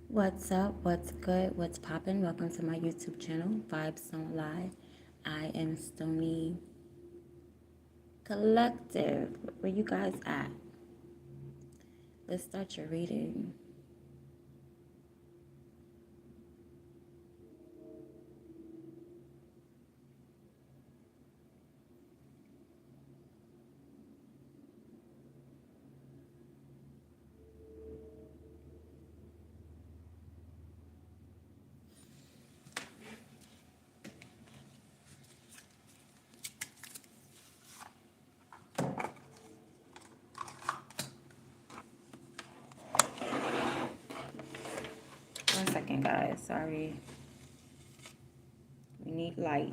What's up? What's good? What's poppin'? Welcome to my YouTube channel, Vibes Don't Lie. I am Stony Collective. Where you guys at? Let's start your reading. One second, guys. Sorry. We need light.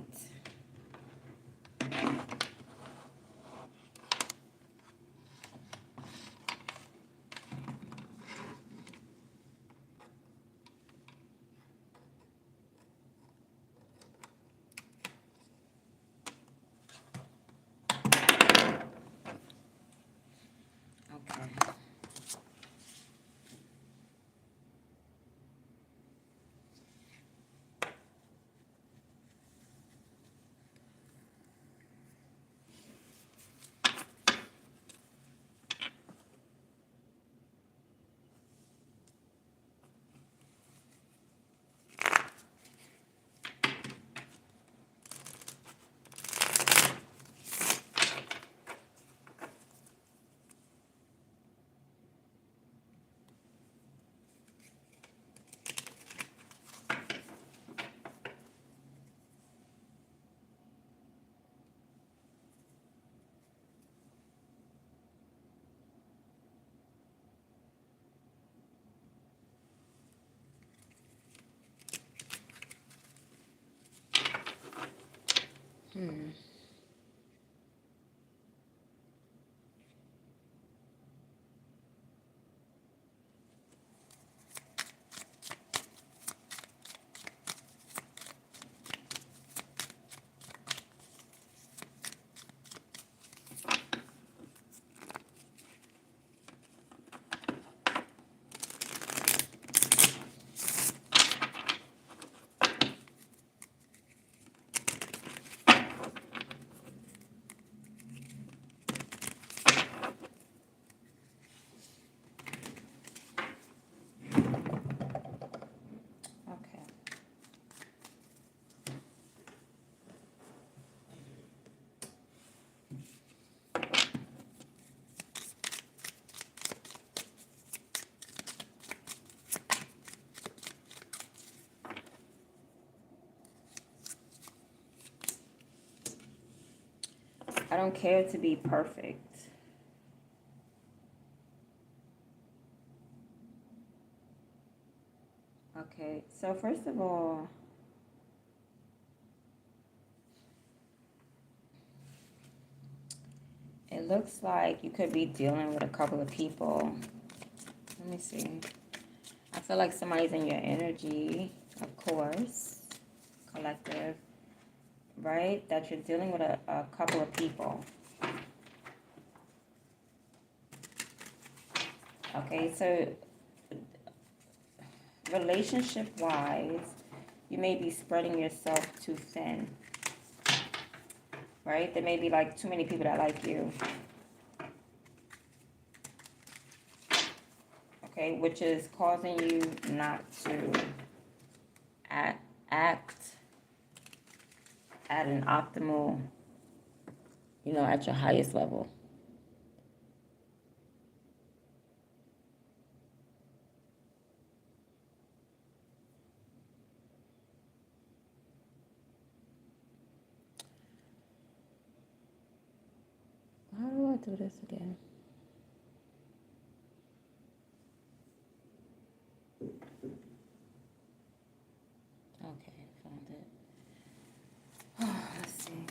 Okay. Okay. I don't care to be perfect. Okay. So first of all, it looks like you could be dealing with a couple of people. Let me see. I feel like somebody's in your energy, of course, collective, right? That you're dealing with a couple of people. Okay, so relationship-wise, you may be spreading yourself too thin, right? There may be like too many people that like you. Okay, which is causing you not to act at an optimal, at your highest level. How do I do this again? Okay, found it. Let's see.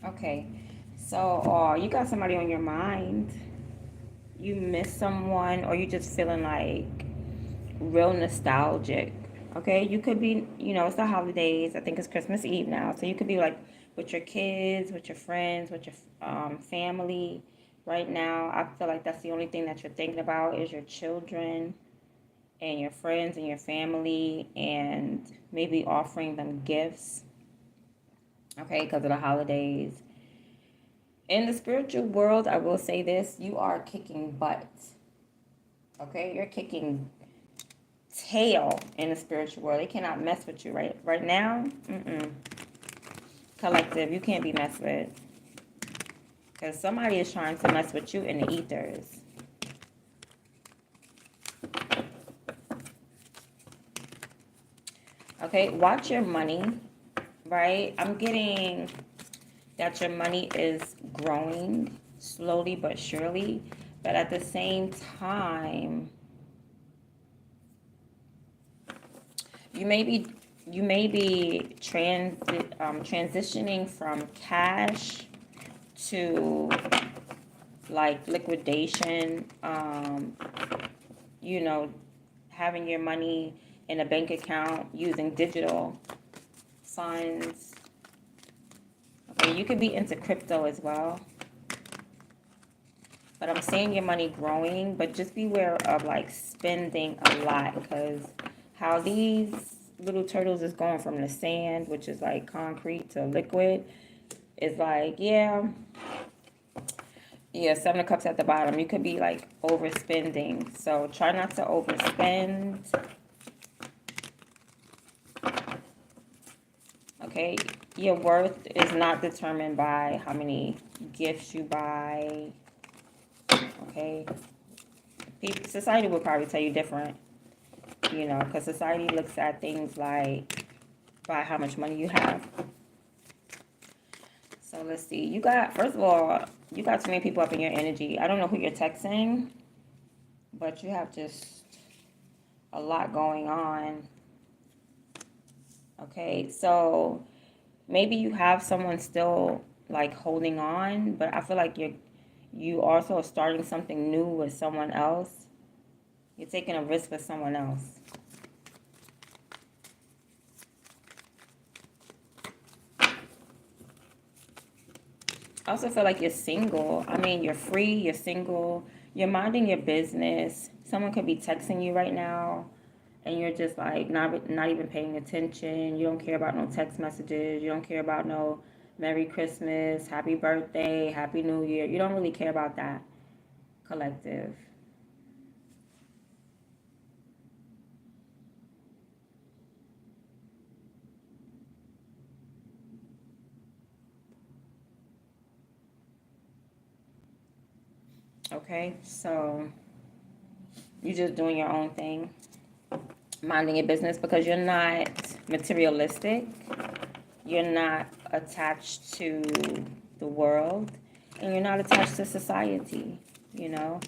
Okay. So, you got somebody on your mind. You miss someone, or you just feeling like real nostalgic. Okay, you could be, it's the holidays. I think it's Christmas Eve now, so you could be like with your kids, with your friends, with your family. Right now, I feel like that's the only thing that you're thinking about is your children and your friends and your family, and maybe offering them gifts. Okay, because of the holidays. In the spiritual world, I will say this: you are kicking butt. Okay, you're kicking tail in the spiritual world. They cannot mess with you right now. Collective, you can't be messed with, because somebody is trying to mess with you in the ethers. Okay, watch your money, right? I'm getting that your money is growing slowly but surely, but at the same time, you may be transitioning from cash to like liquidation, you know, having your money in a bank account using digital funds. Okay, you could be into crypto as well. But I'm seeing your money growing, but just beware of like spending a lot, because how these little turtles is going from the sand, which is like concrete, to liquid, is like, yeah, Seven of Cups at the bottom. You could be like overspending. So try not to overspend. Okay. Your worth is not determined by how many gifts you buy. Okay. Society will probably tell you different, because society looks at things like by how much money you have. So let's see. First of all, you got too many people up in your energy. I don't know who you're texting, but you have just a lot going on. Okay, so maybe you have someone still like holding on, but I feel like you also are starting something new with someone else. You're taking a risk with someone else. I also feel like you're single. I mean, you're free, you're single, you're minding your business. Someone could be texting you right now, and you're just like not even paying attention. You don't care about no text messages. You don't care about no Merry Christmas, Happy Birthday, Happy New Year. You don't really care about that, collective. Okay, so you're just doing your own thing, minding your business, because you're not materialistic. You're not attached to the world, and you're not attached to society, you know?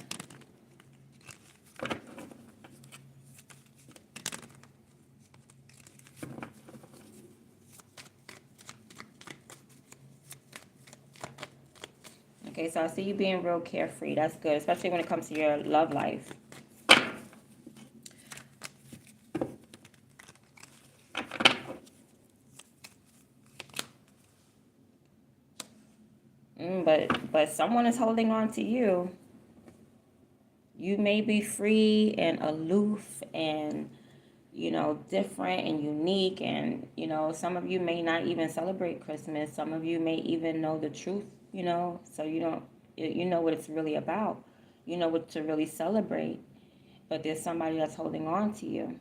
Okay, so I see you being real carefree. That's good, especially when it comes to your love life. But someone is holding on to you. You may be free and aloof and, different and unique, and some of you may not even celebrate Christmas. Some of you may even know the truth, so you know what it's really about. You know what to really celebrate, but there's somebody that's holding on to you.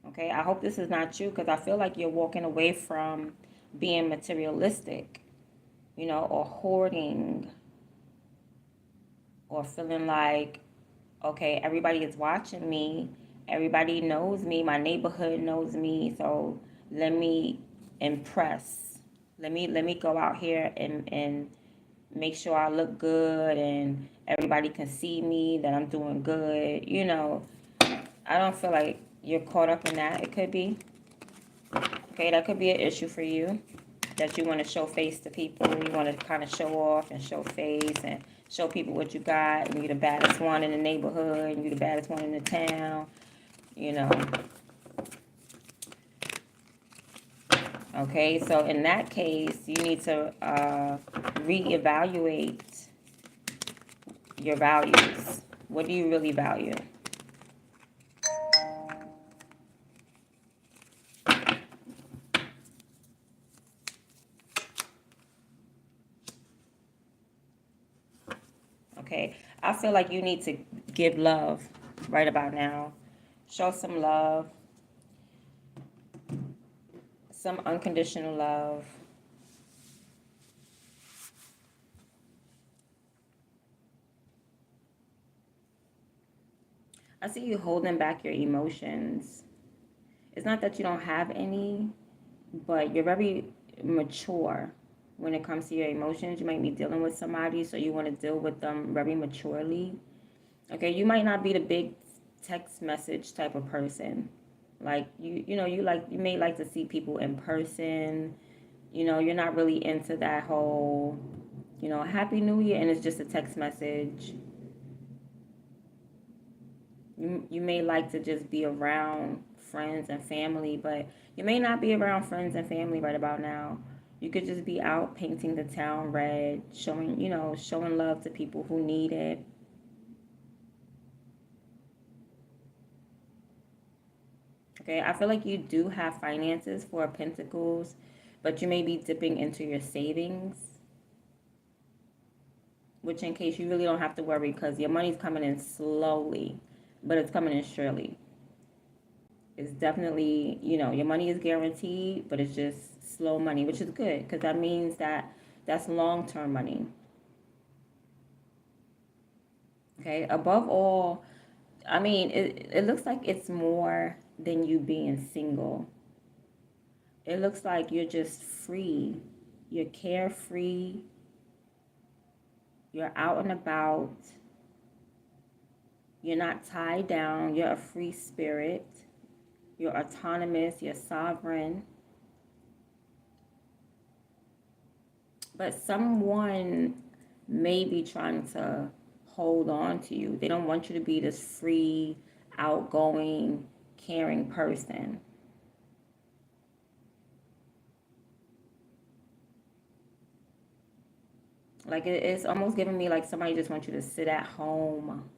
Okay, I hope this is not you, because I feel like you're walking away from being materialistic, or hoarding, or feeling like, okay, everybody is watching me, everybody knows me, my neighborhood knows me, so let me impress. Let me go out here and make sure I look good, and everybody can see me that I'm doing good. I don't feel like you're caught up in that. It could be. Okay, that could be an issue for you. that you want to show face to people. You want to kind of show off and show face and show people what you got. And you're the baddest one in the neighborhood. And you're the baddest one in the town. You know. Okay, so in that case, you need to reevaluate your values. What do you really value? Okay, I feel like you need to give love right about now. Show some love, some unconditional love. I see you holding back your emotions. It's not that you don't have any, but you're very mature when it comes to your emotions. You might be dealing with somebody, so you want to deal with them very maturely. Okay, you might not be the big text message type of person. Like you may like to see people in person. You're not really into that whole, Happy New Year and it's just a text message. You may like to just be around friends and family, but you may not be around friends and family right about now. You could just be out painting the town red, showing love to people who need it. Okay, I feel like you do have finances for Pentacles, but you may be dipping into your savings, which in case you really don't have to worry because your money's coming in slowly, but it's coming in surely. It's definitely, your money is guaranteed, but it's just slow money, which is good because that means that that's long-term money. Okay, above all, I mean, it looks like it's more than you being single. It looks like you're just free. You're carefree. You're out and about. You're not tied down. You're a free spirit. You're autonomous. You're sovereign. But someone may be trying to hold on to you. They don't want you to be this free, outgoing, caring person. Like it's almost giving me like somebody just wants you to sit at home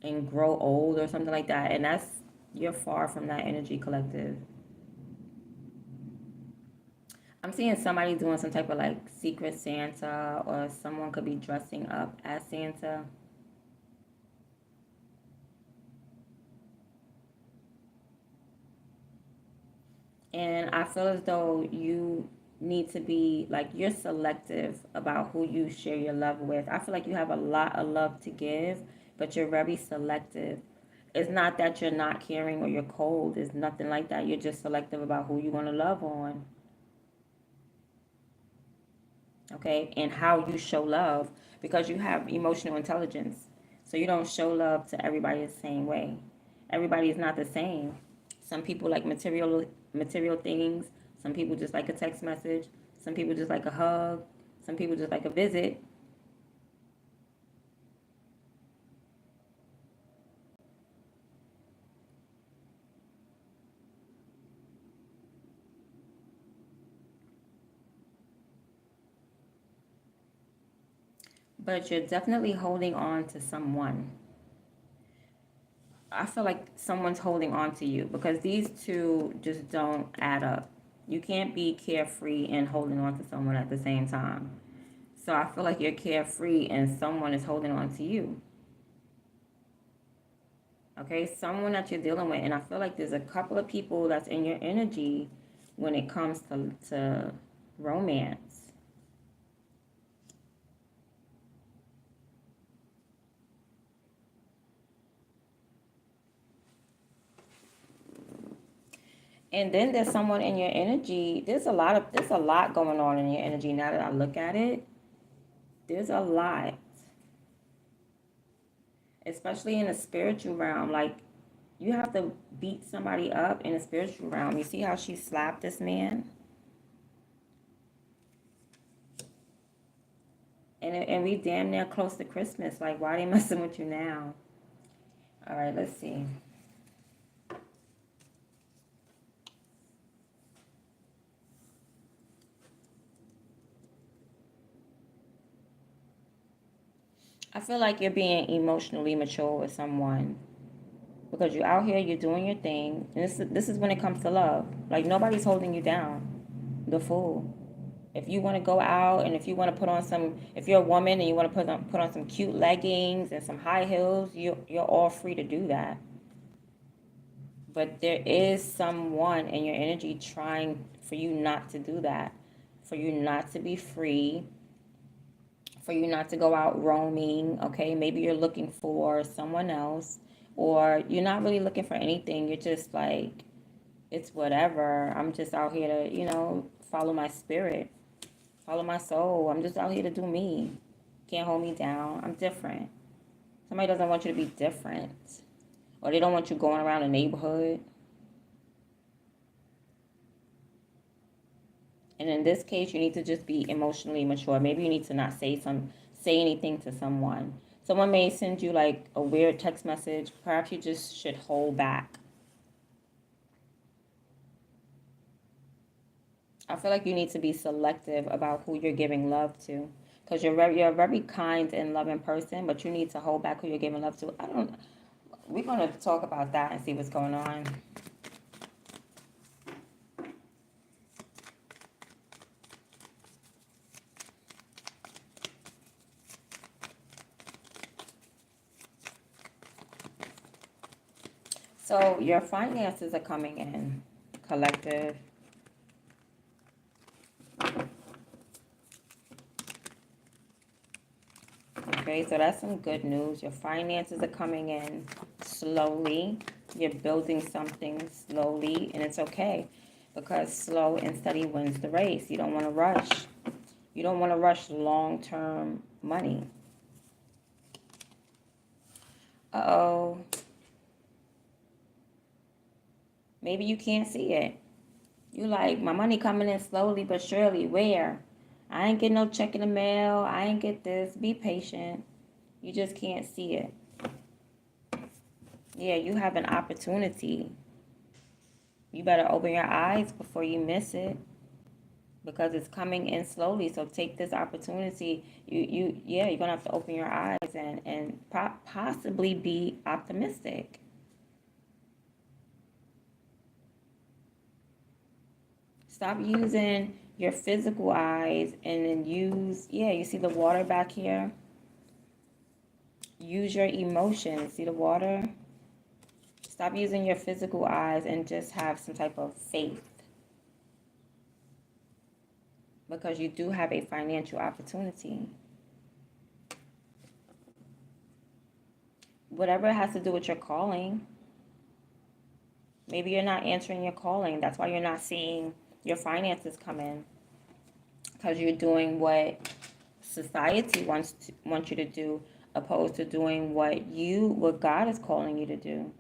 and grow old or something like that. And you're far from that energy, collective. I'm seeing somebody doing some type of like secret Santa, or someone could be dressing up as Santa. And I feel as though you need to be like, you're selective about who you share your love with. I feel like you have a lot of love to give, but you're very selective. It's not that you're not caring or you're cold. It's nothing like that. You're just selective about who you want to love on. Okay? And how you show love, because you have emotional intelligence. So you don't show love to everybody the same way. Everybody is not the same. Some people like material things. Some people just like a text message. Some people just like a hug. Some people just like a visit. But you're definitely holding on to someone. I feel like someone's holding on to you because these two just don't add up. You can't be carefree and holding on to someone at the same time. So I feel like you're carefree and someone is holding on to you. Okay, someone that you're dealing with. And I feel like there's a couple of people that's in your energy when it comes to romance. And then there's someone in your energy. There's a lot going on in your energy now that I look at it. There's a lot. Especially in the spiritual realm. Like, you have to beat somebody up in the spiritual realm. You see how she slapped this man? And we damn near close to Christmas. Like, why are they messing with you now? All right, let's see. I feel like you're being emotionally mature with someone because you're out here, you're doing your thing, and this is when it comes to love. Like nobody's holding you down. The fool. If you want to go out and if you want to put on some, if you're a woman and you want to put on some cute leggings and some high heels, you're all free to do that. But there is someone in your energy trying for you not to do that, for you not to be free, for you not to go out roaming. Okay, maybe you're looking for someone else, or you're not really looking for anything. You're just like, it's whatever. I'm just out here to, follow my spirit, follow my soul. I'm just out here to do me. Can't hold me down. I'm different. Somebody doesn't want you to be different, or they don't want you going around the neighborhood. And in this case, you need to just be emotionally mature. Maybe you need to not say anything to someone. Someone may send you like a weird text message. Perhaps you just should hold back. I feel like you need to be selective about who you're giving love to, because you're a very kind and loving person, but you need to hold back who you're giving love to. We're gonna talk about that and see what's going on. So your finances are coming in, collective. Okay, so that's some good news. Your finances are coming in slowly. You're building something slowly, and it's okay because slow and steady wins the race. You don't want to rush. You don't want to rush long-term money. Uh-oh. Maybe you can't see it. You like, my money coming in slowly but surely. Where? I ain't get no check in the mail. I ain't get this. Be patient. You just can't see it. Yeah, you have an opportunity. You better open your eyes before you miss it because it's coming in slowly. So take this opportunity. You're gonna have to open your eyes and possibly be optimistic. Stop using your physical eyes and then you see the water back here? Use your emotions. See the water? Stop using your physical eyes and just have some type of faith. Because you do have a financial opportunity. Whatever it has to do with your calling. Maybe you're not answering your calling. That's why you're not seeing your finances come in. Because you're doing what society wants you to do, opposed to doing what God is calling you to do.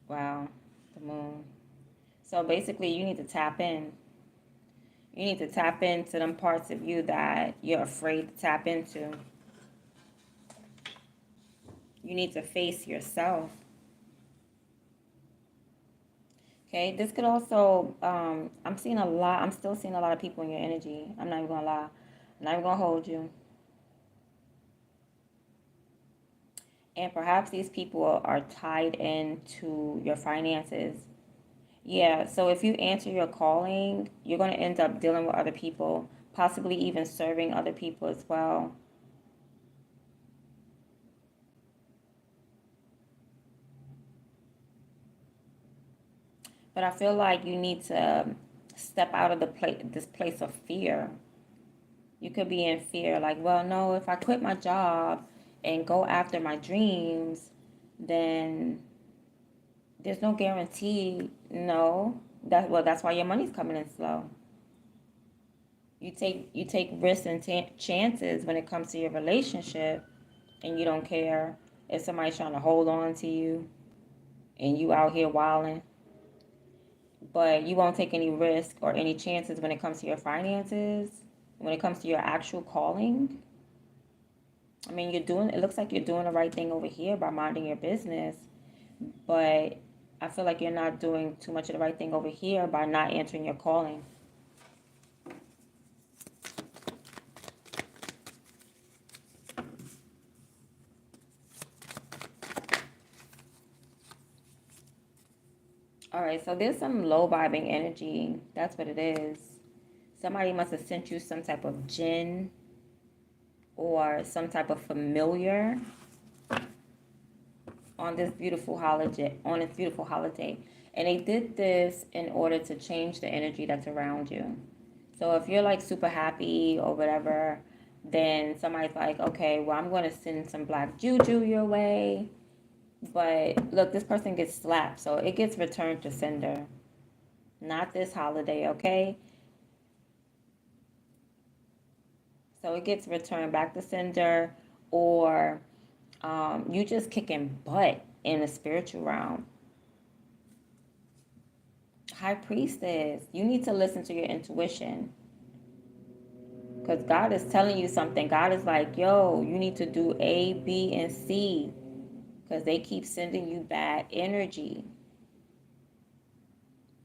Wow, the moon. So basically, you need to tap in. You need to tap into them parts of you that you're afraid to tap into. You need to face yourself. Okay, this could also, I'm still seeing a lot of people in your energy. I'm not even gonna lie. I'm not even gonna hold you. And perhaps these people are tied into your finances. Yeah, so if you answer your calling, you're going to end up dealing with other people, possibly even serving other people as well. But I feel like you need to step out of this place of fear. You could be in fear, like, well, no, if I quit my job and go after my dreams, then there's no guarantee. No, that's why your money's coming in slow. You take risks and chances when it comes to your relationship, and you don't care if somebody's trying to hold on to you. and you out here wilding, but you won't take any risk or any chances when it comes to your finances, when it comes to your actual calling. I mean, it looks like you're doing the right thing over here by minding your business, but I feel like you're not doing too much of the right thing over here by not answering your calling. All right, so there's some low vibing energy. That's what it is. Somebody must have sent you some type of jinn or some type of familiar on this beautiful holiday. And they did this in order to change the energy that's around you. So if you're like super happy or whatever, then somebody's like, okay, well, I'm going to send some black juju your way. But look, this person gets slapped, so it gets returned to sender. Not this holiday, okay? So it gets returned back to sender, or you just kicking butt in the spiritual realm. High priestess, you need to listen to your intuition. Because God is telling you something. God is like, yo, you need to do A, B, and C. Because they keep sending you bad energy.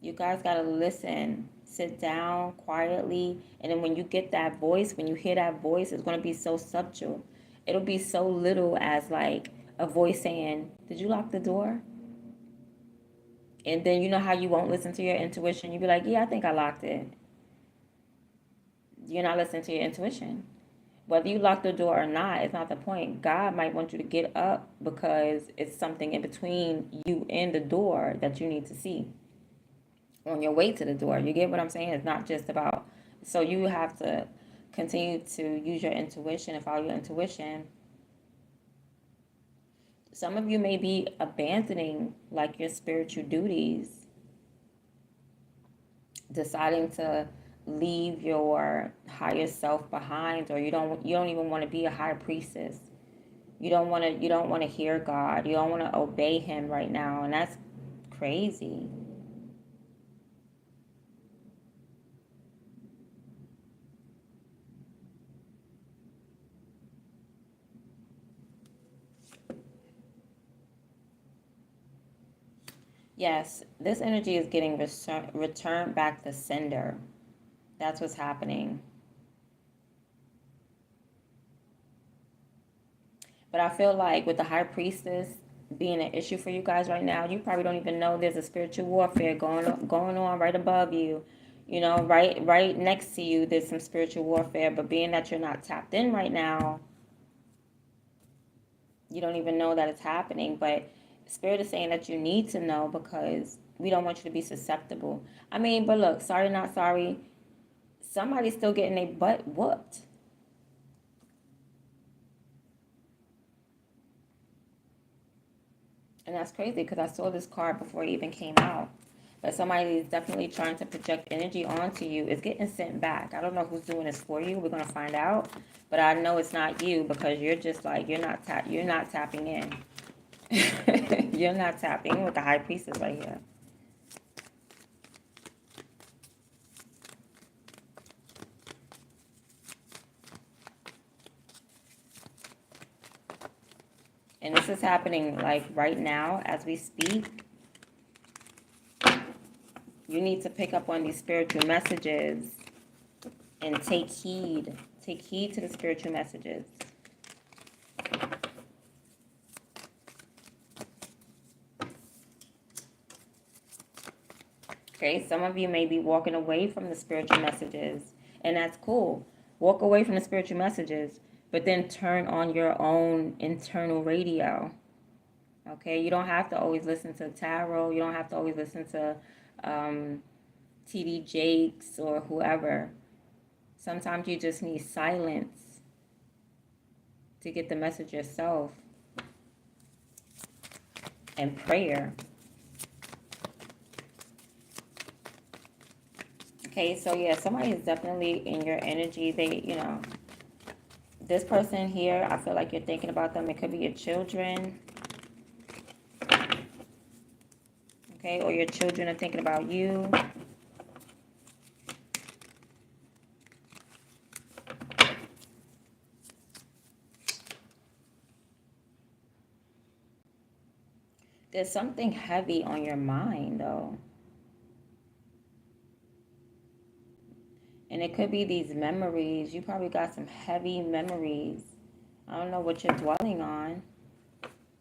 You guys got to listen. Sit down quietly. And then when you get that voice, when you hear that voice, it's going to be so subtle. It'll be so little as like a voice saying, did you lock the door? And then you know how you won't listen to your intuition? You'll be like, yeah, I think I locked it. You're not listening to your intuition. Whether you lock the door or not, it's not the point. God might want you to get up because it's something in between you and the door that you need to see on your way to the door. You get what I'm saying? It's not just about, so you have to continue to use your intuition and follow your intuition. Some of you may be abandoning like your spiritual duties, deciding to leave your higher self behind, or you don't even want to be a high priestess. You don't want to hear God. You don't want to obey him right now, and that's crazy. Yes, this energy is getting returned back to sender. That's what's happening. But I feel like with the high priestess being an issue for you guys right now, you probably don't even know there's a spiritual warfare going on right above you. You know, right next to you, there's some spiritual warfare. But being that you're not tapped in right now, you don't even know that it's happening. But Spirit is saying that you need to know because we don't want you to be susceptible. I mean, but look, sorry, not sorry. Somebody's still getting their butt whooped. And that's crazy because I saw this card before it even came out. But somebody is definitely trying to project energy onto you. It's getting sent back. I don't know who's doing this for you. We're gonna find out. But I know it's not you because you're just like you're not tapping in. You're not tapping in with the high priestess right here. And this is happening like right now as we speak. You need to pick up on these spiritual messages and take heed. Take heed to the spiritual messages. Okay, some of you may be walking away from the spiritual messages, and that's cool. Walk away from the spiritual messages, but then turn on your own internal radio. Okay, you don't have to always listen to tarot. You don't have to always listen to TD Jakes or whoever. Sometimes you just need silence to get the message yourself, and prayer. Okay, so yeah, somebody is definitely in your energy. This person here, I feel like you're thinking about them. It could be your children. Okay, or your children are thinking about you. There's something heavy on your mind, though. And it could be these memories. You probably got some heavy memories. I don't know what you're dwelling on.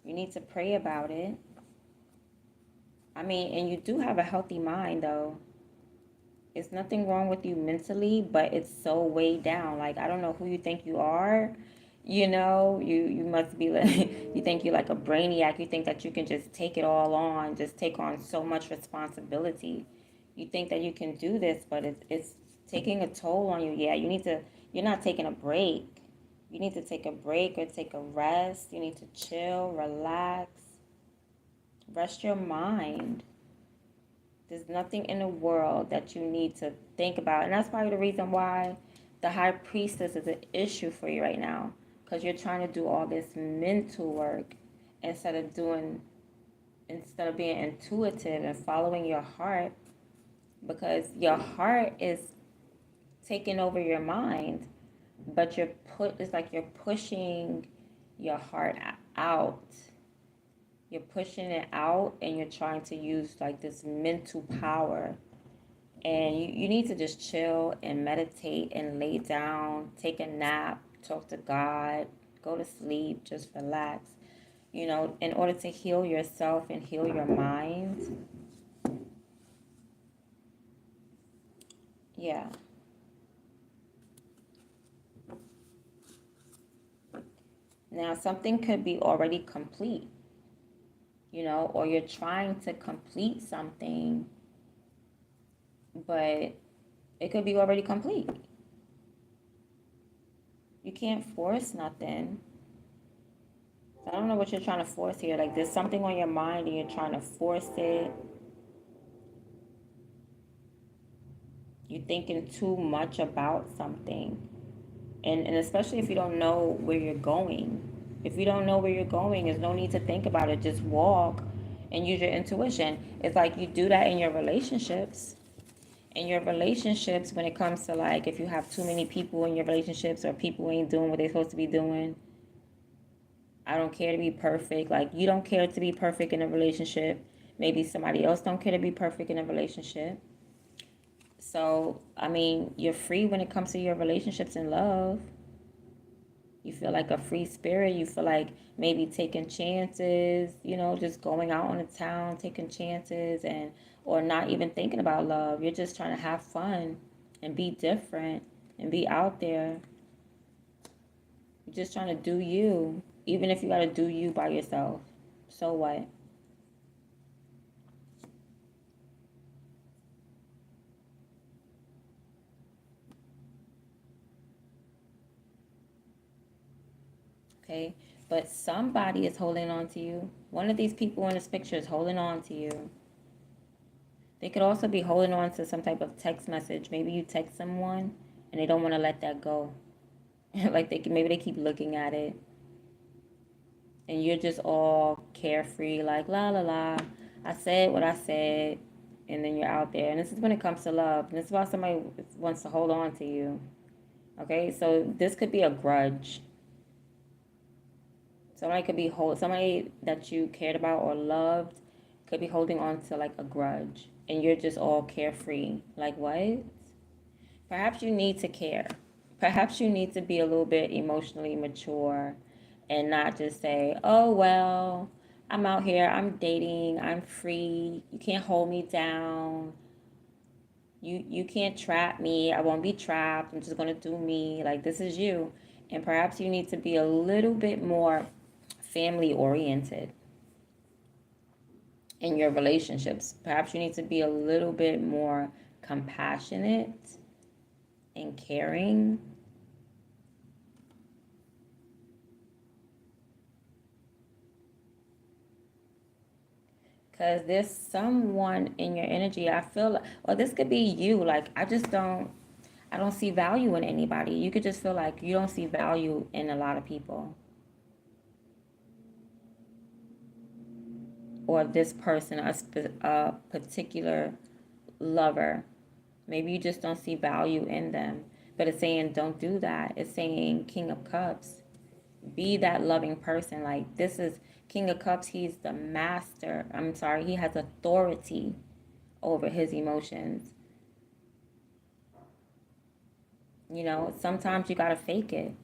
You need to pray about it. I mean, and you do have a healthy mind, though. It's nothing wrong with you mentally, but it's so weighed down. Like, I don't know who you think you are. You must be like, you think you're like a brainiac. You think that you can just take it all on, just take on so much responsibility. You think that you can do this, but it's taking a toll on you. Yeah, you're not taking a break. You need to take a break or take a rest. You need to chill, relax, rest your mind. There's nothing in the world that you need to think about. And that's probably the reason why the high priestess is an issue for you right now. Because you're trying to do all this mental work instead of being intuitive and following your heart. Because your heart is taking over your mind. But it's like you're pushing your heart out. You're pushing it out and you're trying to use like this mental power. And you need to just chill and meditate and lay down, take a nap, talk to God, go to sleep, just relax. In order to heal yourself and heal your mind. Yeah. Now, something could be already complete, or you're trying to complete something, but it could be already complete. You can't force nothing. I don't know what you're trying to force here. Like, there's something on your mind and you're trying to force it. You're thinking too much about something. And especially if you don't know where you're going. If you don't know where you're going, there's no need to think about it. Just walk and use your intuition. It's like you do that in your relationships. In your relationships, when it comes to like if you have too many people in your relationships or people ain't doing what they're supposed to be doing. I don't care to be perfect. Like, you don't care to be perfect in a relationship. Maybe somebody else don't care to be perfect in a relationship. So, I mean, you're free when it comes to your relationships and love. You feel like a free spirit. You feel like maybe taking chances, just going out on the town, taking chances or not even thinking about love. You're just trying to have fun and be different and be out there. You're just trying to do you, even if you got to do you by yourself. So what? Okay? But somebody is holding on to you. One of these people in this picture is holding on to you. They could also be holding on to some type of text message. Maybe you text someone and they don't want to let that go. Like maybe they keep looking at it. And you're just all carefree, like la la la. I said what I said, and then you're out there. And this is when it comes to love. And this is about somebody who wants to hold on to you. Okay, so this could be a grudge. Somebody that you cared about or loved could be holding on to like a grudge, and you're just all carefree. Like what? Perhaps you need to care. Perhaps you need to be a little bit emotionally mature and not just say, "Oh well, I'm out here, I'm dating, I'm free. You can't hold me down. You can't trap me. I won't be trapped. I'm just going to do me. Like this is you." And perhaps you need to be a little bit more family oriented in your relationships. Perhaps you need to be a little bit more compassionate and caring. Because there's someone in your energy, I feel like, or this could be you. Like, I don't see value in anybody. You could just feel like you don't see value in a lot of people. or this person, a particular lover. Maybe you just don't see value in them. But it's saying don't do that. It's saying King of Cups, be that loving person. Like, this is King of Cups. He's the master. I'm sorry. He has authority over his emotions. You know, sometimes you got to fake it.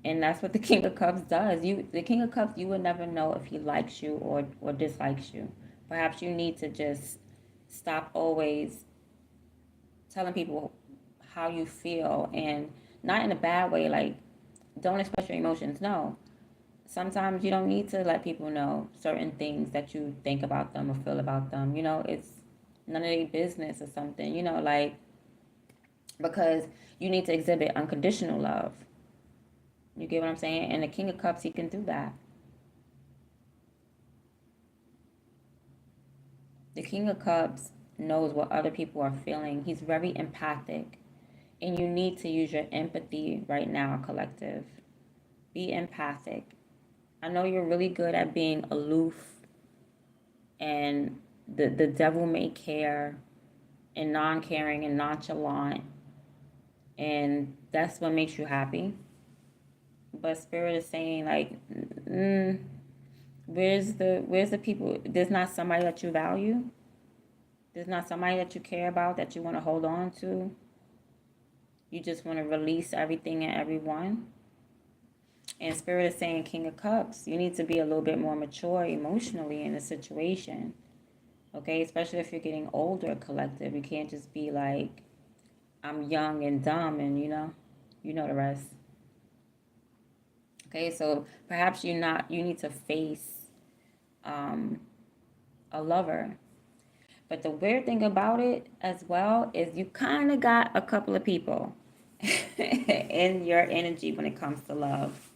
And that's what the King of Cups does. The King of Cups, you will never know if he likes you or dislikes you. Perhaps you need to just stop always telling people how you feel, and not in a bad way, like don't express your emotions. No. Sometimes you don't need to let people know certain things that you think about them or feel about them. You know, it's none of their business or something, you know, like, because you need to exhibit unconditional love. You get what I'm saying? And the King of Cups, he can do that. The King of Cups knows what other people are feeling. He's very empathic. And you need to use your empathy right now, collective. Be empathic. I know you're really good at being aloof, and the devil may care, and non-caring and nonchalant, and that's what makes you happy. But spirit is saying, like, where's the people? There's not somebody that you value. There's not somebody that you care about, that you want to hold on to. You just want to release everything and everyone. And spirit is saying, King of Cups, you need to be a little bit more mature emotionally in a situation. Okay, especially if you're getting older, collective. You can't just be like, I'm young and dumb, and you know the rest. Okay, so perhaps you need to face a lover. But the weird thing about it as well is you kind of got a couple of people in your energy when it comes to love.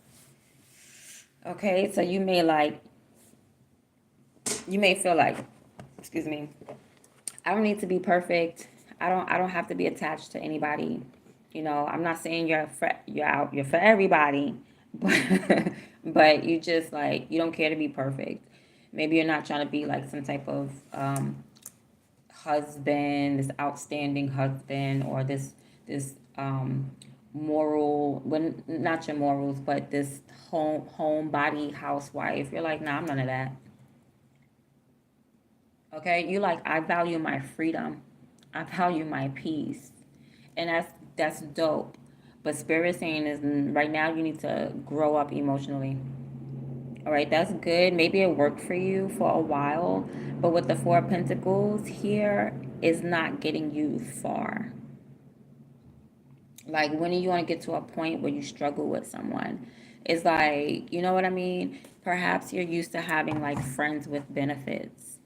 Okay, so you may feel like, excuse me, I don't need to be perfect. I don't have to be attached to anybody. You know, I'm not saying you're for everybody, but but you just, like, you don't care to be perfect. Maybe you're not trying to be like some type of husband, this outstanding husband, or this moral, when not your morals, but this homebody housewife. You're like, nah, I'm none of that. Okay, you like, I value my freedom. I value my peace. And that's dope. But spirit saying is, right now you need to grow up emotionally. All right, that's good. Maybe it worked for you for a while, but with the Four of Pentacles here is not getting you far. Like, when do you want to get to a point where you struggle with someone? It's like, you know what I mean? Perhaps you're used to having like friends with benefits.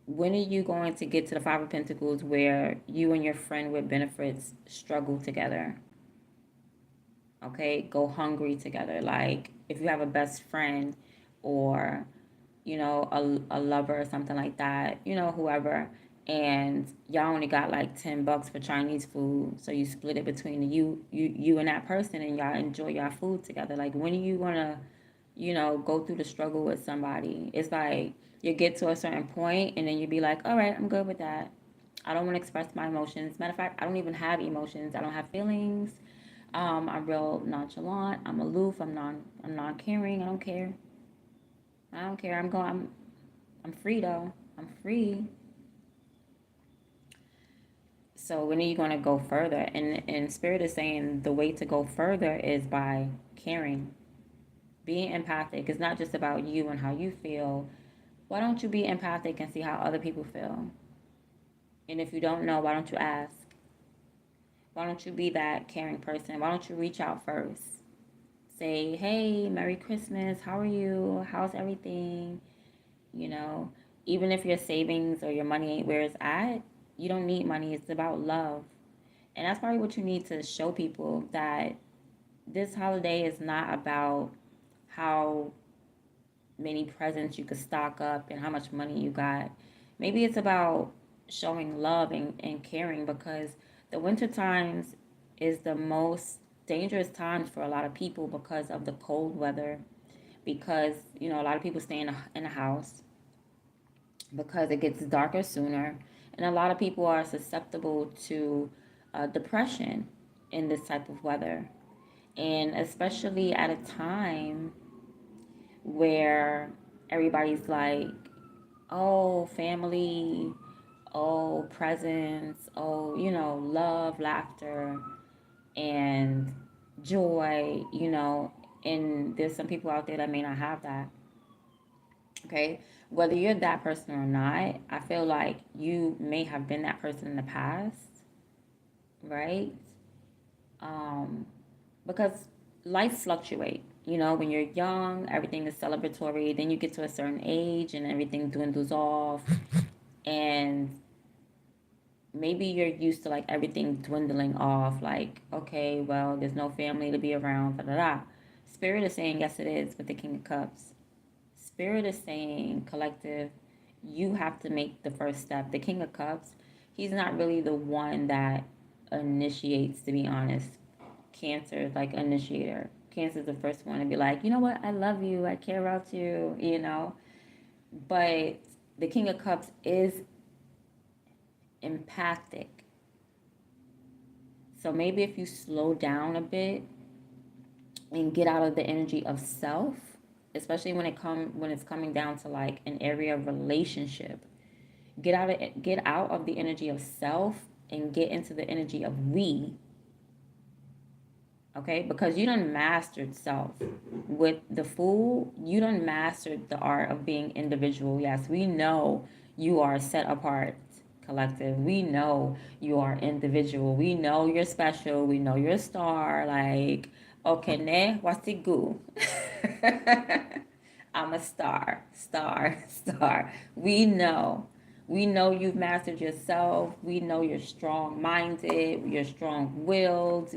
When are you going to get to the Five of Pentacles where you and your friend with benefits struggle together? Okay, go hungry together. Like, if you have a best friend, or a lover or something like that, whoever, and y'all only got like $10 for Chinese food, so you split it between you and that person, and y'all enjoy your food together. Like, when are you gonna go through the struggle with somebody? It's like you get to a certain point and then you be like, all right, I'm good with that. I don't want to express my emotions. Matter of fact, I don't even have emotions. I don't have feelings. I'm real nonchalant. I'm aloof. I'm non caring. I don't care. I don't care. I'm free though. I'm free. So when are you going to go further? And spirit is saying the way to go further is by caring. Being empathic is not just about you and how you feel. Why don't you be empathic and see how other people feel? And if you don't know, why don't you ask? Why don't you be that caring person? Why don't you reach out first? Say, hey, Merry Christmas. How are you? How's everything? You know, even if your savings or your money ain't where it's at, you don't need money. It's about love. And that's probably what you need to show people, that this holiday is not about how many presents you could stock up and how much money you got. Maybe it's about showing love and caring, because the winter times is the most dangerous times for a lot of people because of the cold weather, because, you know, a lot of people stay in a house because it gets darker sooner. And a lot of people are susceptible to depression in this type of weather. And especially at a time where everybody's like, oh, family, oh, presents, oh, you know, love, laughter, and joy, you know, and there's some people out there that may not have that. Okay, whether you're that person or not, I feel like you may have been that person in the past, right? um because life fluctuate. You know, when you're young, everything is celebratory. Then you get to a certain age and everything dwindles off, and maybe you're used to like everything dwindling off, like, okay, well, there's no family to be around, da da da. Spirit is saying yes, it is, with the King of Cups. Spirit is saying, collective, you have to make the first step. The King of Cups, he's not really the one that initiates, to be honest. Cancer is like initiator. Cancer is the first one to be like, you know what, I love you, I care about you, you know. But the King of Cups is empathic. So maybe if you slow down a bit and get out of the energy of self, especially when it's coming down to like an area of relationship, get out of the energy of self and get into the energy of we. Okay, because you done mastered self with the Fool. You done mastered the art of being individual. Yes, we know you are set apart, collective. We know you are individual. We know you're special. We know you're a star. Like, okay, ne wasigu. I'm a star, star, star. We know. We know you've mastered yourself. We know you're strong minded, you're strong willed.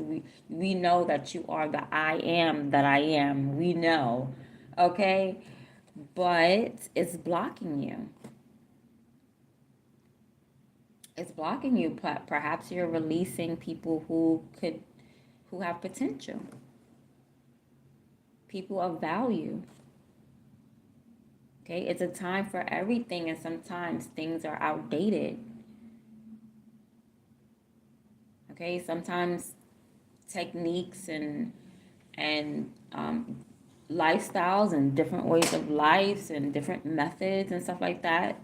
We know that you are the I am that I am. We know. Okay? But it's blocking you. It's blocking you. Perhaps you're releasing people who have potential, people of value. Okay, it's a time for everything, and sometimes things are outdated. Okay, sometimes techniques and lifestyles and different ways of lives and different methods and stuff like that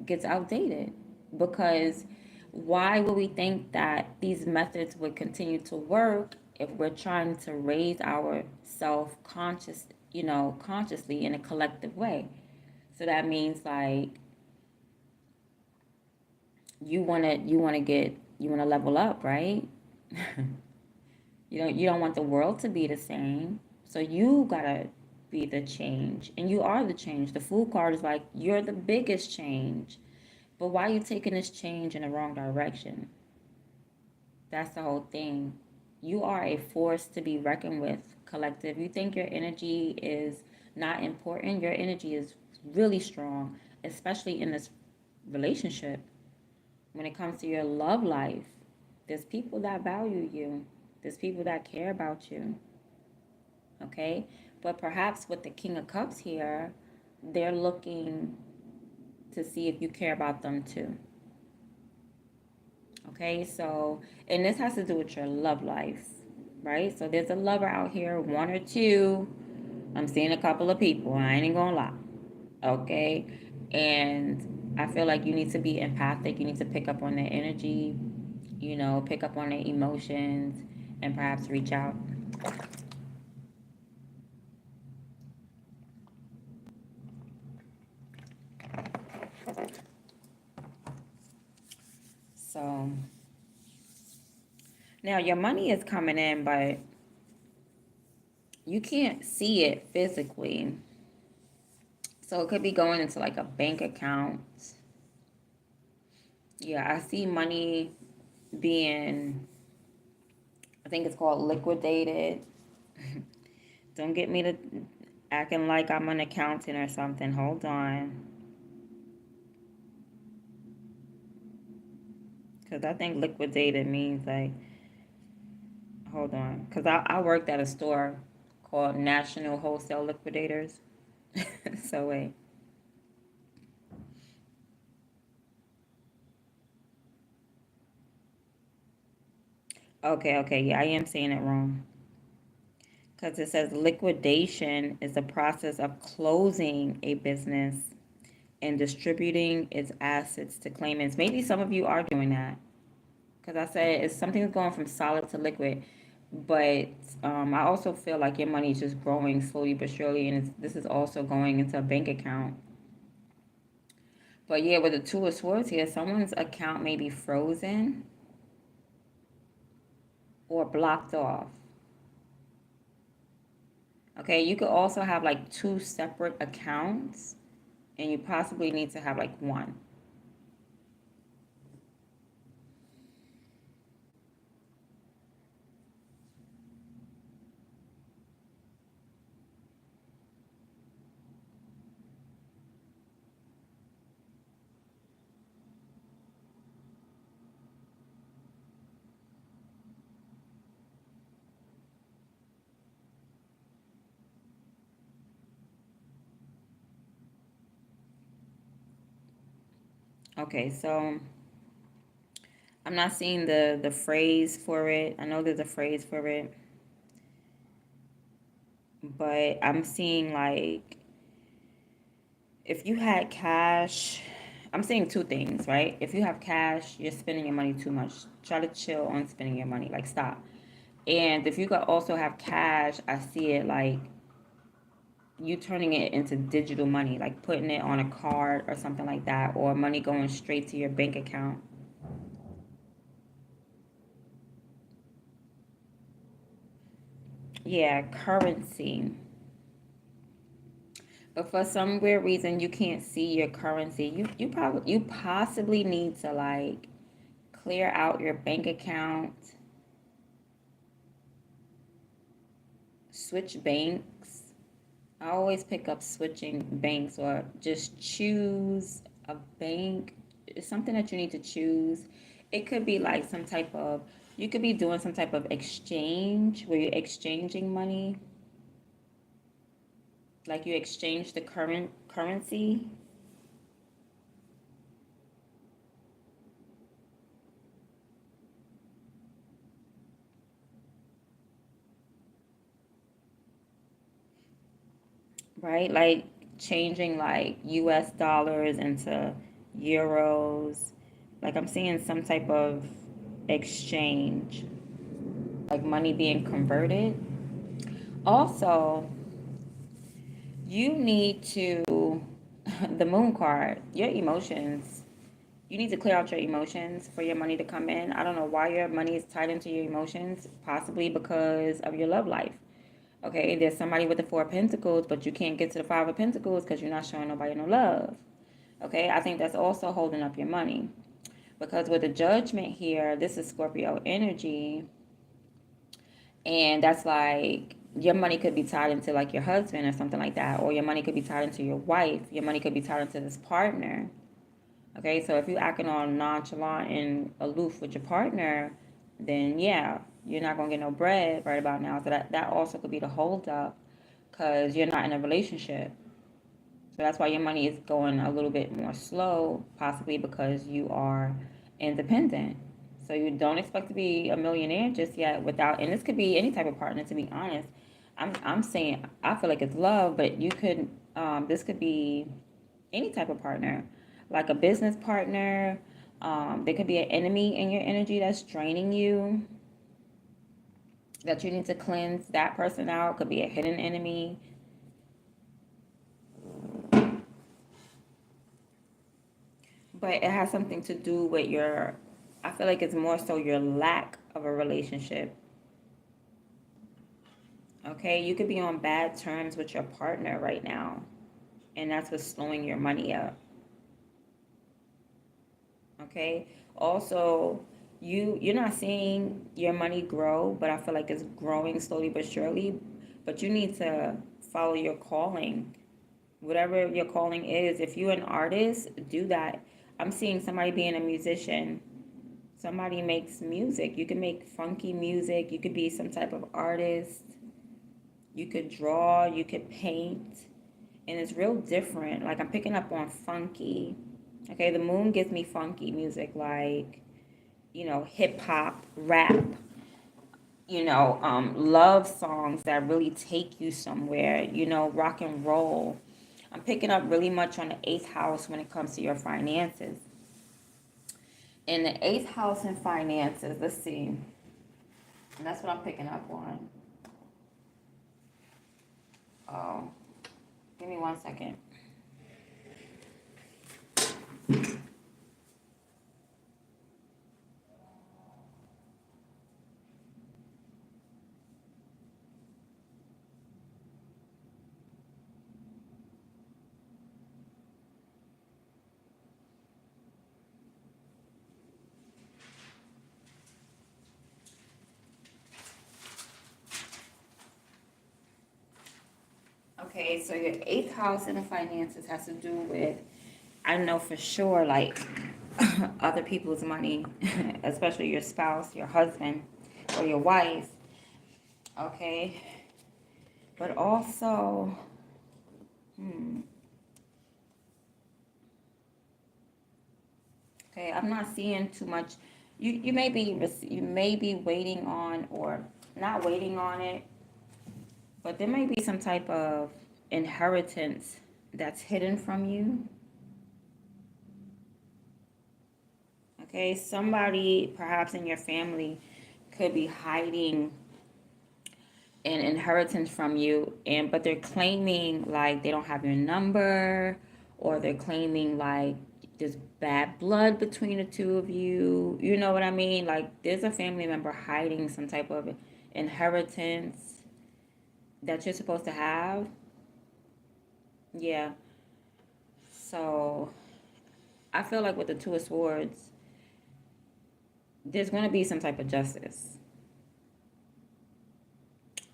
gets outdated, because why would we think that these methods would continue to work if we're trying to raise our self conscious, you know, consciously in a collective way? So that means like you want to level up, right? You don't want the world to be the same. So you gotta be the change. And you are the change. The Fool card is like, you're the biggest change. But why are you taking this change in the wrong direction? That's the whole thing. You are a force to be reckoned with, collective. You think your energy is not important? Your energy is really strong, especially in this relationship. When it comes to your love life, there's people that value you, there's people that care about you. Okay, but perhaps with the King of Cups here, they're looking to see if you care about them too. Okay, so, and this has to do with your love life, right? So there's a lover out here, one or two. I'm seeing a couple of people, I ain't gonna lie. Okay, and I feel like you need to be empathic. You need to pick up on their energy, you know, pick up on their emotions, and perhaps reach out. So now your money is coming in, but you can't see it physically. So it could be going into like a bank account. Yeah, I see money being, I think it's called liquidated. Don't get me to acting like I'm an accountant or something. Hold on. Because I think liquidated means like, hold on. Because I worked at a store called National Wholesale Liquidators. So wait. Okay, yeah, I am saying it wrong. Because it says liquidation is the process of closing a business and distributing its assets to claimants. Maybe some of you are doing that. Because I said it's something that's going from solid to liquid. But I also feel like your money is just growing slowly but surely, and this is also going into a bank account. But yeah, with the Two of Swords here, someone's account may be frozen or blocked off. Okay, you could also have like two separate accounts, and you possibly need to have like one. Okay, so I'm not seeing the phrase for it. I know there's a phrase for it, but I'm seeing like if you had cash, I'm saying two things, right? If you have cash, you're spending your money too much. Try to chill on spending your money, like stop. And if you could also have cash, I see it like you turning it into digital money, like putting it on a card or something like that, or money going straight to your bank account. Yeah, currency. But for some weird reason you can't see your currency. You possibly need to like clear out your bank account, switch banks. I always pick up switching banks or just choose a bank. It's something that you need to choose. It could be like some type of, you could be doing some type of exchange where you're exchanging money. Like you exchange the current currency. Right? Like changing like US dollars into euros. Like I'm seeing some type of exchange, like money being converted. Also, you need to, the moon card, your emotions, you need to clear out your emotions for your money to come in. I don't know why your money is tied into your emotions, possibly because of your love life. Okay, there's somebody with the Four of Pentacles, but you can't get to the Five of Pentacles because you're not showing nobody no love. Okay, I think that's also holding up your money. Because with the Judgment here, this is Scorpio energy, and that's like your money could be tied into like your husband or something like that, or your money could be tied into your wife, your money could be tied into this partner. Okay, so if you're acting all nonchalant and aloof with your partner, then yeah, you're not gonna get no bread right about now. So that also could be the hold up because you're not in a relationship. So that's why your money is going a little bit more slow, possibly because you are independent. So you don't expect to be a millionaire just yet without, and this could be any type of partner, to be honest. I'm saying I feel like it's love, but you could, this could be any type of partner, like a business partner. There could be an enemy in your energy that's draining you, that you need to cleanse that person out. Could be a hidden enemy. But it has something to do with your, I feel like it's more so your lack of a relationship. Okay, you could be on bad terms with your partner right now, and that's what's slowing your money up. Okay, also you're not seeing your money grow, but I feel like it's growing slowly but surely. But you need to follow your calling, whatever your calling is. If you're an artist, do that. I'm seeing somebody being a musician. Somebody makes music. You can make funky music. You could be some type of artist. You could draw, you could paint, and it's real different. Like I'm picking up on funky. Okay, the moon gives me funky music, like, hip hop, rap, love songs that really take you somewhere, rock and roll. I'm picking up really much on the eighth house when it comes to your finances. In the eighth house in finances, let's see. And that's what I'm picking up on. Oh, give me 1 second. Okay, so your eighth house in the finances has to do with, I know for sure, like other people's money, especially your spouse, your husband, or your wife. Okay, but also, hmm, okay, I'm not seeing too much. You may be waiting on, or not waiting on it, but there may be some type of inheritance that's hidden from you. Okay, somebody perhaps in your family could be hiding an inheritance from you, and but they're claiming like they don't have your number, or they're claiming like there's bad blood between the two of you. You know what I mean? Like there's a family member hiding some type of inheritance that you're supposed to have. Yeah. So I feel like with the two of swords, there's going to be some type of justice.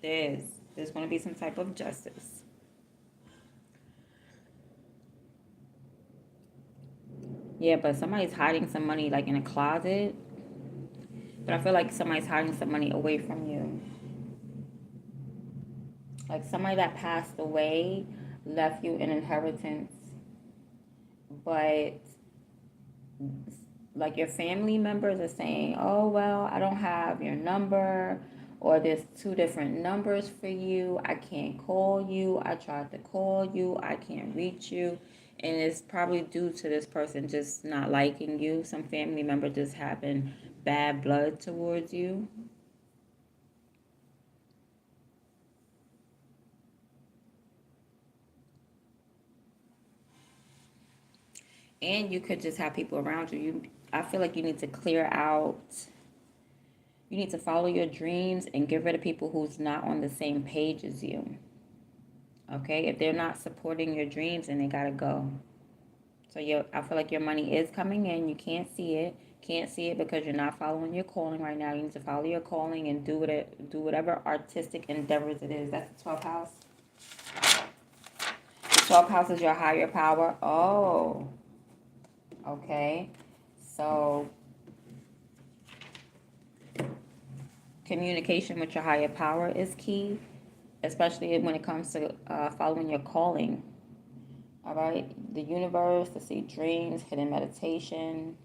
There's there's going to be some type of justice. Yeah, but somebody's hiding some money like in a closet. But I feel like somebody's hiding some money away from you. Like somebody that passed away left you an inheritance, but like your family members are saying, "Oh, well, I don't have your number, or there's two different numbers for you. I can't call you. I tried to call you. I can't reach you." And it's probably due to this person just not liking you. Some family member just having bad blood towards you. And you could just have people around you. I feel like you need to clear out. You need to follow your dreams and get rid of people who's not on the same page as you. Okay, if they're not supporting your dreams, then they gotta go. So I feel like your money is coming in. You can't see it. Can't see it because you're not following your calling right now. You need to follow your calling and do whatever artistic endeavors it is. That's the 12th house. The 12th house is your higher power. Oh, okay. So communication with your higher power is key, especially when it comes to following your calling. All right, the universe, to see dreams, hidden meditation.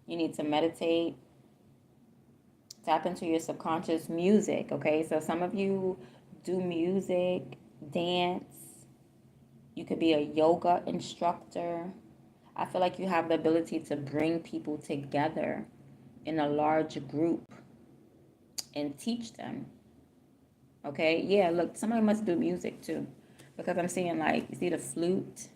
You need to meditate, tap into your subconscious music. Okay, so some of you do music, dance. You could be a yoga instructor. I feel like you have the ability to bring people together in a large group and teach them. Okay, yeah, look, somebody must do music too. Because I'm seeing like, you see the flute?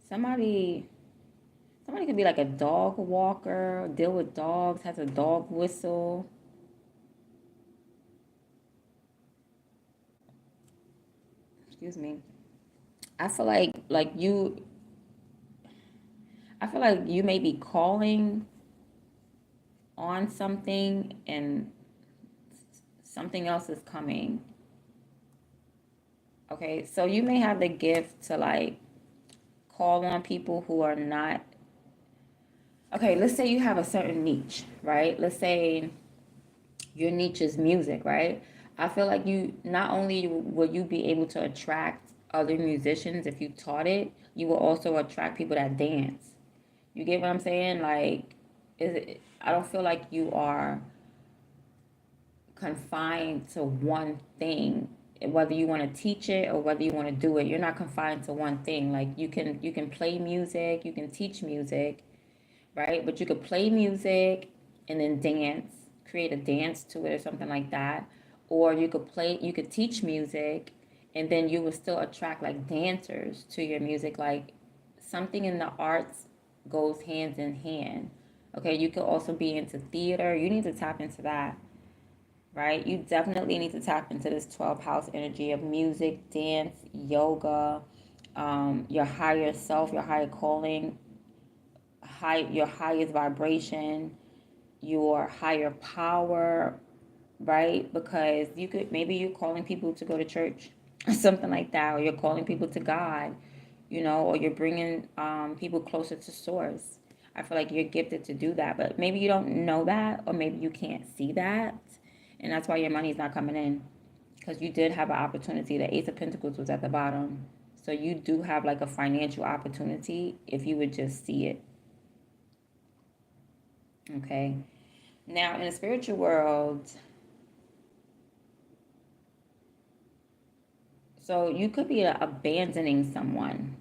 Somebody somebody could be like a dog walker, deal with dogs, has a dog whistle. Excuse me. I feel like you may be calling on something and something else is coming. Okay, so you may have the gift to like call on people who are not Okay, let's say you have a certain niche, right? Let's say your niche is music, right? I feel like you not only will you be able to attract other musicians if you taught it, you will also attract people that dance. You get what I'm saying? Like, I don't feel like you are confined to one thing, whether you want to teach it or whether you want to do it. You're not confined to one thing. Like, you can play music, you can teach music, right? But you could play music and then dance, create a dance to it or something like that. Or you could teach music and then you would still attract like dancers to your music. Like, something in the arts goes hands in hand. Okay, you could also be into theater. You need to tap into that, right? You definitely need to tap into this 12th house energy of music, dance, yoga, your higher self, your higher calling, your highest vibration, your higher power, right? Because you could, maybe you're calling people to go to church or something like that, or you're calling people to God, or you're bringing people closer to source. I feel like you're gifted to do that, but maybe you don't know that, or maybe you can't see that, and that's why your money's not coming in, because you did have an opportunity. The Ace of Pentacles was at the bottom, so you do have like a financial opportunity if you would just see it. Okay. Now, in the spiritual world, so you could be abandoning someone,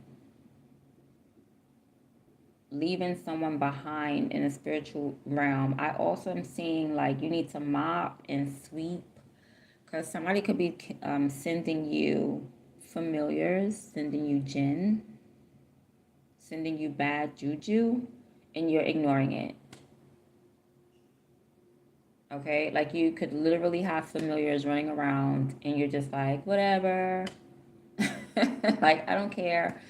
leaving someone behind in the spiritual realm. I also am seeing like you need to mop and sweep because somebody could be sending you familiars, sending you jinn, sending you bad juju, and you're ignoring it. Okay, like you could literally have familiars running around and you're just like, whatever. Like, I don't care.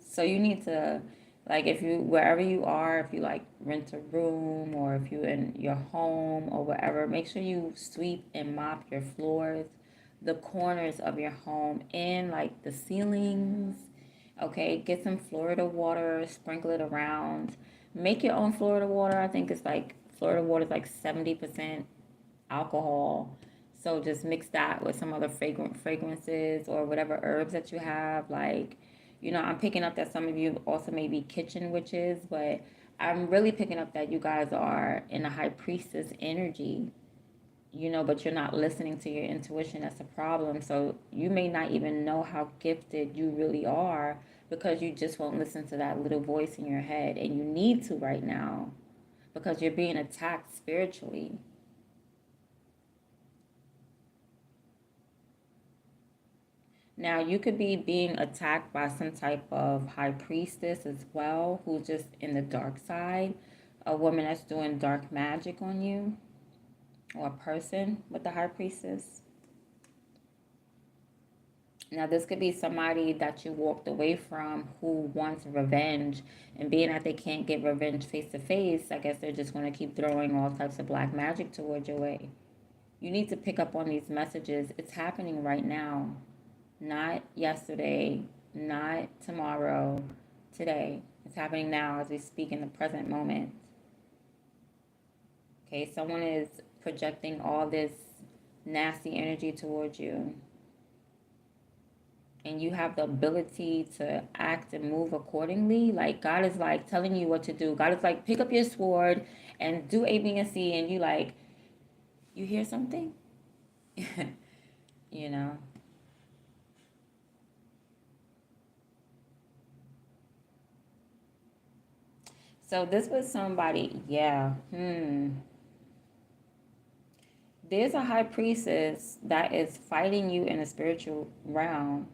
So you need to, like, if you, wherever you are, if you like rent a room or if you're in your home or whatever, make sure you sweep and mop your floors, the corners of your home, and like the ceilings. Okay, get some Florida water, sprinkle it around. Make your own Florida water. I think it's like Florida water is like 70% alcohol. So just mix that with some other fragrances or whatever herbs that you have. Like, I'm picking up that some of you also may be kitchen witches, but I'm really picking up that you guys are in a high priestess energy, but you're not listening to your intuition. That's a problem. So you may not even know how gifted you really are because you just won't listen to that little voice in your head. And you need to right now because you're being attacked spiritually. Now, you could be being attacked by some type of high priestess as well, who's just in the dark side, a woman that's doing dark magic on you, or a person with the high priestess. Now, this could be somebody that you walked away from who wants revenge, and being that they can't get revenge face to face, I guess they're just going to keep throwing all types of black magic towards your way. You need to pick up on these messages. It's happening right now. Not yesterday, not tomorrow, today. It's happening now as we speak in the present moment. Okay, someone is projecting all this nasty energy towards you. And you have the ability to act and move accordingly. Like, God is like telling you what to do. God is like, pick up your sword and do A, B, and C. And you like, you hear something? you know? So this was somebody, yeah. There's a high priestess that is fighting you in a spiritual realm.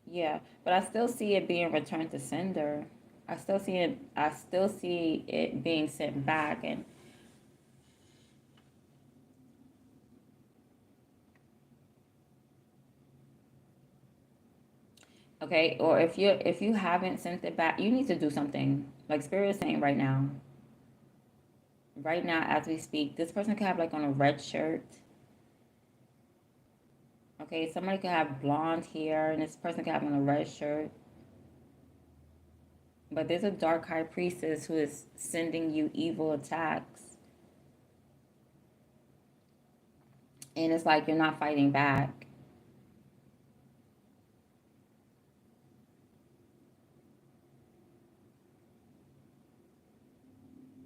Yeah, but I still see it being returned to sender. I still see it being sent back. And okay, or if you haven't sent it back, you need to do something. Like Spirit is saying right now. Right now as we speak, this person could have like on a red shirt. Okay, somebody could have blonde hair and this person could have on a red shirt. But there's a dark high priestess who is sending you evil attacks. And it's like you're not fighting back.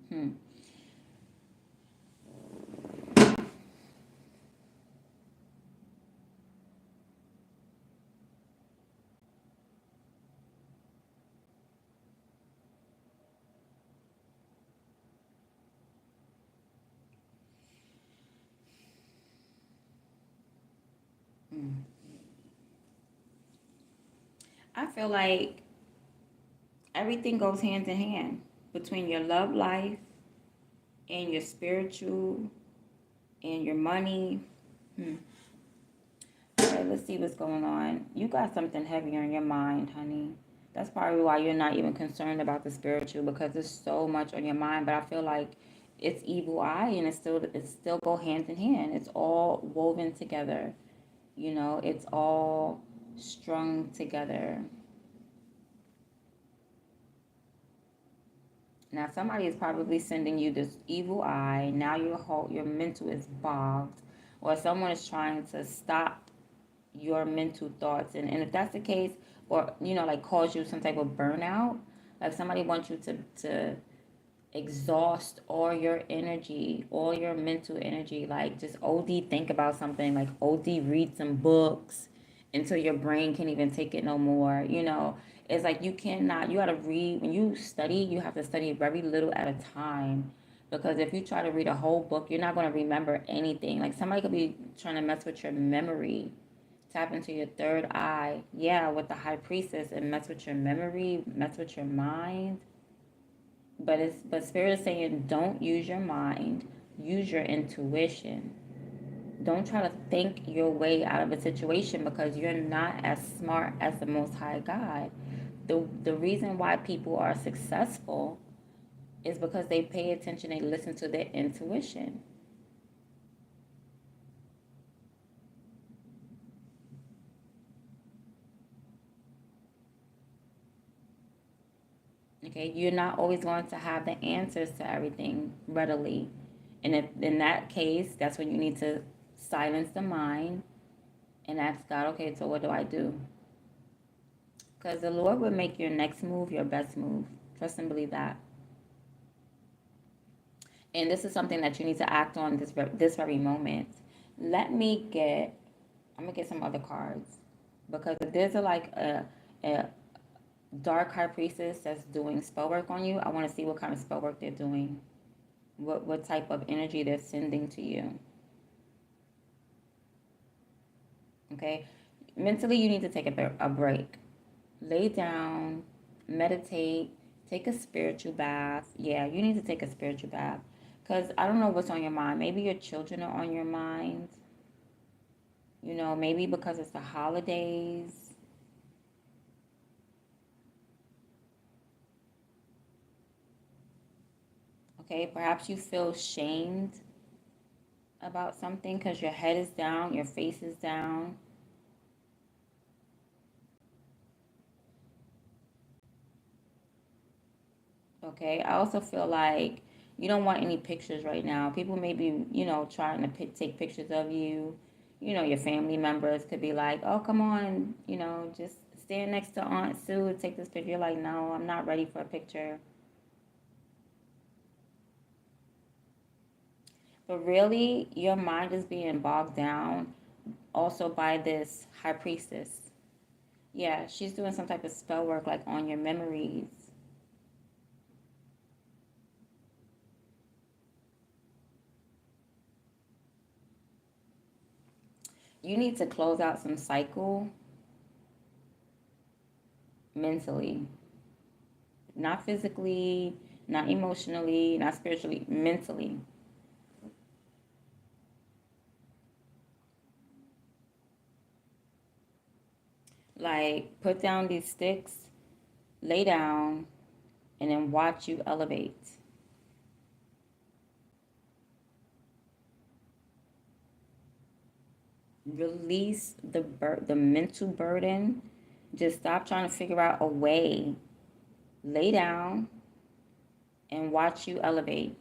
Hmm. Hmm. I feel like everything goes hand in hand between your love life and your spiritual and your money. Hmm. Okay, let's see what's going on. You got something heavy on your mind, honey. That's probably why you're not even concerned about the spiritual because there's so much on your mind. But I feel like it's evil eye and it's still go hand in hand. It's all woven together. It's all strung together. Now somebody is probably sending you this evil eye. Now your mental is bogged, or someone is trying to stop your mental thoughts. And if that's the case, or like cause you some type of burnout, like somebody wants you to exhaust all your energy, all your mental energy, like just OD think about something, like OD read some books until your brain can't even take it no more. It's like you gotta read. When you study, you have to study very little at a time, because if you try to read a whole book, you're not going to remember anything. Like somebody could be trying to mess with your memory, tap into your third eye, yeah, with the high priestess, and mess with your memory, mess with your mind. But spirit is saying don't use your mind, use your intuition. Don't try to think your way out of a situation, because you're not as smart as the Most High God. The reason why people are successful is because they pay attention, they listen to their intuition. Okay, you're not always going to have the answers to everything readily. And if in that case, that's when you need to silence the mind and ask God, okay, so what do I do? Because the Lord will make your next move your best move. Trust and believe that. And this is something that you need to act on this very moment. Let me get. I'm gonna get some other cards, because if there's a dark high priestess that's doing spell work on you, I want to see what kind of spell work they're doing. What type of energy they're sending to you. Okay, mentally you need to take a break. Lay down, meditate, take a spiritual bath. Yeah, you need to take a spiritual bath, because I don't know what's on your mind. Maybe your children are on your mind. Maybe because it's the holidays. Okay, perhaps you feel shamed about something because your head is down, your face is down. Okay, I also feel like you don't want any pictures right now. People may be, trying to take pictures of you. Your family members could be like, oh, come on, just stand next to Aunt Sue, take this picture. You're like, no, I'm not ready for a picture. But really, your mind is being bogged down also by this high priestess. Yeah, she's doing some type of spell work like on your memories. You need to close out some cycle mentally, not physically, not emotionally, not spiritually, mentally. Like put down these sticks, lay down, and then watch you elevate. Release the mental burden. Just stop trying to figure out a way. Lay down and watch you elevate.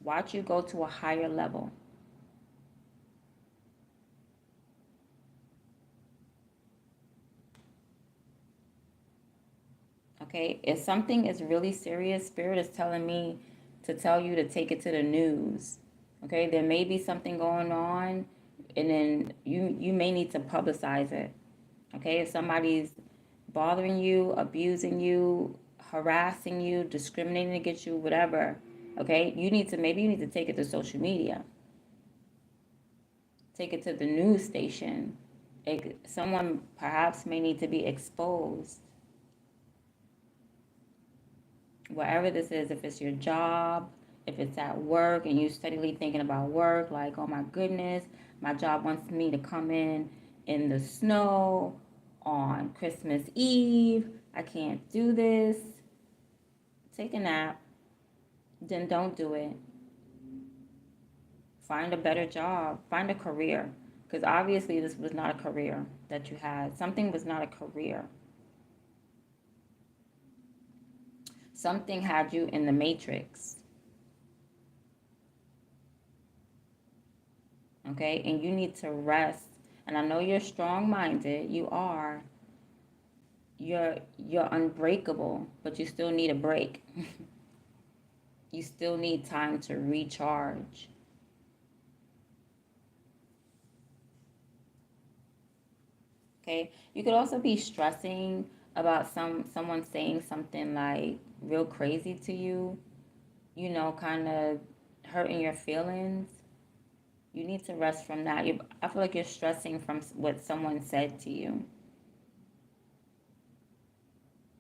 Watch you go to a higher level. Okay, if something is really serious, Spirit is telling me to tell you to take it to the news. Okay, there may be something going on, and then you may need to publicize it. Okay, if somebody's bothering you, abusing you, harassing you, discriminating against you, whatever, okay, maybe you need to take it to social media. Take it to the news station. Someone perhaps may need to be exposed. Wherever this is, if it's your job, if it's at work and you steadily thinking about work, like, oh my goodness, my job wants me to come in the snow on Christmas Eve. I can't do this. Take a nap. Then don't do it. Find a better job. Find a career. Because obviously this was not a career that you had. Something was not a career. Something had you in the matrix. Okay? And you need to rest. And I know you're strong-minded. You are. You're unbreakable, but you still need a break. You still need time to recharge. Okay? You could also be stressing about someone saying something like real crazy to you, kind of hurting your feelings. You need to rest from that. I feel like you're stressing from what someone said to you.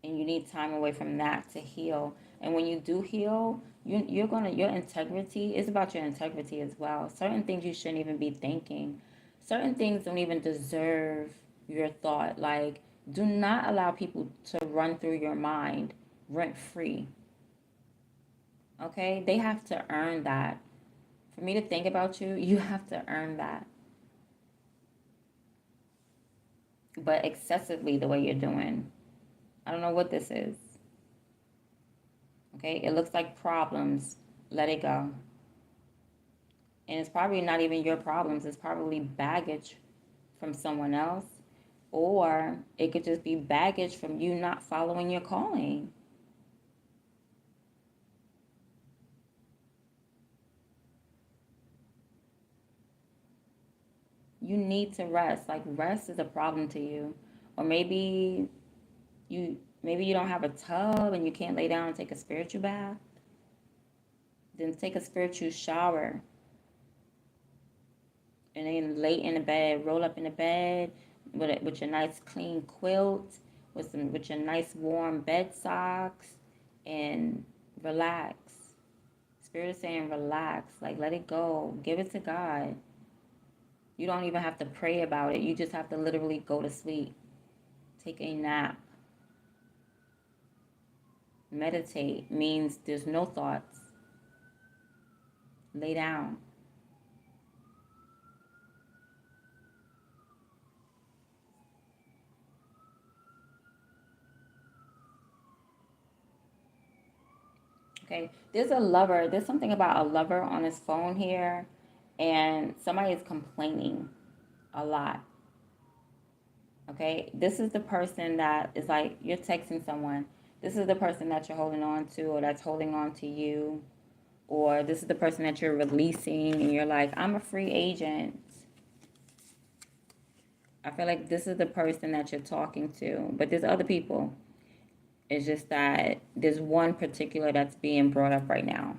And you need time away from that to heal. And when you do heal, your integrity is about your integrity as well. Certain things you shouldn't even be thinking. Certain things don't even deserve your thought. Like, do not allow people to run through your mind rent free. Okay? They have to earn that. For me to think about you, you have to earn that. But excessively the way you're doing. I don't know what this is. Okay? It looks like problems. Let it go. And it's probably not even your problems. It's probably baggage from someone else. Or it could just be baggage from you not following your calling. You need to rest. Like, rest is a problem to you. Or maybe you don't have a tub and you can't lay down and take a spiritual bath. Then take a spiritual shower. And then lay in the bed, roll up in the bed with your nice clean quilt, with your nice warm bed socks, and relax. Spirit is saying relax, like let it go, give it to God. You don't even have to pray about it. You just have to literally go to sleep. Take a nap. Meditate means there's no thoughts. Lay down. Okay, there's something about a lover on his phone here, and somebody is complaining a lot. Okay, this is the person that is like, you're texting someone. This is the person that you're holding on to, or that's holding on to you, or this is the person that you're releasing, and you're like, I'm a free agent. I feel like this is the person that you're talking to, but there's other people. It's just that there's one particular that's being brought up right now.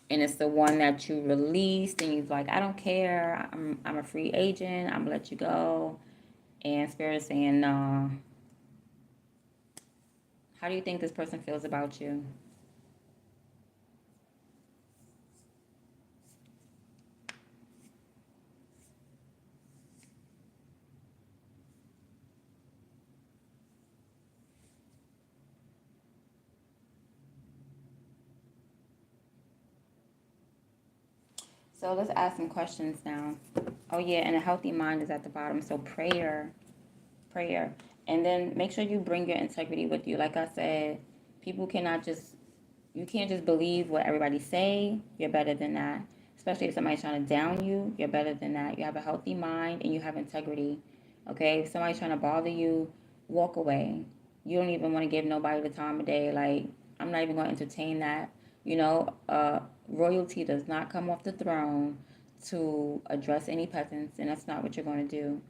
And it's the one that you released, and you're like, I don't care. I'm a free agent. I'm going to let you go. And Spirit is saying, no. How do you think this person feels about you? So let's ask some questions now. Oh yeah, and a healthy mind is at the bottom. So prayer. And then make sure you bring your integrity with you. Like I said, people cannot just, you can't just believe what everybody say. You're better than that. Especially if somebody's trying to down you, you're better than that. You have a healthy mind and you have integrity. Okay? If somebody's trying to bother you, walk away. You don't even want to give nobody the time of day. Like, I'm not even going to entertain that. Royalty does not come off the throne to address any peasants, and that's not what you're going to do.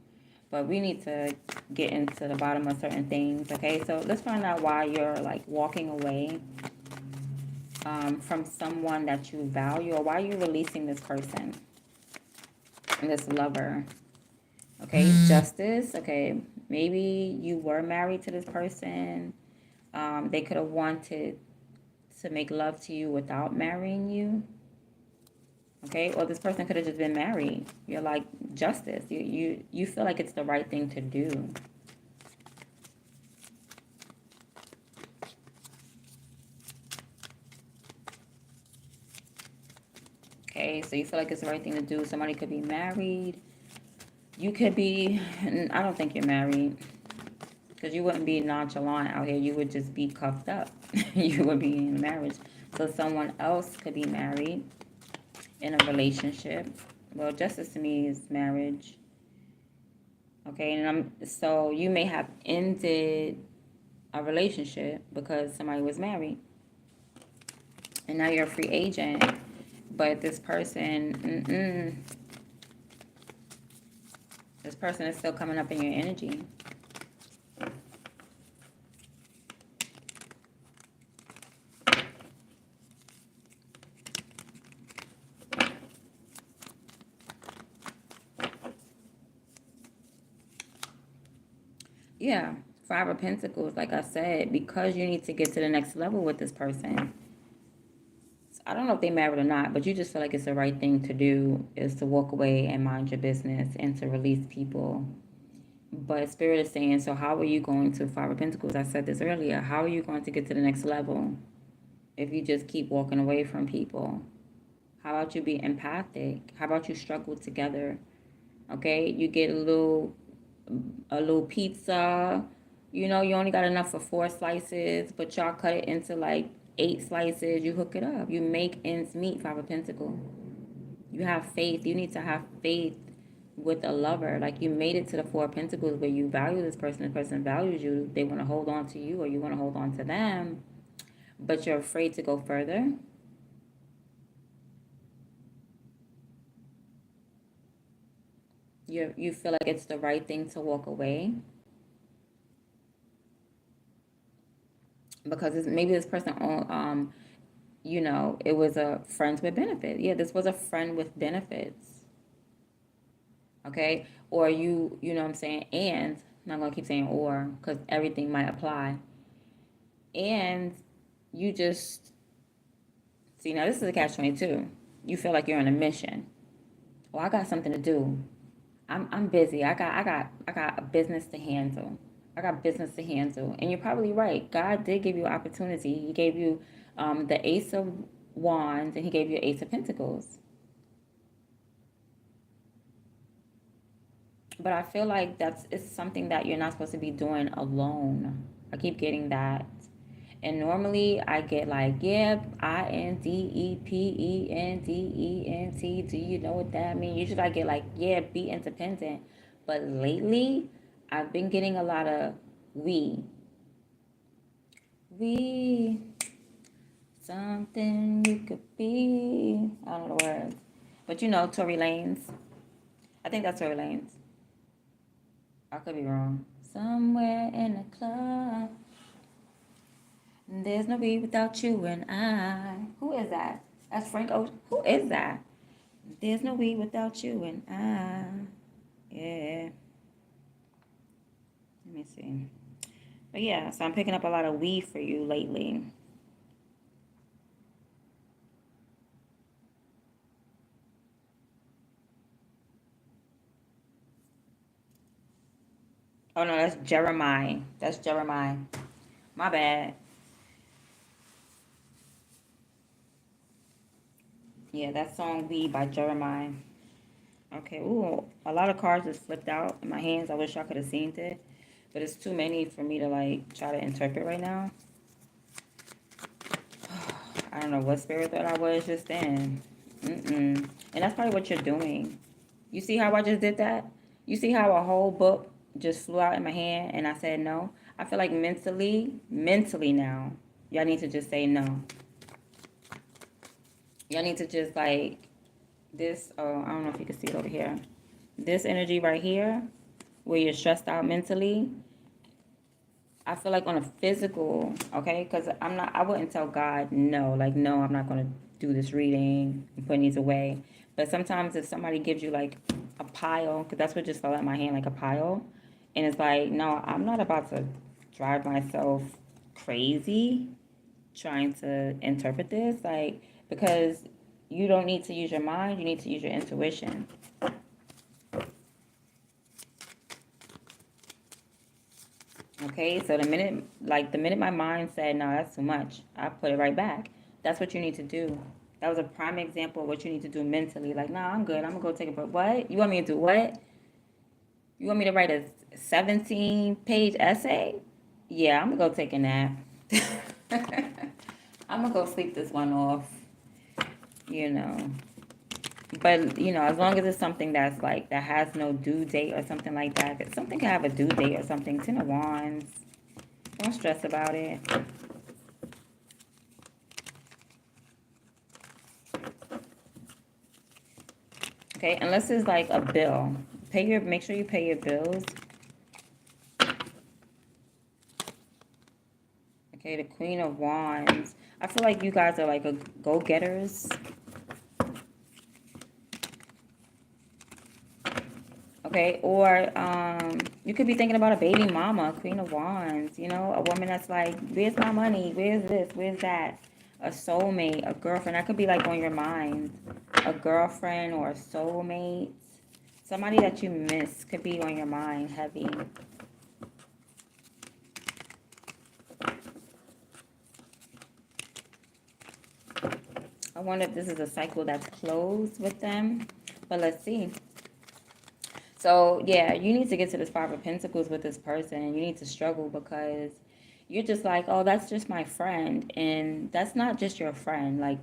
But we need to get into the bottom of certain things, okay? So let's find out why you're like walking away from someone that you value, or why you're releasing this person, this lover. Okay, justice. Okay, maybe you were married to this person. They could have wanted to make love to you without marrying you. Okay, or this person could have just been married. You're like justice. You feel like it's the right thing to do. Okay, so you feel like it's the right thing to do. Somebody could be married. You could be, I don't think you're married, because you wouldn't be nonchalant out here. You would just be cuffed up. You would be in a marriage. So someone else could be married in a relationship. Well, justice to me is marriage. Okay, and so you may have ended a relationship because somebody was married, and now you're a free agent. But this person, this person is still coming up in your energy. Yeah, Five of Pentacles, like I said, because you need to get to the next level with this person. I don't know if they married or not, but you just feel like it's the right thing to do is to walk away and mind your business and to release people. But Spirit is saying, so how are you going to, Five of Pentacles, I said this earlier, how are you going to get to the next level if you just keep walking away from people? How about you be empathic? How about you struggle together? Okay, you get a little pizza. You know, you only got enough for 4 slices, but y'all cut it into like 8 slices. You hook it up. You make ends meet, Five of Pentacles. You have faith. You need to have faith with a lover. Like, you made it to the Four of Pentacles where you value this person. The person values you. They want to hold on to you, or you want to hold on to them, but you're afraid to go further. You feel like it's the right thing to walk away because maybe this person it was a friends with benefits. Yeah, this was a friend with benefits. Okay, or you know what I'm saying, and I'm not gonna keep saying or because everything might apply. And you just see, now this is a catch-22. You feel like you're on a mission. Well, I got something to do. I'm busy. I got a business to handle. I got business to handle. And you're probably right. God did give you opportunity. He gave you the Ace of Wands, and he gave you Ace of Pentacles. But I feel like it's something that you're not supposed to be doing alone. I keep getting that. And normally I get like, yeah, INDEPENDENT. Do you know what that means? Usually I get like, yeah, be independent. But lately I've been getting a lot of we. We. Something you could be. I don't know the words. But you know, Tory Lanez. I think that's Tory Lanez. I could be wrong. Somewhere in a club. There's no me without you and I. Who is that? That's Frank Ocean. Who is that? There's no we without you and I. Yeah. Let me see. But yeah, so I'm picking up a lot of we for you lately. Oh no, that's Jeremiah. That's Jeremiah. My bad. Yeah, that song "We" by Jeremiah. Okay, ooh, a lot of cards just flipped out in my hands. I wish I could have seen it, but it's too many for me to like try to interpret right now. I don't know what spirit thought I was just in. Mm-mm. And that's probably what you're doing. You see how I just did that? You see how a whole book just flew out in my hand and I said no? I feel like mentally now, y'all need to just say no. Y'all need to just like this. Oh, I don't know if you can see it over here. This energy right here, where you're stressed out mentally. I feel like on a physical, okay, because I wouldn't tell God no, like, no, I'm not going to do this reading and putting these away. But sometimes if somebody gives you like a pile, because that's what just fell out of my hand, like a pile, and it's like, no, I'm not about to drive myself crazy trying to interpret this, like, because you don't need to use your mind, you need to use your intuition. Okay, so the minute my mind said, no, that's too much, I put it right back. That's what you need to do. That was a prime example of what you need to do mentally. Like, nah, I'm good. I'm gonna go take a break. What? You want me to do what? You want me to write a 17-page essay? Yeah, I'm gonna go take a nap. I'm gonna go sleep this one off, you know. But, as long as it's something that's like, that has no due date or something like that. If something can have a due date or something, Ten of Wands. Don't stress about it. Okay, unless it's like a bill. Make sure you pay your bills. Okay, the Queen of Wands. I feel like you guys are like a go-getters. Okay, or you could be thinking about a baby mama, Queen of Wands, a woman that's like, where's my money? Where's this? Where's that? A soulmate, a girlfriend. That could be like on your mind. A girlfriend or a soulmate. Somebody that you miss could be on your mind heavy. I wonder if this is a cycle that's closed with them. But let's see. So, yeah, you need to get to this Five of Pentacles with this person. You need to struggle because you're just like, oh, that's just my friend. And that's not just your friend. Like,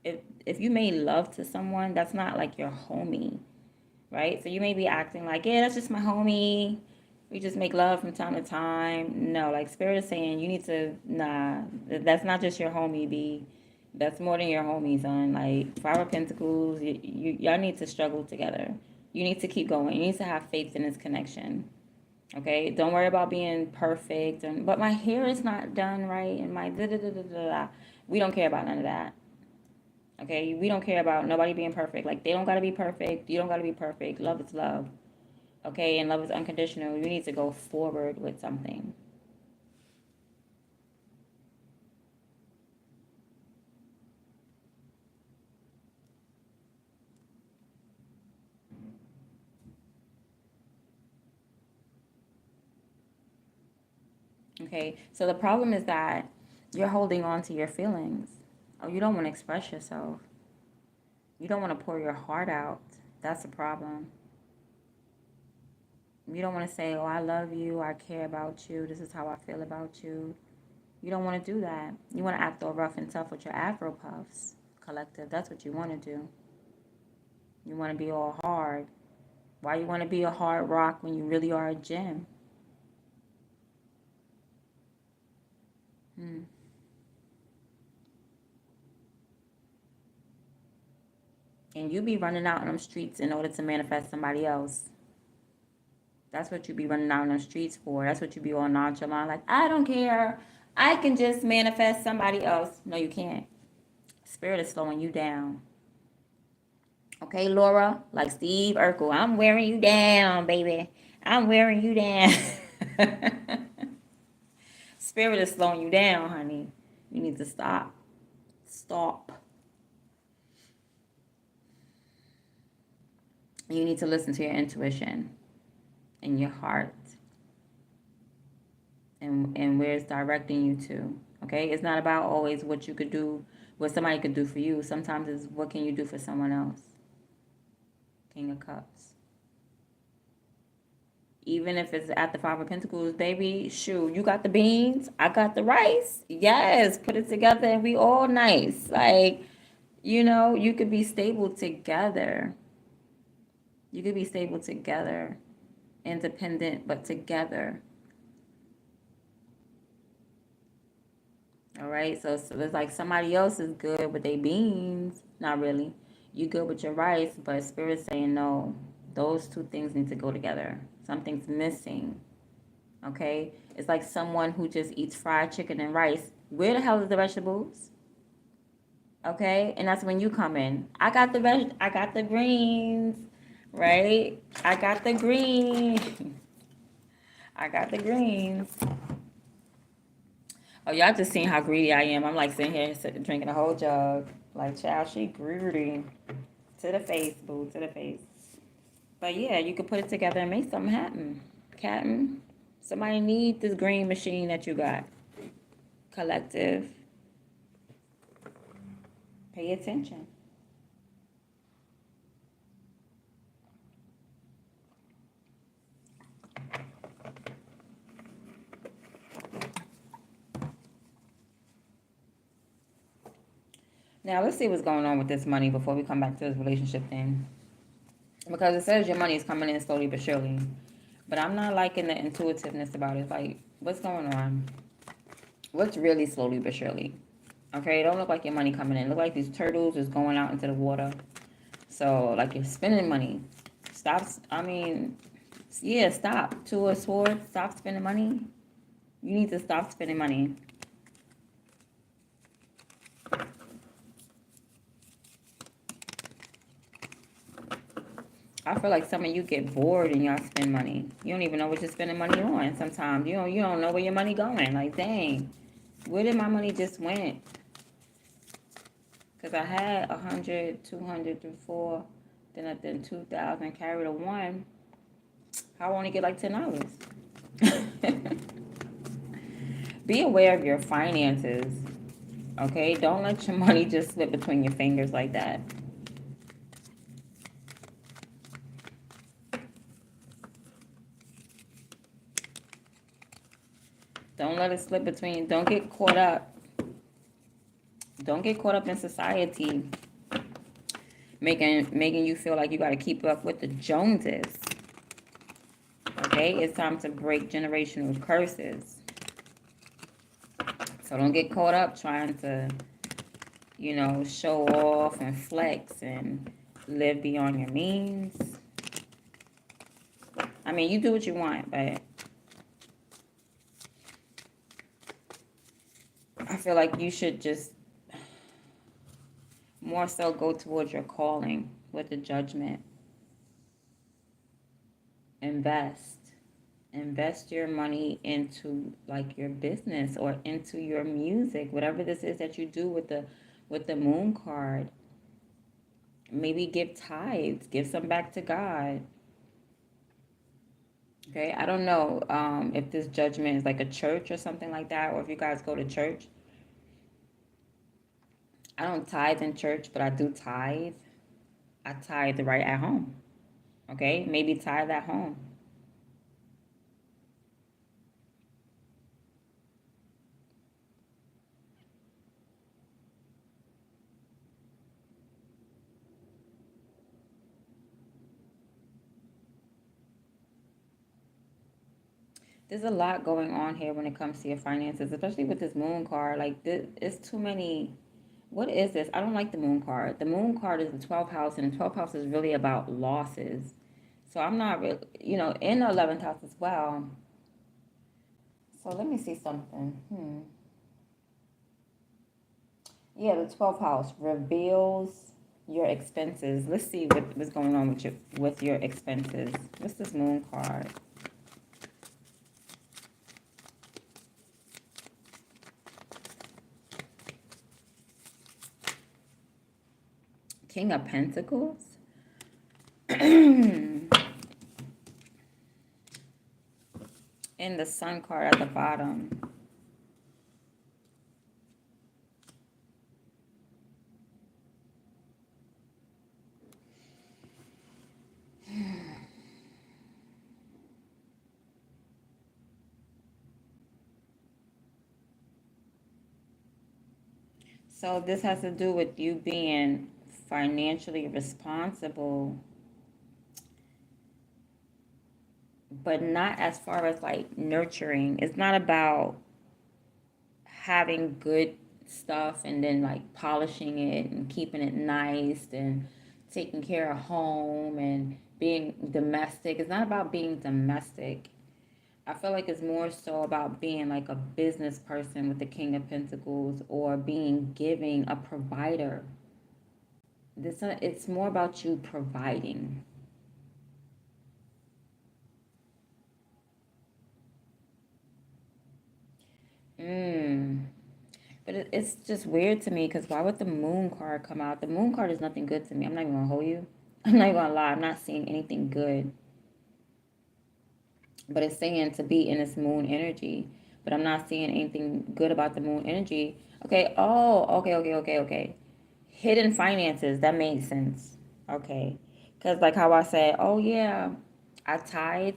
if you made love to someone, that's not like your homie, right? So you may be acting like, yeah, that's just my homie. We just make love from time to time. No, like Spirit is saying, you need to, nah, that's not just your homie, B. That's more than your homie, son. Like, Five of Pentacles, y'all need to struggle together. You need to keep going. You need to have faith in this connection. Okay? Don't worry about being perfect. But my hair is not done right. And my da da da da da. We don't care about none of that. Okay? We don't care about nobody being perfect. Like, they don't got to be perfect. You don't got to be perfect. Love is love. Okay? And love is unconditional. You need to go forward with something. Okay, so the problem is that you're holding on to your feelings. Oh, you don't want to express yourself. You don't want to pour your heart out. That's the problem. You don't want to say, oh, I love you. I care about you. This is how I feel about you. You don't want to do that. You want to act all rough and tough with your Afro puffs collective. That's what you want to do. You want to be all hard. Why you want to be a hard rock when you really are a gem? Hmm. And you be running out in them streets in order to manifest somebody else. That's what you be running out in the streets for. That's what you be all nonchalant. Like, I don't care. I can just manifest somebody else. No, you can't. Spirit is slowing you down. Okay, Laura? Like Steve Urkel. I'm wearing you down, baby. I'm wearing you down. Spirit is slowing you down, honey. You need to stop. Stop. You need to listen to your intuition and your heart and where it's directing you to. Okay? It's not about always what you could do what somebody could do for you. Sometimes it's what can you do for someone else. King of Cups. Even if it's at the Five of Pentacles, baby, shoot, you got the beans, I got the rice. Yes, put it together and we all nice. Like, you know, you could be stable together. You could be stable together. Independent, but together. All right, so it's like somebody else is good with their beans. Not really. You good with your rice, but Spirit's saying no. Those two things need to go together. Something's missing. Okay? It's like someone who just eats fried chicken and rice. Where the hell is the vegetables? Okay? And that's when you come in. I got the greens, right? I got the greens. I got the greens. Oh, y'all just seen how greedy I am. I'm like sitting here drinking a whole jug. Like, child, she greedy. To the face, boo, to the face. But yeah, you could put it together and make something happen. Captain, somebody need this green machine that you got. Collective. Pay attention. Now, let's see what's going on with this money before we come back to this relationship thing. Because it says your money is coming in slowly but surely. But I'm not liking the intuitiveness about it. Like, what's going on? What's really slowly but surely? Okay, it don't look like your money coming in. It look like these turtles is going out into the water. So, like, you're spending money. Stop. I mean, yeah, stop. Two of Swords, stop spending money. You need to stop spending money. I feel like some of you get bored and y'all spend money. You don't even know what you're spending money on sometimes. You don't know where your money going. Like, dang, where did my money just went? Because I had 100, 200 through 4, then 2,000, carried a 1. I only get like $10. Be aware of your finances. Okay? Don't let your money just slip between your fingers like that. Don't let it slip between. Don't get caught up. Don't get caught up in society making you feel like you got to keep up with the Joneses. Okay? It's time to break generational curses. So don't get caught up trying to, you know, show off and flex and live beyond your means. I mean, you do what you want, but I feel like you should just more so go towards your calling with the Judgment. Invest your money into like your business or into your music, whatever this is that you do with the Moon card. Maybe give tithes, give some back to God. Okay, I don't know if this Judgment is like a church or something like that, or if you guys go to church. I don't tithe in church, but I do tithe. I tithe right at home. Okay, maybe tithe at home. There's a lot going on here when it comes to your finances, especially with this Moon card. Like, it's too many. What is this? I don't like the Moon card. The Moon card is the 12th house, and the 12th house is really about losses. So I'm not really, you know, in the 11th house as well. So let me see something. Yeah, the 12th house reveals your expenses. Let's see what's going on with your expenses. What's this Moon card? King of Pentacles. And the Sun card at the bottom. So this has to do with you being financially responsible, but not as far as like nurturing. It's not about having good stuff and then like polishing it and keeping it nice and taking care of home and being domestic. It's not about being domestic. I feel like it's more so about being like a business person with the King of Pentacles, or being giving, a provider. This it's more about you providing. Mm. But it's just weird to me because why would the moon card come out? The moon card is nothing good to me. I'm not even gonna hold you. I'm not even gonna lie. I'm not seeing anything good. But it's saying to be in this moon energy. But I'm not seeing anything good about the moon energy. Okay. Oh, okay. Hidden finances. That makes sense. Okay. Because like how I said, oh yeah, I tithe.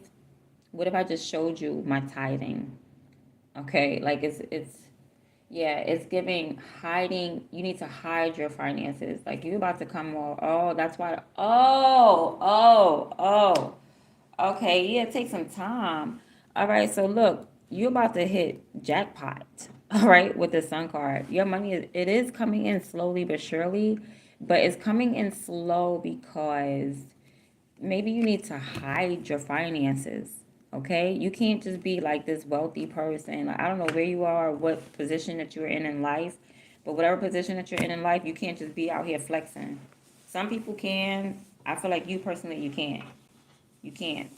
What if I just showed you my tithing? Okay. Like it's yeah, it's giving hiding. You need to hide your finances. Like you're about to come all, oh, that's why. Okay, yeah, take some time. All right, so look, you're about to hit jackpot. All right, with the sun card. Your money it is coming in slowly but surely, but it's coming in slow because maybe you need to hide your finances. Okay, you can't just be like this wealthy person. Like, I don't know where you are, what position that you're in life, but whatever position that you're in life, you can't just be out here flexing. Some people can. I feel like you personally, you can't. You can't,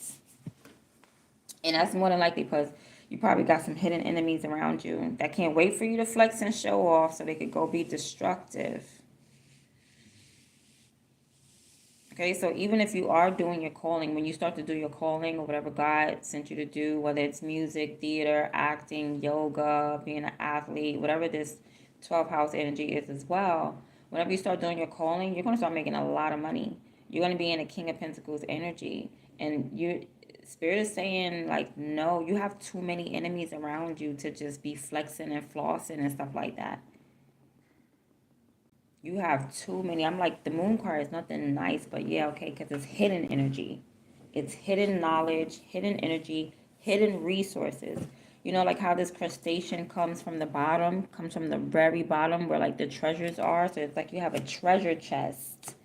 and that's more than likely because you probably got some hidden enemies around you that can't wait for you to flex and show off so they could go be destructive. Okay, so even if you are doing your calling, when you start to do your calling or whatever God sent you to do, whether it's music, theater, acting, yoga, being an athlete, whatever this 12th house energy is as well, whenever you start doing your calling, you're going to start making a lot of money. You're going to be in a King of Pentacles energy. And you Spirit is saying, like, no, you have too many enemies around you to just be flexing and flossing and stuff like that. You have too many. I'm like, the moon card is nothing nice, but yeah, okay, because it's hidden energy. It's hidden knowledge, hidden energy, hidden resources. You know, like how this crustacean comes from the bottom, comes from the very bottom where like the treasures are. So it's like you have a treasure chest.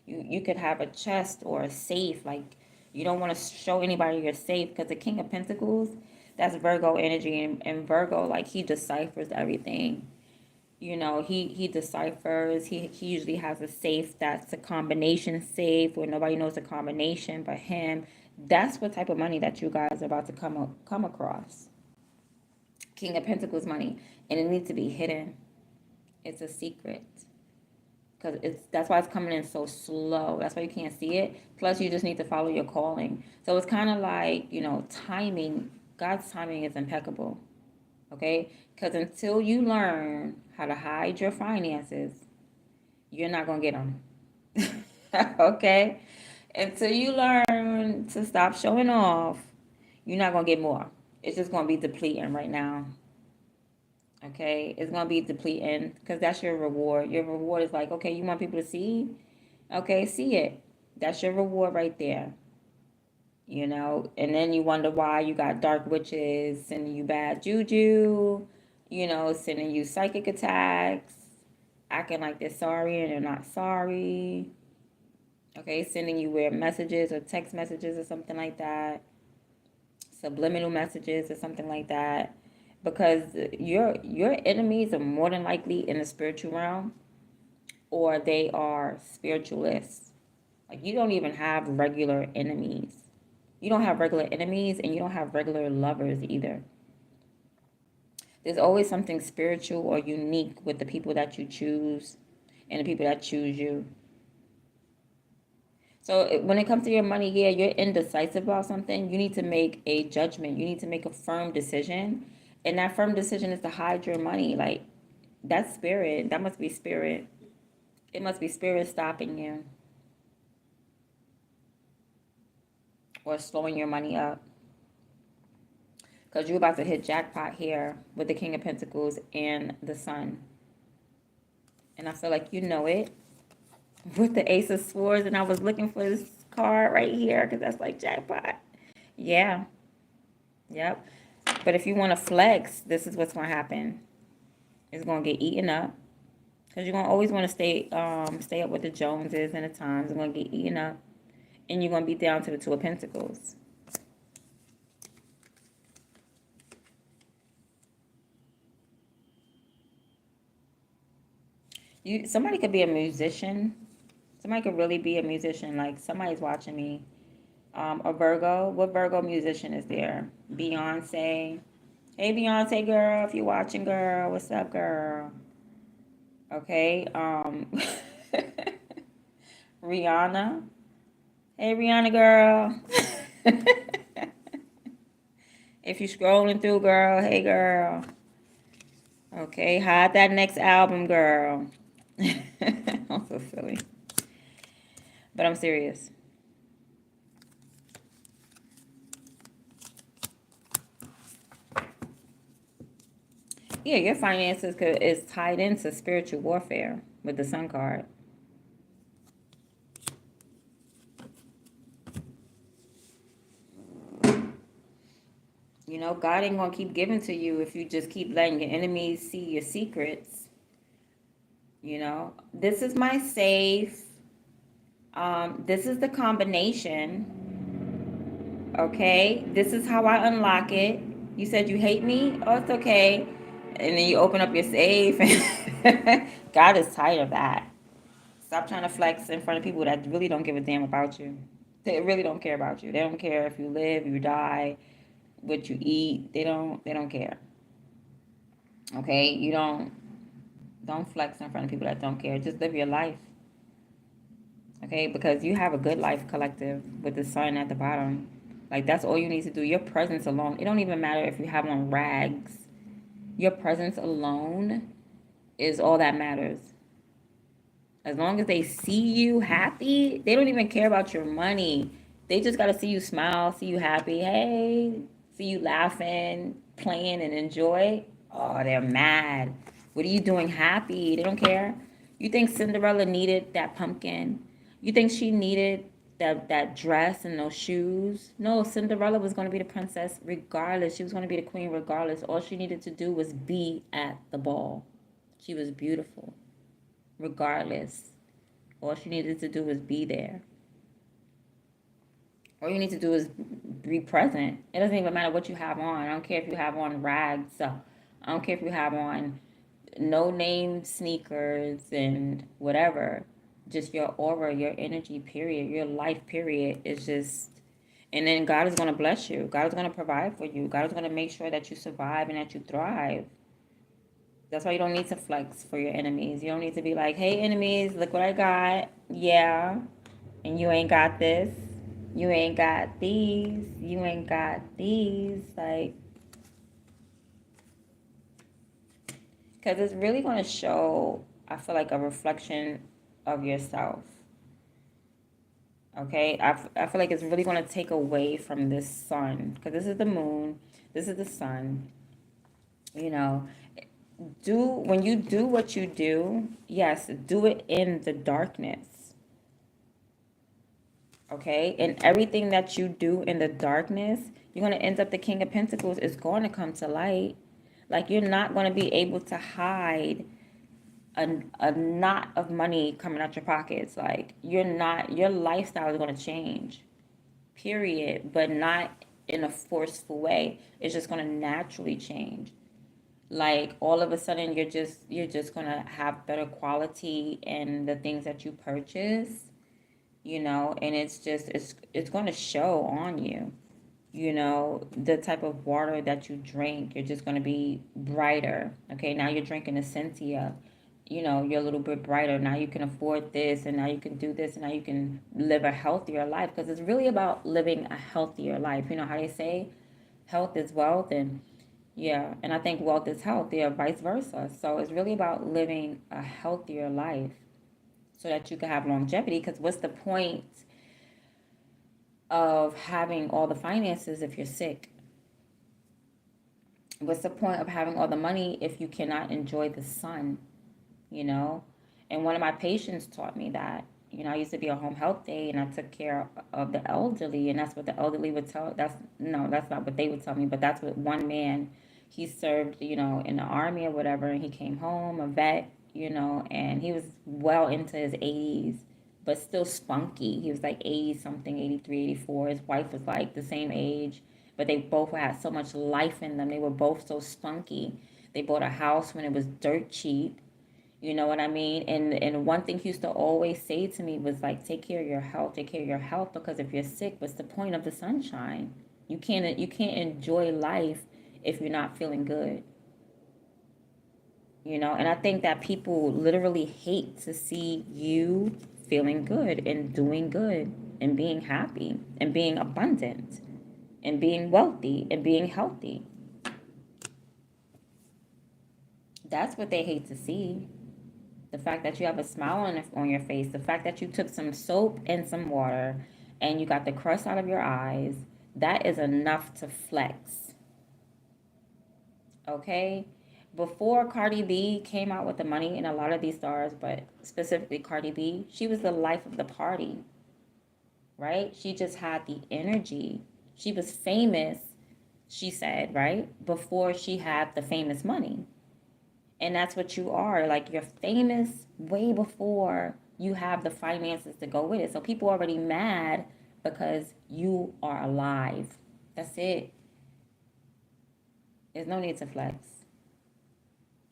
You could have a chest or a safe. Like you don't want to show anybody your safe because the King of Pentacles, that's Virgo energy, and Virgo, like he deciphers everything. You know, he deciphers. He usually has a safe that's a combination safe where nobody knows the combination but him. That's what type of money that you guys are about to come across. King of Pentacles money, and it needs to be hidden. It's a secret because it's that's why it's coming in so slow. That's why you can't see it. Plus, you just need to follow your calling. So it's kind of like, you know, timing. God's timing is impeccable. Okay, because until you learn how to hide your finances, you're not going to get them. Okay, until you learn to stop showing off, you're not going to get more. It's just going to be depleting right now. Okay, it's going to be depleting because that's your reward. Your reward is like, okay, you want people to see? Okay, see it. That's your reward right there. You know, and then you wonder why you got dark witches sending you bad juju, you know, sending you psychic attacks, acting like they're sorry and they're not sorry. Okay, sending you weird messages or text messages or something like that, subliminal messages or something like that, because your enemies are more than likely in the spiritual realm, or they are spiritualists. Like you don't even have regular enemies. You don't have regular enemies and you don't have regular lovers either. There's always something spiritual or unique with the people that you choose and the people that choose you. So when it comes to your money, yeah, you're indecisive about something. You need to make a judgment. You need to make a firm decision. And that firm decision is to hide your money. Like, that's spirit. That must be spirit. It must be spirit stopping you. or slowing your money up. Because you're about to hit jackpot here with the King of Pentacles and the Sun. And I feel like you know it with the Ace of Swords. And I was looking for this card right here because that's like jackpot. Yeah. Yep. But if you want to flex, this is what's going to happen. It's going to get eaten up. Because you're going to always want to stay up with the Joneses and the Times. It's going to get eaten up. And you're going to be down to the Two of Pentacles. Somebody could be a musician. Somebody could really be a musician. Like somebody's watching me. A Virgo. What Virgo musician is there? Beyonce. Hey Beyonce girl, if you're watching, girl, what's up, girl? Okay. Rihanna. Hey Rihanna girl. If you're scrolling through, girl, hey girl. Okay, hide that next album, girl. I'm so silly. But I'm serious. Yeah, your finances is tied into spiritual warfare with the Sun card. You know, God ain't going to keep giving to you if you just keep letting your enemies see your secrets. You know, this is my safe. This is the combination. Okay, this is how I unlock it. You said you hate me? Oh, it's okay. And then you open up your safe. God is tired of that. Stop trying to flex in front of people that really don't give a damn about you. They really don't care about you. They don't care if you live, you die, what you eat. They don't care. Okay? You don't flex in front of people that don't care. Just live your life. Okay? Because you have a good life, collective, with the Sun at the bottom. Like that's all you need to do. Your presence alone. It don't even matter if you have on rags. Your presence alone is all that matters. As long as they see you happy, they don't even care about your money. They just got to see you smile, see you happy. Hey, see you laughing, playing, and enjoy. Oh, they're mad. What are you doing happy? They don't care. You think Cinderella needed that pumpkin? You think she needed that dress and those shoes? No, Cinderella was going to be the princess regardless. She was going to be the queen regardless. All she needed to do was be at the ball. She was beautiful regardless. All she needed to do was be there. All you need to do is be present. It doesn't even matter what you have on. I don't care if you have on rags. I don't care if you have on no name sneakers and whatever. Just your aura, your energy, period. Your life, period, is just. And then God is going to bless you. God is going to provide for you. God is going to make sure that you survive and that you thrive. That's why you don't need to flex for your enemies. You don't need to be like, hey, enemies, look what I got. Yeah. And you ain't got this. You ain't got these. You ain't got these. Like, because it's really going to show, I feel like, a reflection of yourself. Okay? I feel like it's really going to take away from this Sun. Because this is the moon. This is the Sun. You know, when you do what you do, yes, do it in the darkness. Okay? And everything that you do in the darkness, you're going to end up, the King of Pentacles is going to come to light. Like, you're not going to be able to hide a knot of money coming out your pockets. Like, your lifestyle is going to change, period. But not in a forceful way. It's just going to naturally change. Like, all of a sudden you're just gonna have better quality in the things that you purchase, you know, and it's going to show on you. You know, the type of water that you drink, you're just going to be brighter. Okay, now you're drinking a Sentia, you know, you're a little bit brighter. Now you can afford this, and now you can do this, and now you can live a healthier life, because it's really about living a healthier life. You know how they say health is wealth, and yeah, and I think wealth is health, yeah, vice versa. So it's really about living a healthier life so that you can have longevity. Because what's the point of having all the finances if you're sick? What's the point of having all the money if you cannot enjoy the sun, you know? And one of my patients taught me that. I used to be a home health aide and I took care of the elderly, and that's what the elderly would tell. That's no, that's not what they would tell me, but that's what one man, he served, in the army or whatever, and he came home, a vet, and he was well into his 80s, but still spunky. He was like 80 something, 83, 84. His wife was like the same age, but they both had so much life in them. They were both so spunky. They bought a house when it was dirt cheap. You know what I mean? And one thing he used to always say to me was like, take care of your health, take care of your health, because if you're sick, what's the point of the sunshine? You can't enjoy life if you're not feeling good. And I think that people literally hate to see you feeling good and doing good and being happy and being abundant and being wealthy and being healthy. That's what they hate to see. The fact that you have a smile on your face, the fact that you took some soap and some water and you got the crust out of your eyes, that is enough to flex. Okay? Before Cardi B came out with the money, and a lot of these stars, but specifically Cardi B, she was the life of the party, right? She just had the energy. She was famous, she said, right? Before she had the famous money. And that's what you are. Like, you're famous way before you have the finances to go with it. So people are already mad because you are alive. That's it. There's no need to flex.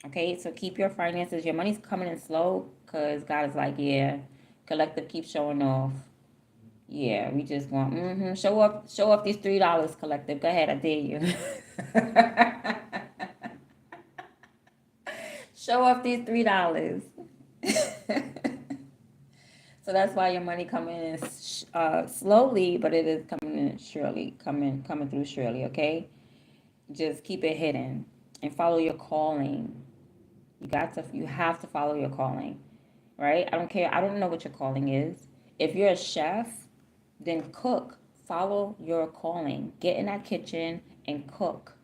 Okay, so keep your finances. Your money's coming in slow because God is like, yeah, collective keeps showing off. Yeah, we just want show up these $3, collective. Go ahead, I dare you. Show off these $3. So that's why your money coming in slowly, but it is coming in surely, coming through surely. Okay, just keep it hidden and follow your calling. You have to follow your calling, right? I don't care. I don't know what your calling is. If you're a chef, then cook. Follow your calling. Get in that kitchen and cook.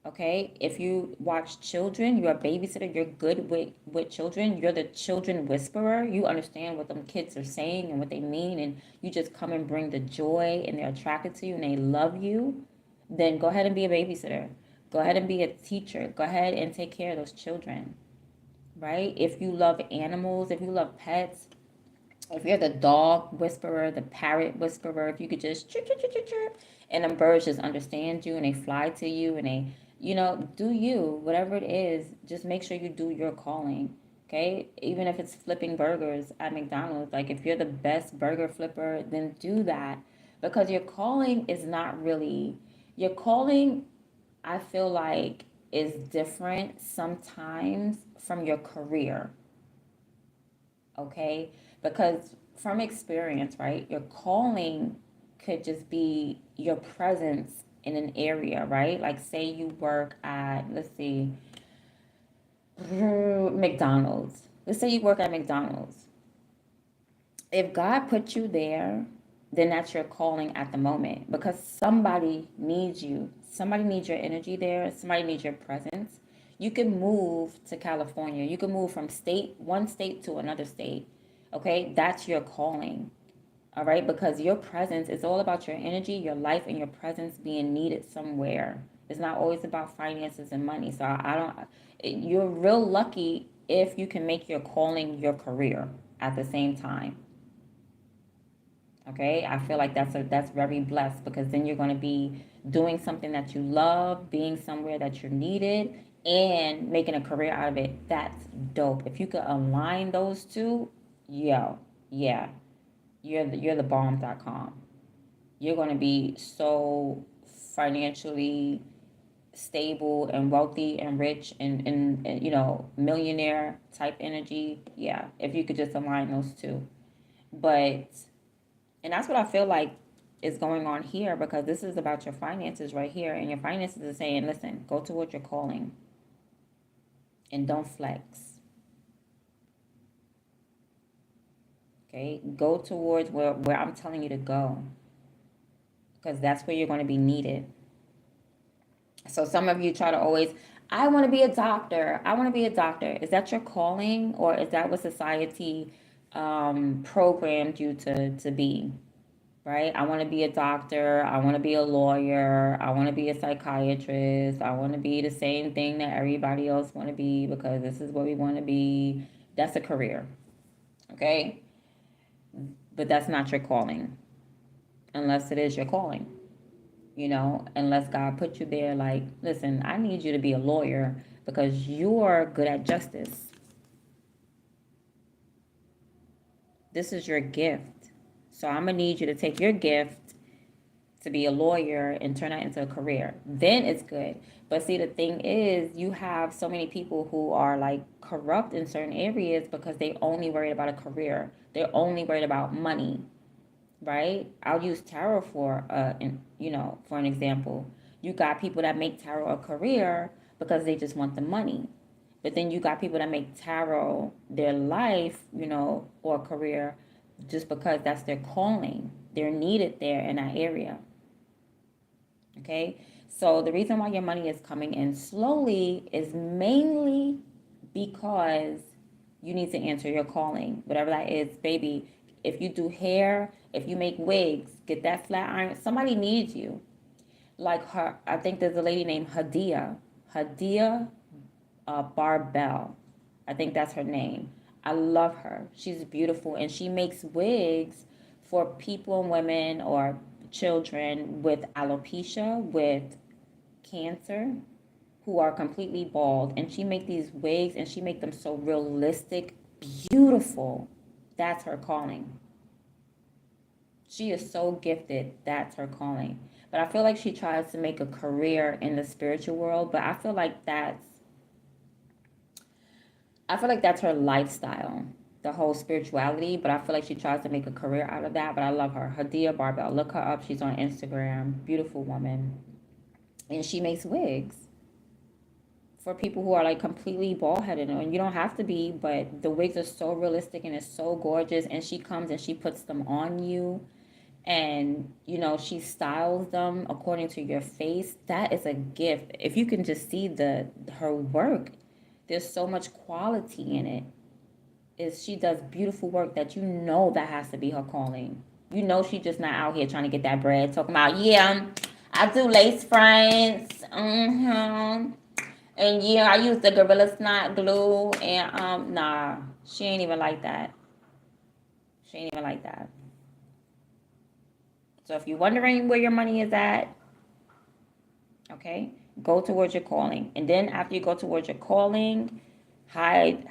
Okay, if you watch children, you're a babysitter, you're good with children, you're the children whisperer, you understand what them kids are saying and what they mean, and you just come and bring the joy, and they're attracted to you and they love you, then go ahead and be a babysitter. Go ahead and be a teacher. Go ahead and take care of those children, right? If you love animals, if you love pets, if you're the dog whisperer, the parrot whisperer, if you could just chirp, chirp, chirp, chirp, chirp, and them birds just understand you and they fly to you and they, do you, whatever it is, just make sure you do your calling. Okay? Even if it's flipping burgers at McDonald's, like if you're the best burger flipper, then do that, because your calling is not really, your calling, I feel like, is different sometimes from your career. Okay, because from experience, right, your calling could just be your presence in an area, right? Like, say you work at, let's see, McDonald's. Let's say you work at McDonald's. If God put you there, then that's your calling at the moment, because somebody needs you. Somebody needs your energy there. Somebody needs your presence. You can move to California. You can move from one state to another state. Okay, that's your calling. All right, because your presence is all about your energy, your life, and your presence being needed somewhere. It's not always about finances and money. So I don't. You're real lucky if you can make your calling your career at the same time. Okay, I feel like that's very blessed, because then you're going to be doing something that you love, being somewhere that you're needed, and making a career out of it. That's dope. If you could align those two, yo, yeah, you're the bomb.com. You're going to be so financially stable and wealthy and rich and millionaire type energy. Yeah, if you could just align those two. But and that's what I feel like is going on here, because this is about your finances right here. And your finances are saying, listen, go towards your calling and don't flex. Okay? Go towards where I'm telling you to go. because that's where you're going to be needed. So some of you try to always, I want to be a doctor. I want to be a doctor. Is that your calling, or is that what society programmed you to be? Right? I want to be a doctor. I want to be a lawyer. I want to be a psychiatrist. I want to be the same thing that everybody else want to be because this is what we want to be. That's a career. Okay? But that's not your calling unless it is your calling. Unless God put you there like, listen, I need you to be a lawyer because you're good at justice. This is your gift. So I'm going to need you to take your gift to be a lawyer and turn that into a career. Then it's good. But see, the thing is, you have so many people who are like corrupt in certain areas because they only worried about a career. They're only worried about money. Right? I'll use tarot for for an example. You got people that make tarot a career because they just want the money. But then you got people that make tarot their life, or career just because that's their calling. They're needed there in that area. Okay? So the reason why your money is coming in slowly is mainly because you need to answer your calling, whatever that is, baby. If you do hair, if you make wigs, get that flat iron. Somebody needs you. Like her, I think there's a lady named Hadia Barbell. I think that's her name. I love her. She's beautiful, and she makes wigs for people and women or children with alopecia, with cancer, who are completely bald. And she make these wigs, and she make them so realistic, beautiful. That's her calling. She is so gifted. That's her calling. But I feel like she tries to make a career in the spiritual world, but I feel like that's her lifestyle, the whole spirituality, but I feel like she tries to make a career out of that. But I love her. Hadia Barbell. Look her up. She's on Instagram. Beautiful woman. And she makes wigs for people who are like completely bald headed. And you don't have to be, but the wigs are so realistic and it's so gorgeous. And she comes and she puts them on you. And she styles them according to your face. That is a gift. If you can just see her work, there's so much quality in it. She does beautiful work that that has to be her calling. She's just not out here trying to get that bread, talking about, yeah, I do lace fronts, and yeah, I use the Gorilla Snot glue, and nah, she ain't even like that. She ain't even like that. So if you're wondering where your money is at, okay, go towards your calling. And then after you go towards your calling, hide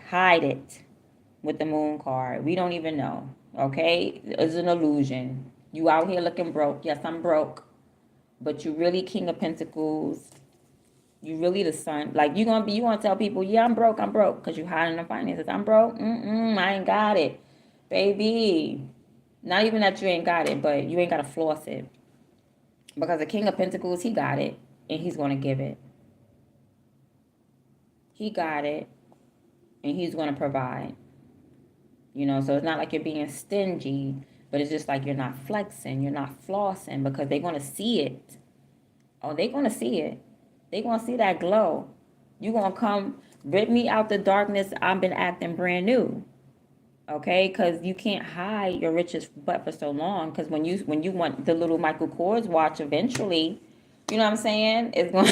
it with the moon card. We don't even know, okay? It's an illusion. You out here looking broke. Yes, I'm broke. But you really King of Pentacles. You really the Sun. Like you gonna tell people, yeah, I'm broke, because you hiding the finances. I'm broke. I ain't got it. Baby. Not even that you ain't got it, but you ain't gotta floss it. Because the King of Pentacles, he got it, and he's going to give it. He got it, and he's going to provide. So it's not like you're being stingy, but it's just like you're not flexing, you're not flossing, because they're going to see it. Oh, they're going to see it. They're going to see that glow. You're going to come, rip me out the darkness. I've been acting brand new. Okay, because you can't hide your riches but for so long. Because when you want the little Michael Kors watch eventually, you know what I'm saying? It's going,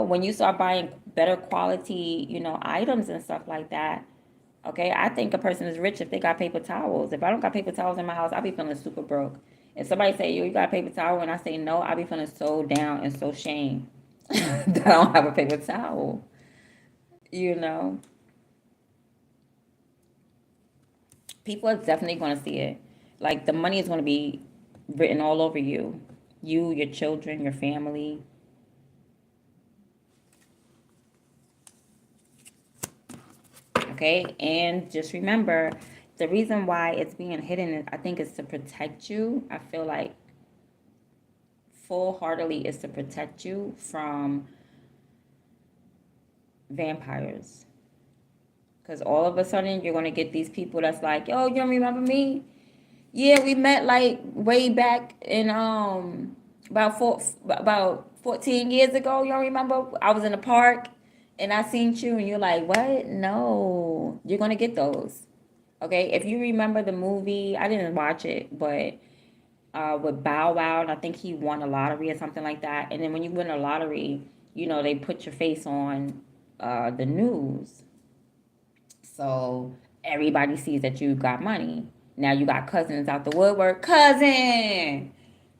when you start buying better quality, items and stuff like that. Okay, I think a person is rich if they got paper towels. If I don't got paper towels in my house, I'll be feeling super broke. If somebody say, you got a paper towel, and I say no, I'll be feeling so down and so shamed that I don't have a paper towel. People are definitely going to see it. Like the money is going to be written all over you, your children, your family. Okay, and just remember, the reason why it's being hidden, I think, is to protect you. I feel like full-heartedly is to protect you from vampires. Because all of a sudden, you're going to get these people that's like, yo, you don't remember me? Yeah, we met like way back in about 14 years ago. Y'all remember? I was in the park and I seen you and you're like, "What? No. You're going to get those." Okay? If you remember the movie, I didn't watch it, but with Bow Wow, and I think he won a lottery or something like that. And then when you win a lottery, they put your face on the news. So everybody sees that you got money. Now you got cousins out the woodwork. Cousin,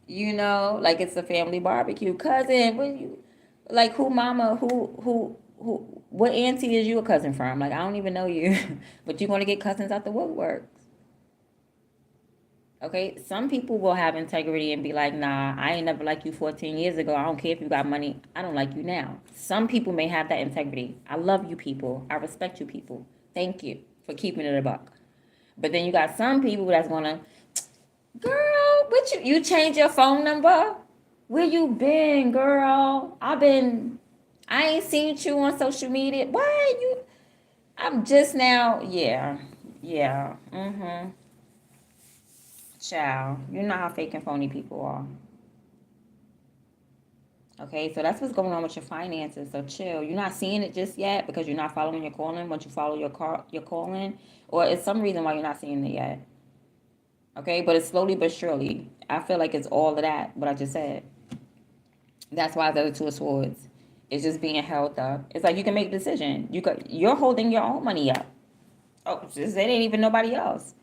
like it's a family barbecue. Cousin, what you like? Who mama? Who? What auntie is you a cousin from? Like I don't even know you, but you're gonna get cousins out the woodwork. Okay, some people will have integrity and be like, nah, I ain't never liked you 14 years ago. I don't care if you got money. I don't like you now. Some people may have that integrity. I love you people. I respect you people. Thank you for keeping it a buck. But then you got some people that's gonna, girl, what you change your phone number? Where you been, girl? I ain't seen you on social media. Why you? I'm just now, yeah, yeah, mm-hmm. Child, you know how fake and phony people are. Okay, so that's what's going on with your finances. So chill. You're not seeing it just yet because you're not following your calling. Once you follow your calling, or it's some reason why you're not seeing it yet. Okay, but it's slowly but surely. I feel like it's all of that. What I just said. That's why the other two of swords. It's just being held up. It's like you can make a decision. You're holding your own money up. Oh, it ain't even nobody else.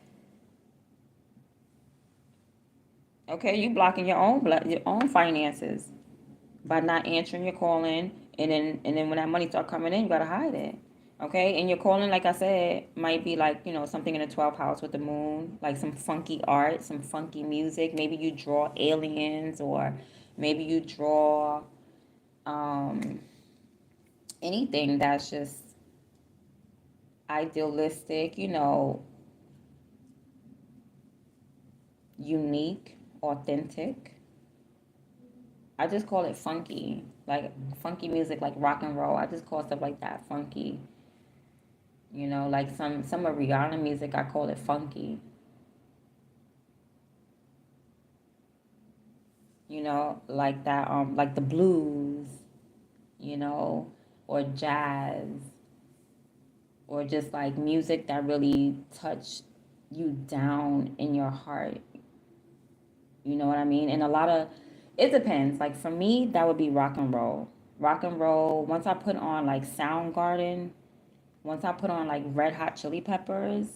Okay, you blocking your own finances by not answering your calling, and then when that money start coming in, you gotta hide it. Okay, and your calling, like I said, might be like something in the 12th house with the moon, like some funky art, some funky music. Maybe you draw aliens, or maybe you draw um, anything that's just idealistic, unique, authentic. I just call it funky, like funky music, like rock and roll. I just call stuff like that funky. Like some of Rihanna music, I call it funky. Like that, like the blues, you know, or jazz, or just like music that really touched you down in your heart. You know what I mean? And a lot of it depends. Like for me, that would be rock and roll. Rock and roll. Once I put on like Soundgarden, once I put on like Red Hot Chili Peppers,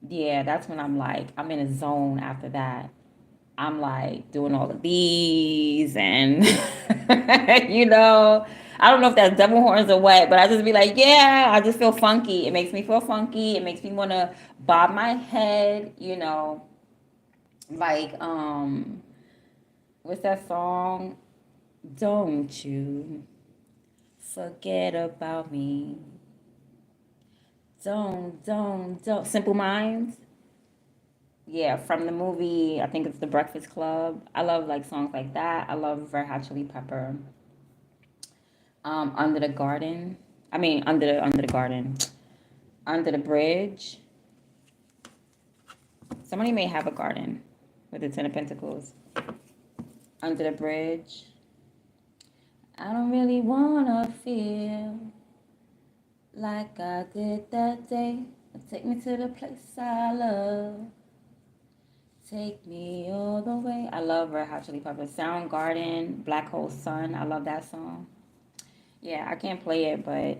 yeah, that's when I'm in a zone after that. I'm like doing all of these and I don't know if that's devil horns or what, but I just be like, yeah, I just feel funky. It makes me feel funky. It makes me want to bob my head, like what's that song? Don't you forget about me. Don't. Simple Minds. Yeah, from the movie, I think it's The Breakfast Club. I love like songs like that. I love Red Hot Chili Pepper. Under the Garden. I mean, under the garden, under the bridge. Somebody may have a garden with the Ten of Pentacles. Under the bridge. I don't really wanna feel like I did that day. Take me to the place I love. Take me all the way. I love Red Hot Chili Peppers. Soundgarden, Black Hole Sun. I love that song. Yeah, I can't play it, but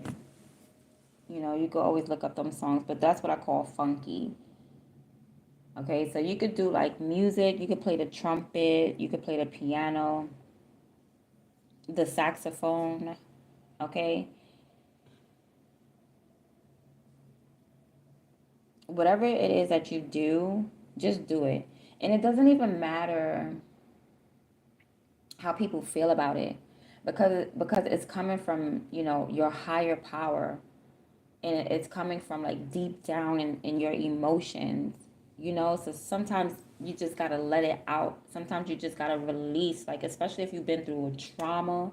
you could always look up them songs. But that's what I call funky. Okay, so you could do like music. You could play the trumpet. You could play the piano, the saxophone. Okay, whatever it is that you do, just do it. And it doesn't even matter how people feel about it, because it's coming from your higher power, and it's coming from like deep down in your emotions. So sometimes you just gotta let it out. Sometimes you just gotta release, like especially if you've been through a trauma,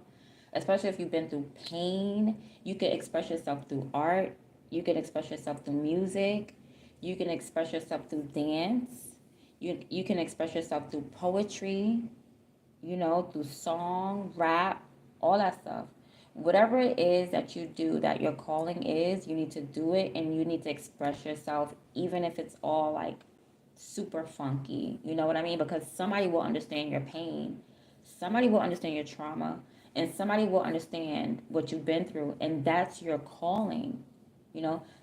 especially if you've been through pain. You can express yourself through art. You can express yourself through music. You can express yourself through dance. You can express yourself through poetry, through song, rap, all that stuff. Whatever it is that you do that your calling is, you need to do it and you need to express yourself, even if it's all like super funky. You know what I mean? Because somebody will understand your pain, somebody will understand your trauma, and somebody will understand what you've been through, and that's your calling.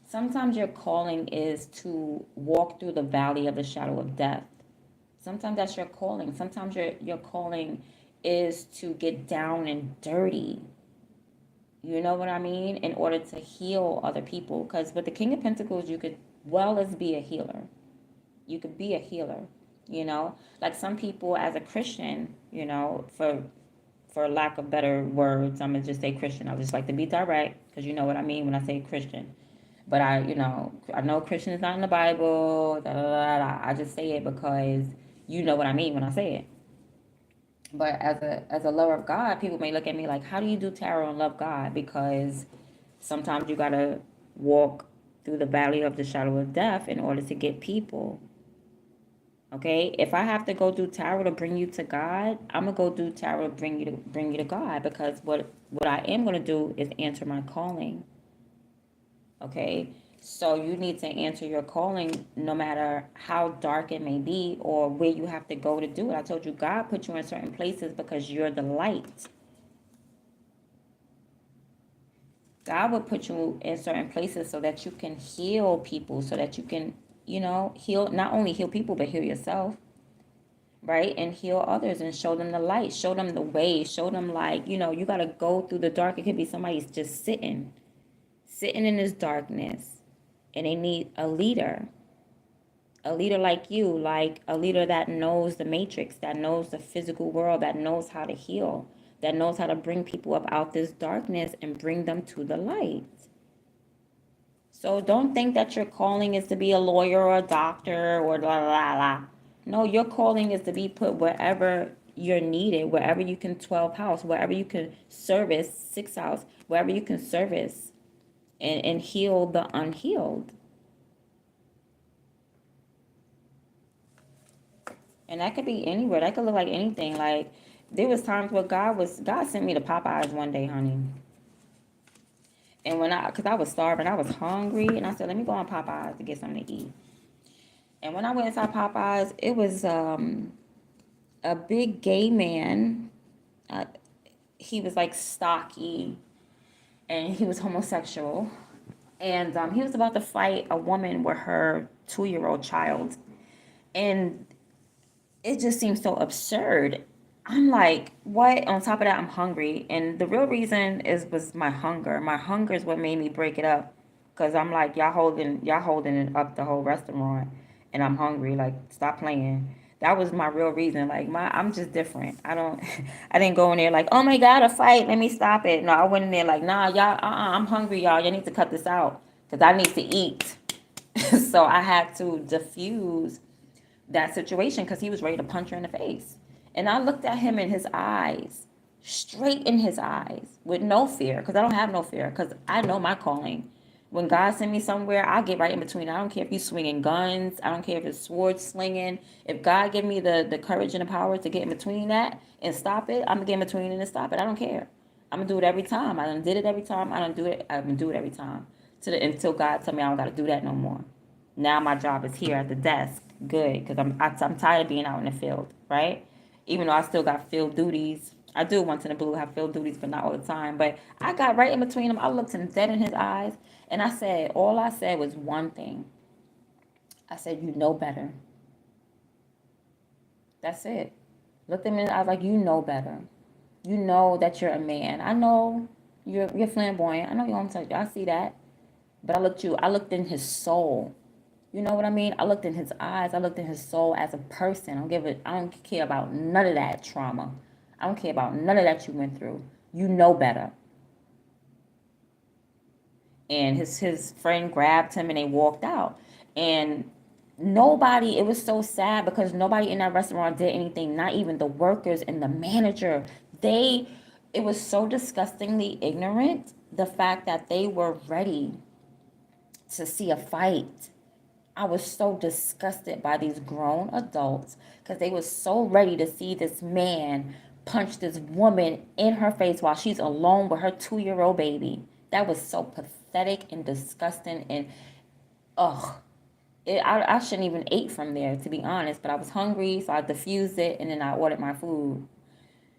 Sometimes your calling is to walk through the valley of the shadow of death. Sometimes that's your calling. Sometimes your calling is to get down and dirty. You know what I mean? In order to heal other people. Because with the King of Pentacles, you could well as be a healer. You could be a healer. Like some people as a Christian, for lack of better words, I'm gonna just say Christian. I just like to be direct because you know what I mean when I say Christian. But I know Christian is not in the Bible. Da, da, da, da. I just say it because you know what I mean when I say it. But as a lover of God, people may look at me like, how do you do tarot and love God? Because sometimes you gotta walk through the valley of the shadow of death in order to get people. Okay, if I have to go do tarot to bring you to God, I'm gonna go do tarot to bring you to God, because what I am gonna do is answer my calling. Okay, so you need to answer your calling no matter how dark it may be or where you have to go to do it. I told you God put you in certain places because you're the light. God will put you in certain places so that you can heal people, so that you can, heal, not only heal people, but heal yourself, right? And heal others and show them the light, show them the way, show them like, you got to go through the dark. It could be somebody's just sitting in this darkness and they need a leader like you, like a leader that knows the matrix, that knows the physical world, that knows how to heal, that knows how to bring people up out this darkness and bring them to the light. So don't think that your calling is to be a lawyer or a doctor or la la la. No, your calling is to be put wherever you're needed, wherever you can 12 house, wherever you can service 6 house, wherever you can service and heal the unhealed. And that could be anywhere. That could look like anything. Like there was times where God sent me to Popeyes one day, honey. And because I was starving, I was hungry, and I said, let me go on Popeyes to get something to eat. And when I went inside Popeyes, it was a big gay man. He was like stocky, and he was homosexual. And he was about to fight a woman with her 2-year-old child. And it just seems so absurd. I'm like, what? On top of that, I'm hungry. And the real reason was my hunger. My hunger is what made me break it up. Cause I'm like, y'all holding it up the whole restaurant, and I'm hungry. Like, stop playing. That was my real reason. Like, I'm just different. I don't, I didn't go in there like, oh my God, a fight. Let me stop it. No, I went in there like, nah, y'all, I'm hungry, y'all. Y'all need to cut this out, cause I need to eat. So I had to diffuse that situation because he was ready to punch her in the face. And I looked at him in his eyes, straight in his eyes, with no fear, because I don't have no fear, because I know my calling. When God send me somewhere, I'll get right in between. I don't care if he's swinging guns. I don't care if it's sword slinging. If God give me the courage and the power to get in between that and stop it, I'm going to get in between it and stop it. I don't care. I'm going to do it every time. I done did it every time. I don't do it. I'm going to do it every time until God tell me I don't got to do that no more. Now my job is here at the desk. Good, because I'm tired of being out in the field, right? Even though I still got field duties. I do once in a blue have field duties, but not all the time. But I got right in between him. I looked him dead in his eyes, and all I said was one thing. I said, you know better. That's it. Looked him in the eyes like, you know better. You know that you're a man. I know you're flamboyant. I know you're homosexual. I see that. But I looked in his soul. You know what I mean? I looked in his eyes. I looked in his soul as a person. I don't care about none of that trauma. I don't care about none of that you went through. You know better. And his friend grabbed him and they walked out. And nobody, it was so sad because nobody in that restaurant did anything. Not even the workers and the manager. It was so disgustingly ignorant. The fact that they were ready to see a fight. I was so disgusted by these grown adults because they were so ready to see this man punch this woman in her face while she's alone with her 2-year-old baby. That was so pathetic and disgusting and ugh. I shouldn't even eat from there, to be honest, but I was hungry, so I diffused it and then I ordered my food,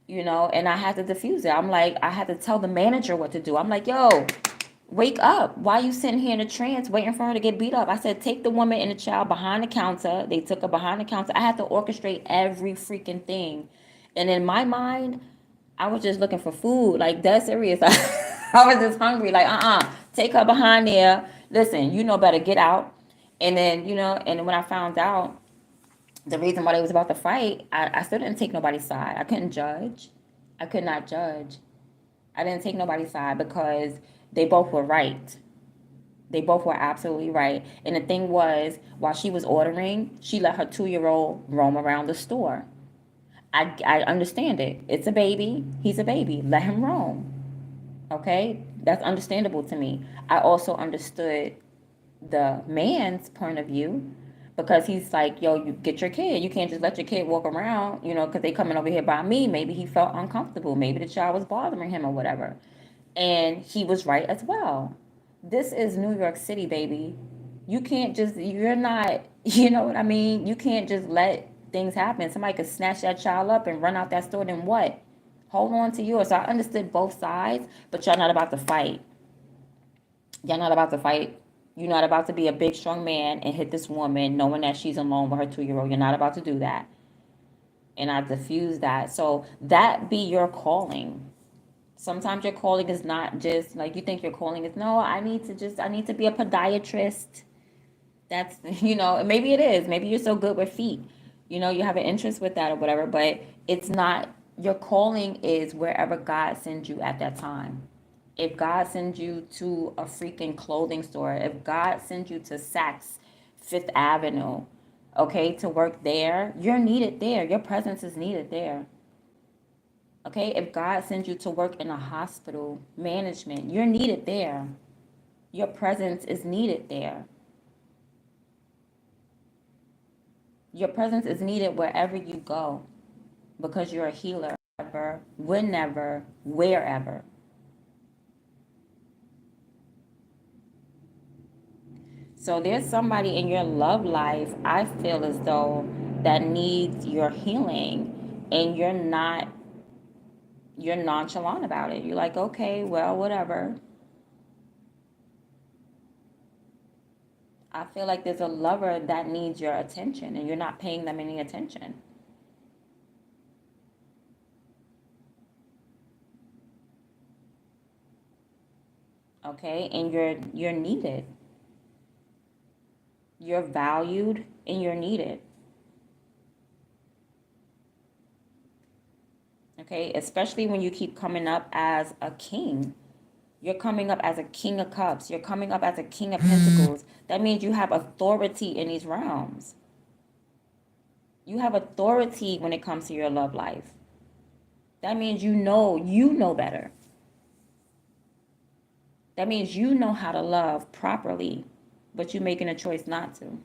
and I had to diffuse it. I'm like, I had to tell the manager what to do. I'm like, yo, wake up. Why you sitting here in a trance waiting for her to get beat up? I said, take the woman and the child behind the counter. They took her behind the counter. I had to orchestrate every freaking thing. And in my mind, I was just looking for food. Like, that's serious. I was just hungry. Like, take her behind there. Listen, you know better. Get out. And then, and when I found out the reason why they was about to fight, I still didn't take nobody's side. I couldn't judge. I could not judge. I didn't take nobody's side because they both were right. They both were absolutely right. And the thing was, while she was ordering, she let her 2-year-old roam around the store. I understand it. It's a baby. He's a baby. Let him roam. Okay? That's understandable to me. I also understood the man's point of view because he's like, yo, you get your kid. You can't just let your kid walk around, because they coming over here by me. Maybe he felt uncomfortable. Maybe the child was bothering him or whatever. And he was right as well. This is New York City, baby. You're not, you know what I mean? You can't just let things happen. Somebody could snatch that child up and run out that store, then what? Hold on to yours. So I understood both sides, but y'all not about to fight. Y'all not about to fight. You're not about to be a big, strong man and hit this woman knowing that she's alone with her 2-year-old. You're not about to do that. And I diffused that. So that be your calling. Sometimes your calling is not just like you think your calling is, no, I need to be a podiatrist. That's, maybe it is. Maybe you're so good with feet. You have an interest with that or whatever, but it's not, your calling is wherever God sends you at that time. If God sends you to a freaking clothing store, if God sends you to Saks Fifth Avenue, okay, to work there, you're needed there. Your presence is needed there. Okay, if God sends you to work in a hospital management, you're needed there. Your presence is needed there. Your presence is needed wherever you go because you're a healer, whenever, wherever. So there's somebody in your love life, I feel as though, that needs your healing and you're nonchalant about it. You're like, okay, well, whatever. I feel like there's a lover that needs your attention and you're not paying them any attention. Okay? And you're needed. You're valued and you're needed. Okay? Especially when you keep coming up as a king. You're coming up as a king of cups. You're coming up as a king of pentacles. That means you have authority in these realms. You have authority when it comes to your love life. That means you know better. That means you know how to love properly, but you're making a choice not to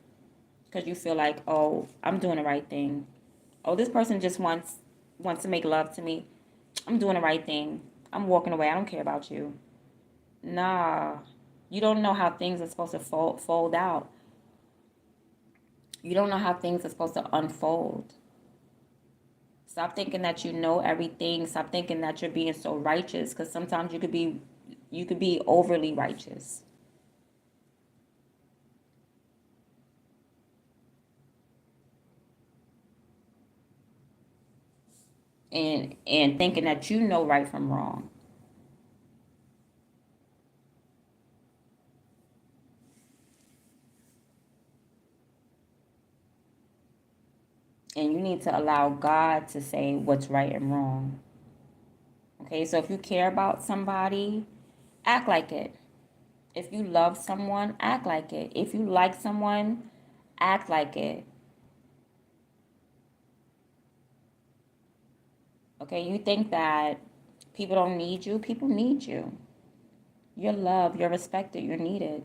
because you feel like, oh, I'm doing the right thing. Oh, this person just wants to make love to me. I'm doing the right thing. I'm walking away. I don't care about you. Nah, you don't know how things are supposed to fold out. You don't know how things are supposed to unfold. Stop thinking that you know everything. Stop thinking that you're being so righteous because sometimes you could be overly righteous. And thinking that you know right from wrong. And you need to allow God to say what's right and wrong. Okay, so if you care about somebody, act like it. If you love someone, act like it. If you like someone, act like it. Okay, you think that people don't need you, people need you. You're loved, you're respected, you're needed.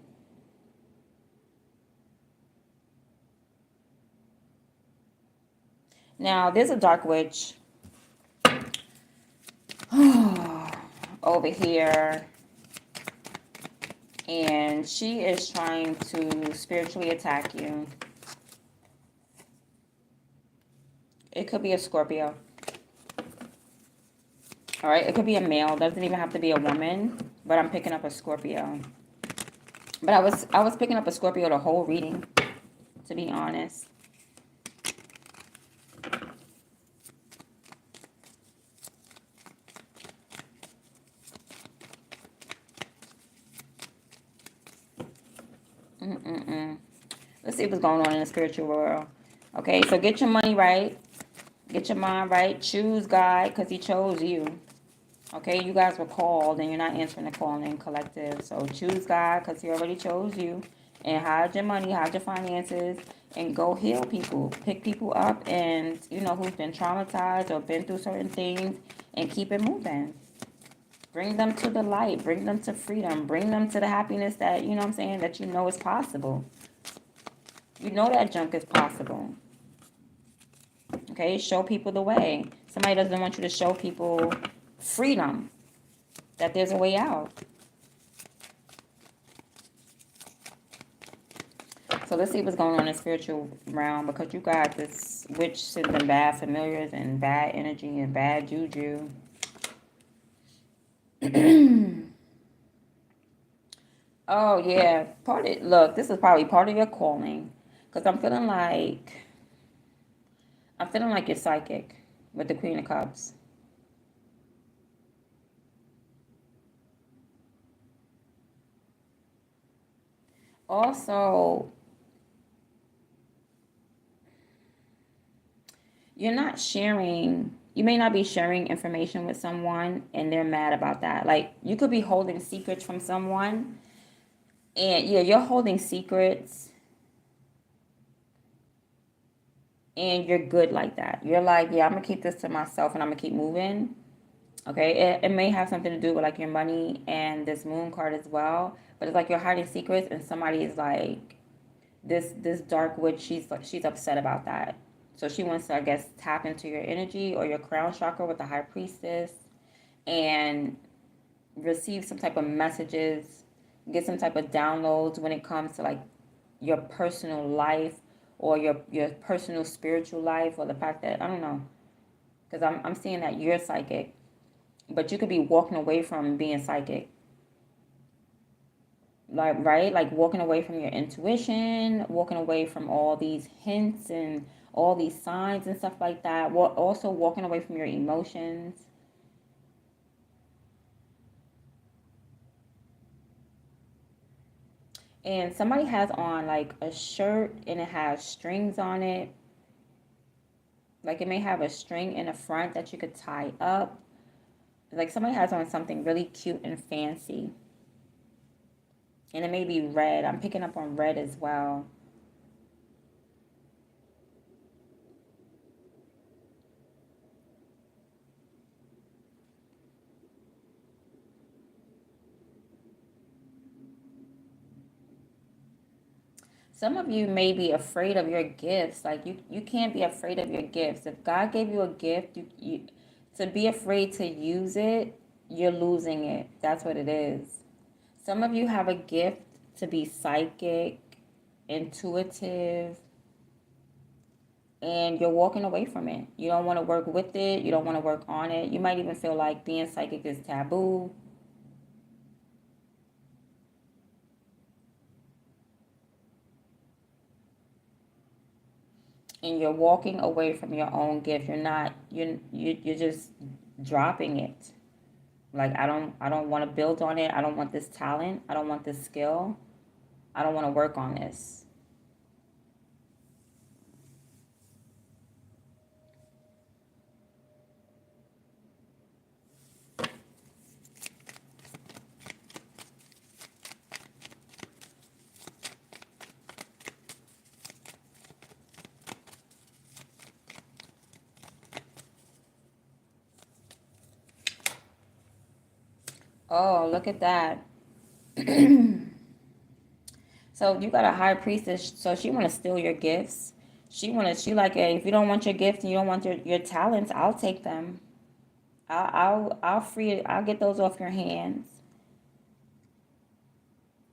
Now, there's a dark witch over here, and she is trying to spiritually attack you. It could be a Scorpio. All right, it could be a male. Doesn't even have to be a woman, but I'm picking up a Scorpio. But I was picking up a Scorpio the whole reading, to be honest. Let's see what's going on in the spiritual world. Okay, so get your money right. Get your mind right. Choose God because he chose you. Okay, you guys were called and you're not answering the calling, collective. So choose God because he already chose you. And hide your money, hide your finances, and go heal people. Pick people up and, who's been traumatized or been through certain things and keep it moving. Bring them to the light. Bring them to freedom. Bring them to the happiness that, that is possible. You know that junk is possible. Okay, show people the way. Somebody doesn't want you to show people freedom, that there's a way out. So let's see what's going on in the spiritual realm, because you got this witch sending bad familiars and bad energy and bad juju. Oh yeah, look, this is probably part of your calling, because I'm feeling like you're psychic with the Queen of Cups. Also, you may not be sharing information with someone and they're mad about that. Like, you could be holding secrets from someone, and yeah, you're holding secrets and you're good like that. You're like, yeah, I'm gonna keep this to myself and I'm gonna keep moving. Okay, it may have something to do with like your money and this moon card as well, but it's like you're hiding secrets and somebody is like, this dark witch, she's upset about that. So she wants to, I guess, tap into your energy or your crown chakra with the high priestess and receive some type of messages, get some type of downloads when it comes to like your personal life or your personal spiritual life, or the fact that, I don't know, because I'm seeing that you're psychic, but you could be walking away from being psychic. Like, right, like walking away from your intuition, walking away from all these hints and all these signs and stuff like that. Also walking away from your emotions. And somebody has on like a shirt and it has strings on it. Like, it may have a string in the front that you could tie up. Like, somebody has on something really cute and fancy. And it may be red. I'm picking up on red as well. Some of you may be afraid of your gifts. Like, you can't be afraid of your gifts. If God gave you a gift, you to be afraid to use it, you're losing it. That's what it is. Some of you have a gift to be psychic, intuitive, and you're walking away from it. You don't want to work with it. You don't want to work on it. You might even feel like being psychic is taboo. And you're walking away from your own gift. You're just dropping it. Like, I don't want to build on it. I don't want this talent. I don't want this skill. I don't want to work on this. Oh, look at that. So you got a high priestess, so she want to steal your gifts. She like, hey, if you don't want your gifts and you don't want your talents, I'll take them. I'll get those off your hands.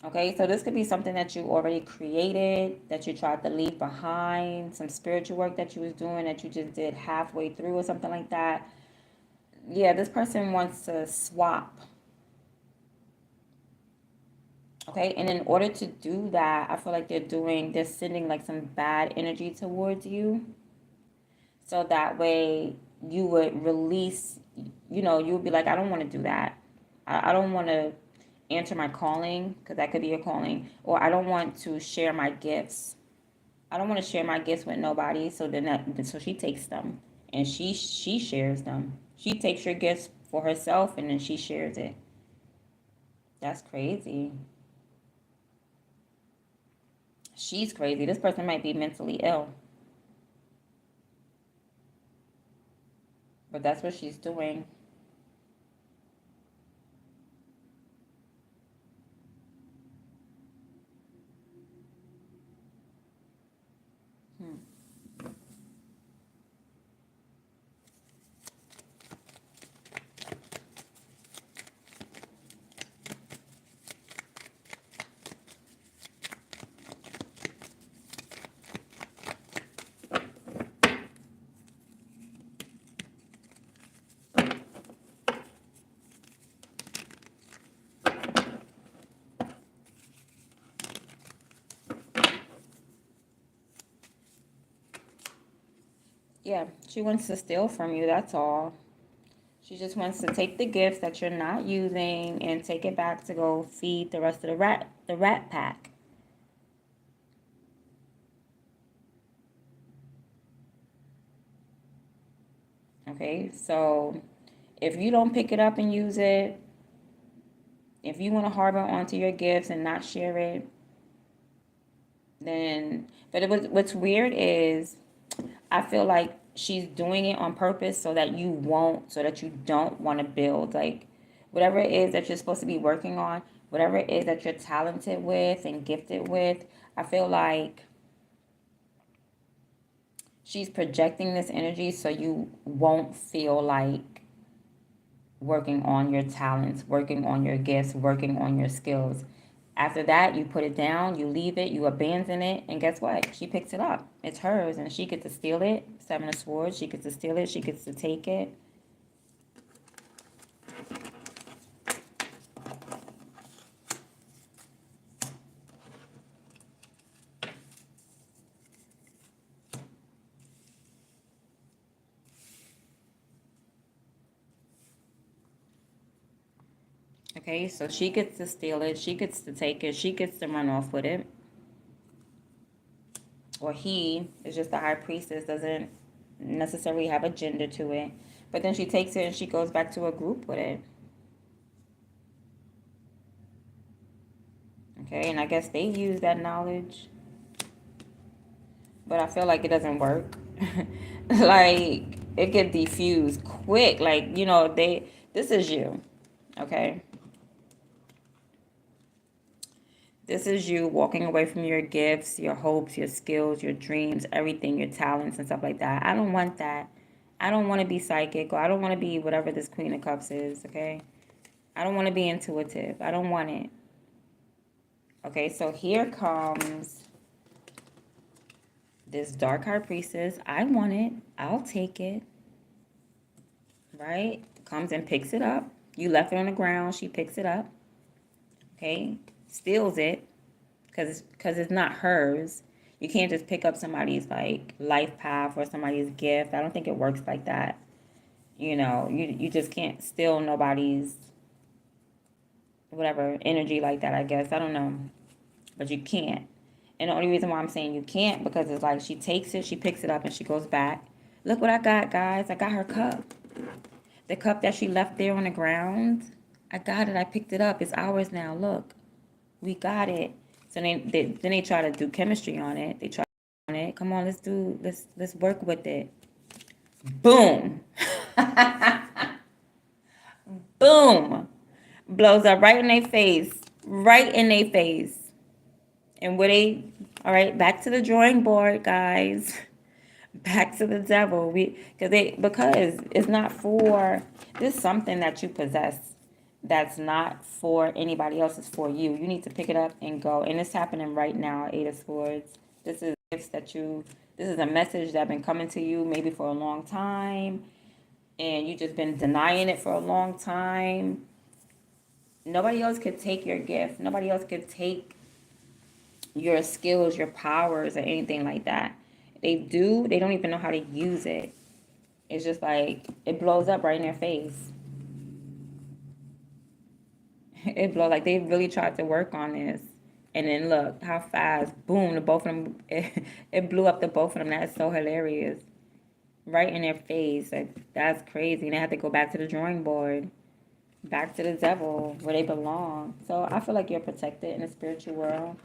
Okay, so this could be something that you already created, that you tried to leave behind, some spiritual work that you was doing that you just did halfway through or something like that. Yeah, this person wants to swap. Okay, and in order to do that, I feel like they're sending like some bad energy towards you. So that way you would release, you would be like, I don't want to do that. I don't want to answer my calling, because that could be your calling, or I don't want to share my gifts. I don't want to share my gifts with nobody. So she takes them and she shares them. She takes your gifts for herself and then she shares it. That's crazy. She's crazy. This person might be mentally ill, but that's what she's doing. Hmm. Yeah, she wants to steal from you. That's all. She just wants to take the gifts that you're not using and take it back to go feed the rest of the rat pack. Okay, so if you don't pick it up and use it, if you want to harbor onto your gifts and not share it, then, what's weird is I feel like she's doing it on purpose so that you don't want to build. Like, whatever it is that you're supposed to be working on, whatever it is that you're talented with and gifted with, I feel like she's projecting this energy so you won't feel like working on your talents, working on your gifts, working on your skills. After that, you put it down, you leave it, you abandon it, and guess what? She picks it up. It's hers, and she gets to steal it. Seven of Swords, she gets to steal it, she gets to take it. Okay, so she gets to steal it, she gets to take it, she gets to run off with it. Or he is just the high priestess, doesn't necessarily have a gender to it. But then she takes it and she goes back to a group with it. Okay, and I guess they use that knowledge, but I feel like it doesn't work. Like, it get diffused quick. Like, this is you. Okay, this is you walking away from your gifts, your hopes, your skills, your dreams, everything, your talents and stuff like that. I don't want that. I don't want to be psychic, or I don't want to be whatever this Queen of Cups is. Okay, I don't want to be intuitive. I don't want it. Okay, so here comes this Dark High Priestess. I want it. I'll take it. Right? Comes and picks it up. You left it on the ground. She picks it up. Okay? Steals it because it's not hers. You can't just pick up somebody's like life path or somebody's gift. I don't think it works like that. You just can't steal nobody's whatever energy like that, I guess. I don't know. But you can't. And the only reason why I'm saying you can't, because it's like she takes it, she picks it up, and she goes back. Look what I got, guys. I got her cup. The cup that she left there on the ground. I got it. I picked it up. It's ours now. Look. We got it. So then they try to do chemistry on it. They try on it. Come on, let's work with it. Boom. Boom. Blows up right in their face. Right in their face. And what they, all right, back to the drawing board, guys. Back to the devil. Because it's not for, this is something that you possess that's not for anybody else, it's for you. You need to pick it up and go. And it's happening right now, Eight of Swords. This is gifts that you, this is a message that been coming to you maybe for a long time, and you just been denying it for a long time. Nobody else could take your gift. Nobody else could take your skills, your powers, or anything like that. They do, they don't even know how to use it. It's just like it blows up right in their face. It blows, like they really tried to work on this. And then look how fast, boom, the both of them, it blew up the both of them. That's so hilarious. Right in their face. Like, that's crazy. And they had to go back to the drawing board. Back to the devil, where they belong. So I feel like you're protected in the spiritual world.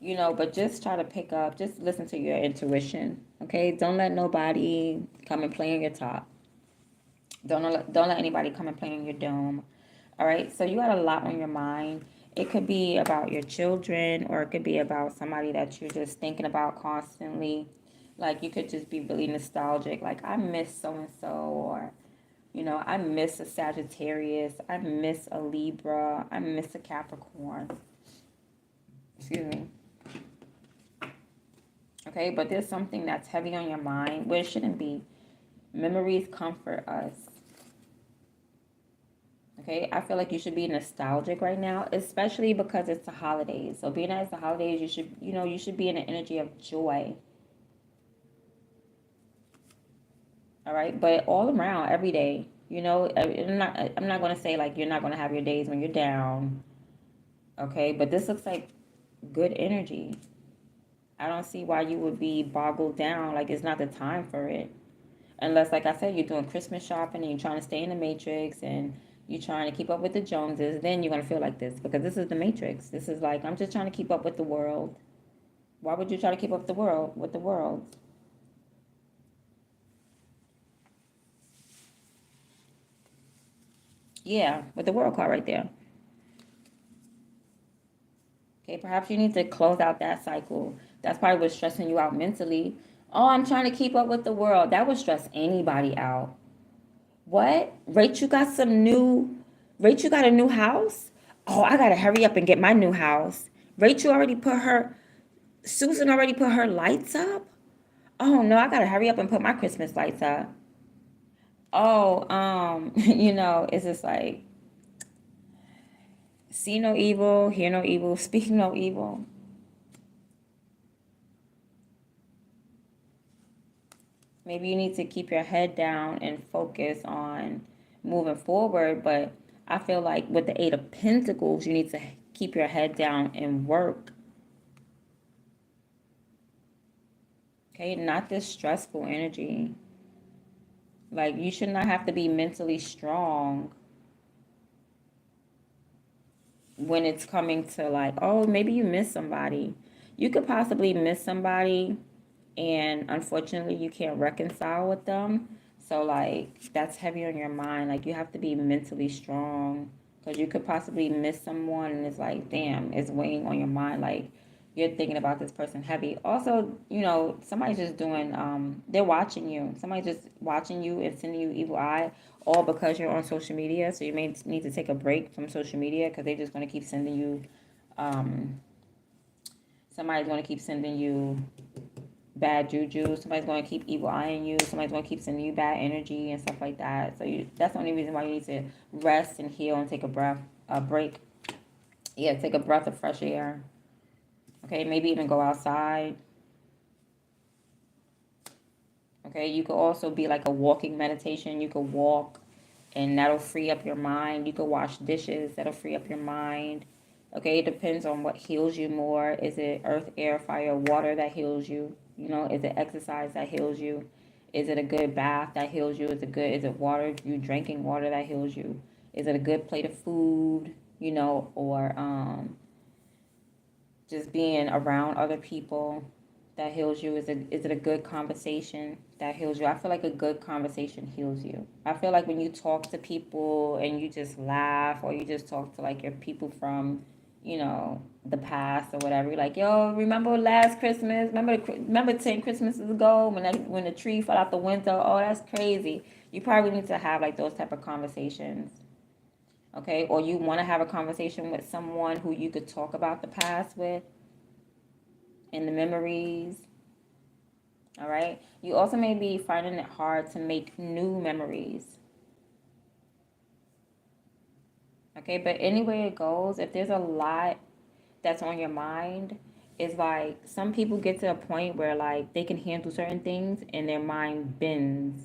But just try to pick up, just listen to your intuition. Okay? Don't let nobody come and play on your top. Don't let anybody come and play on your dome. All right? So you got a lot on your mind. It could be about your children, or it could be about somebody that you're just thinking about constantly. Like, you could just be really nostalgic. Like, I miss so-and-so, or, I miss a Sagittarius. I miss a Libra. I miss a Capricorn. Excuse me. Okay, but there's something that's heavy on your mind where it shouldn't be. Memories comfort us. Okay, I feel like you should be nostalgic right now, especially because it's the holidays. So being that it's the holidays, you should be in an energy of joy. All right, but all around, every day. I'm not going to say like you're not going to have your days when you're down. Okay, but this looks like good energy. I don't see why you would be boggled down. Like, it's not the time for it. Unless, like I said, you're doing Christmas shopping and you're trying to stay in the Matrix and you're trying to keep up with the Joneses, then you're going to feel like this, because this is the Matrix. This is like, I'm just trying to keep up with the world. Why would you try to keep up with the world? Yeah, with the world card right there. Okay, perhaps you need to close out that cycle. That's probably what's stressing you out mentally. Oh, I'm trying to keep up with the world. That would stress anybody out. What? Rachel got a new house? Oh, I gotta hurry up and get my new house. Rachel already put her Susan already put her lights up? Oh no, I gotta hurry up and put my Christmas lights up. Oh, it's just like, see no evil, hear no evil, speak no evil. Maybe you need to keep your head down and focus on moving forward, but I feel like with the Eight of Pentacles, you need to keep your head down and work. Okay, not this stressful energy. Like, you should not have to be mentally strong when it's coming to, like, oh, maybe you miss somebody. You could possibly miss somebody, and unfortunately you can't reconcile with them. So, like, that's heavy on your mind. Like, you have to be mentally strong, because you could possibly miss someone and it's like, damn, it's weighing on your mind. Like, you're thinking about this person heavy. Also, somebody's just doing, they're watching you. Somebody's just watching you and sending you evil eye, all because you're on social media. So you may need to take a break from social media, because they're just going to keep sending you, um, somebody's going to keep sending you bad juju. Somebody's going to keep evil eyeing you. Somebody's going to keep sending you bad energy and stuff like that. So that's the only reason why you need to rest and heal and take a break. Yeah, take a breath of fresh air. Okay, maybe even go outside. Okay, you could also be like a walking meditation. You could walk and that'll free up your mind. You could wash dishes. That'll free up your mind. Okay, it depends on what heals you more. Is it earth, air, fire, water that heals you? Is it exercise that heals you? Is it a good bath that heals you? Is it water, you drinking water that heals you? Is it a good plate of food, or just being around other people that heals you? Is it a good conversation that heals you? I feel like a good conversation heals you. I feel like when you talk to people and you just laugh, or you just talk to like your people from, you know, the past or whatever. You're like, yo, remember last Christmas? Remember 10 Christmases ago when the tree fell out the window? Oh, that's crazy. You probably need to have like those type of conversations. Okay? Or you want to have a conversation with someone who you could talk about the past with and the memories. All right? You also may be finding it hard to make new memories. Okay? But anyway it goes, if there's a lot that's on your mind, is like some people get to a point where like they can handle certain things and their mind bends.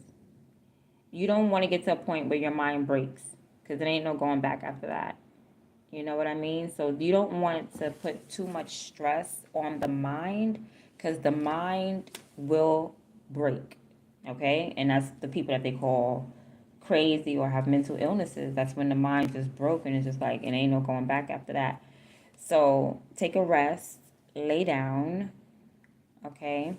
You don't want to get to a point where your mind breaks, because there ain't no going back after that. You know what I mean? So you don't want to put too much stress on the mind, because the mind will break. Okay? And that's the people that they call crazy or have mental illnesses. That's when the mind just broken. It's just like it ain't no going back after that. So take a rest, lay down, okay?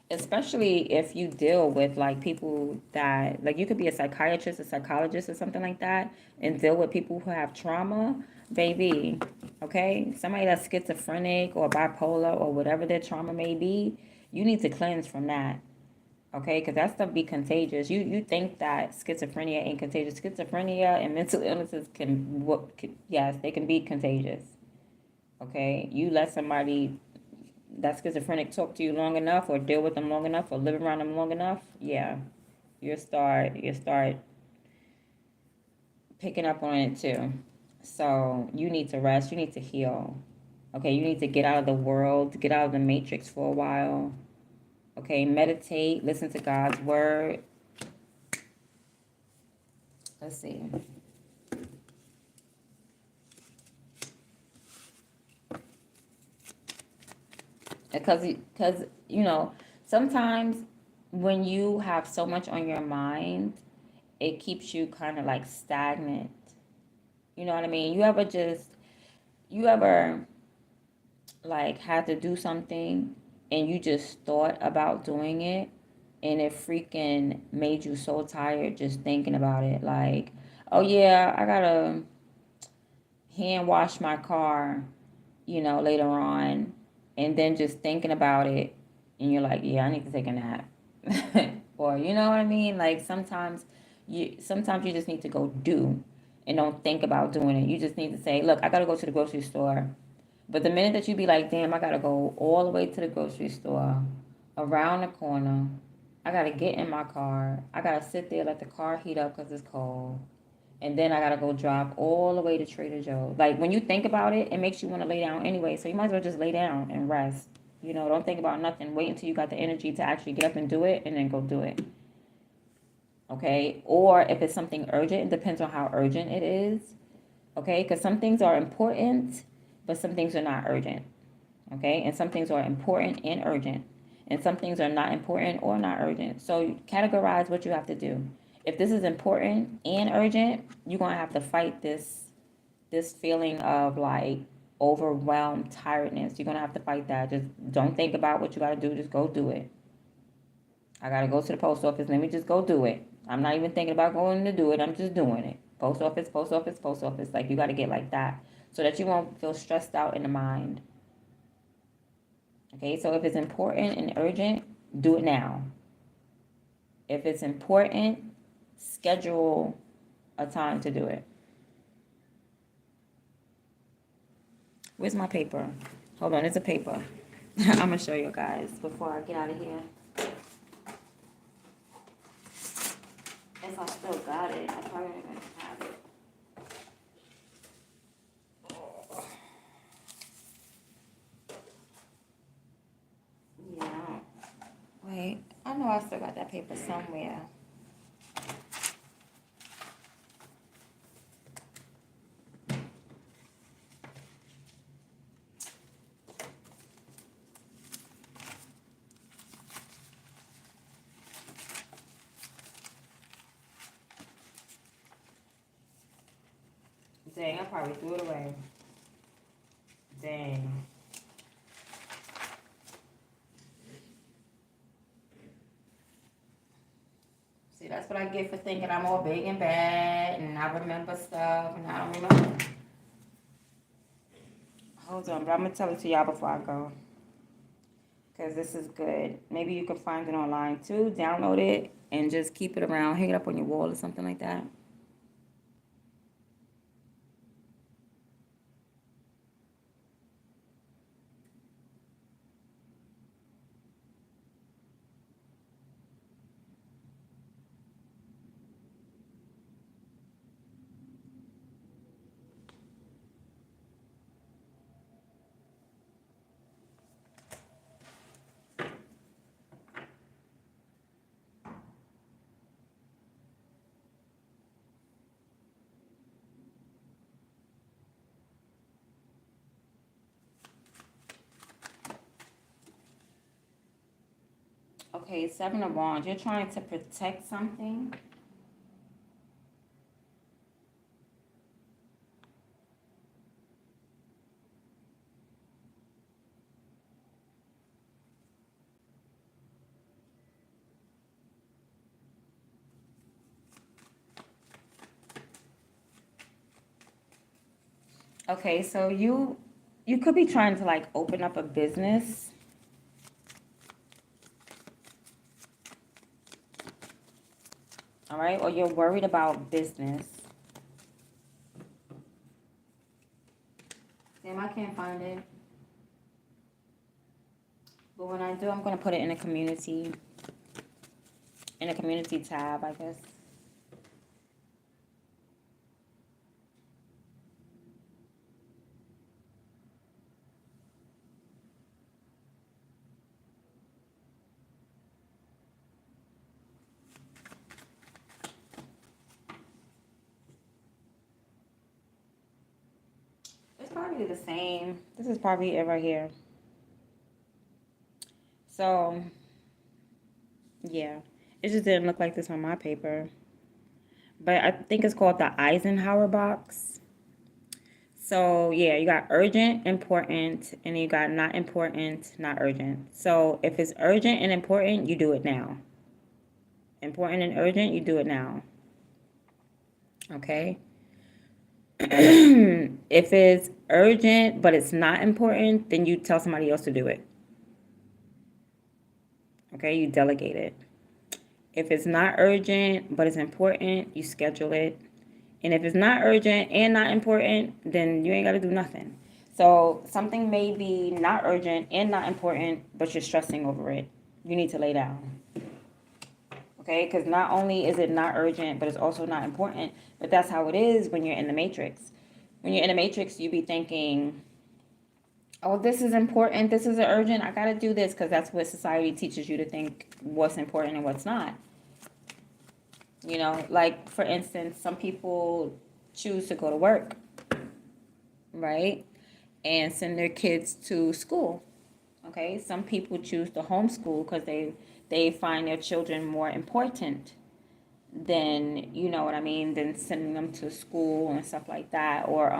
Especially if you deal with like people that, like, you could be a psychiatrist, a psychologist, or something like that, and deal with people who have trauma, baby, okay? Somebody that's schizophrenic or bipolar or whatever their trauma may be, you need to cleanse from that. Okay, because that stuff be contagious. You think that schizophrenia ain't contagious. Schizophrenia and mental illnesses yes, they can be contagious. Okay, you let somebody that's schizophrenic talk to you long enough, or deal with them long enough, or live around them long enough, yeah, you start picking up on it too. So you need to rest. You need to heal. Okay, you need to get out of the world, get out of the matrix for a while. Okay, meditate, listen to God's word. Let's see. Because you know, sometimes when you have so much on your mind, it keeps you kind of like stagnant. You know what I mean? You ever like had to do something and you just thought about doing it, and it freaking made you so tired just thinking about it, like, oh yeah, I gotta hand wash my car, later on, and then just thinking about it, and you're like, yeah, I need to take a nap. Or you know what I mean? Like sometimes you just need to go do, and don't think about doing it. You just need to say, look, I gotta go to the grocery store. But the minute that you be like, damn, I gotta go all the way to the grocery store, around the corner, I gotta get in my car, I gotta sit there, let the car heat up because it's cold, and then I gotta go drive all the way to Trader Joe's. Like when you think about it, it makes you want to lay down anyway. So you might as well just lay down and rest. Don't think about nothing. Wait until you got the energy to actually get up and do it, and then go do it. Okay? Or if it's something urgent, it depends on how urgent it is. Okay? Because some things are important, but some things are not urgent. Okay? And some things are important and urgent. And some things are not important or not urgent. So categorize what you have to do. If this is important and urgent, you're going to have to fight this feeling of like overwhelmed tiredness. You're going to have to fight that. Just don't think about what you got to do. Just go do it. I got to go to the post office. Let me just go do it. I'm not even thinking about going to do it. I'm just doing it. Post office, post office, post office. Like, you got to get like that so that you won't feel stressed out in the mind. Okay, so if it's important and urgent, do it now. If it's important, schedule a time to do it. Where's my paper? Hold on, it's a paper. I'm gonna show you guys before I get out of here. If I still got it, I probably don't even have it. Yeah. Wait, I know I still got that paper somewhere. Dang, I probably threw it away. Dang. See, that's what I get for thinking I'm all big and bad and I remember stuff and I don't remember. Hold on, but I'm going to tell it to y'all before I go. Because this is good. Maybe you can find it online too. Download it and just keep it around. Hang it up on your wall or something like that. Okay, Seven of Wands. You're trying to protect something. Okay, so you could be trying to like open up a business. All right, or you're worried about business. Damn, I can't find it. But when I do, I'm gonna put it in a community tab, I guess. It's probably the same. This is probably it right here. So yeah, it just didn't look like this on my paper. But I think it's called the Eisenhower box. So yeah, you got urgent, important, and you got not important, not urgent. So if it's urgent and important, you do it now. Important and urgent, you do it now. Okay? If it's urgent but it's not important, then you tell somebody else to do it. Okay? You delegate it. If it's not urgent but it's important, you schedule it. And if it's not urgent and not important, then you ain't got to do nothing. So something may be not urgent and not important, but you're stressing over it. You need to lay down. Okay? Because not only is it not urgent, but it's also not important. But that's how it is when you're in the matrix. When you're in the matrix, you be thinking, oh, this is important, this is urgent, I got to do this, because that's what society teaches you to think what's important and what's not. You know, like for instance, some people choose to go to work, right? And send their kids to school. Okay? Some people choose to homeschool because they find their children more important than, you know what I mean, than sending them to school and stuff like that. Or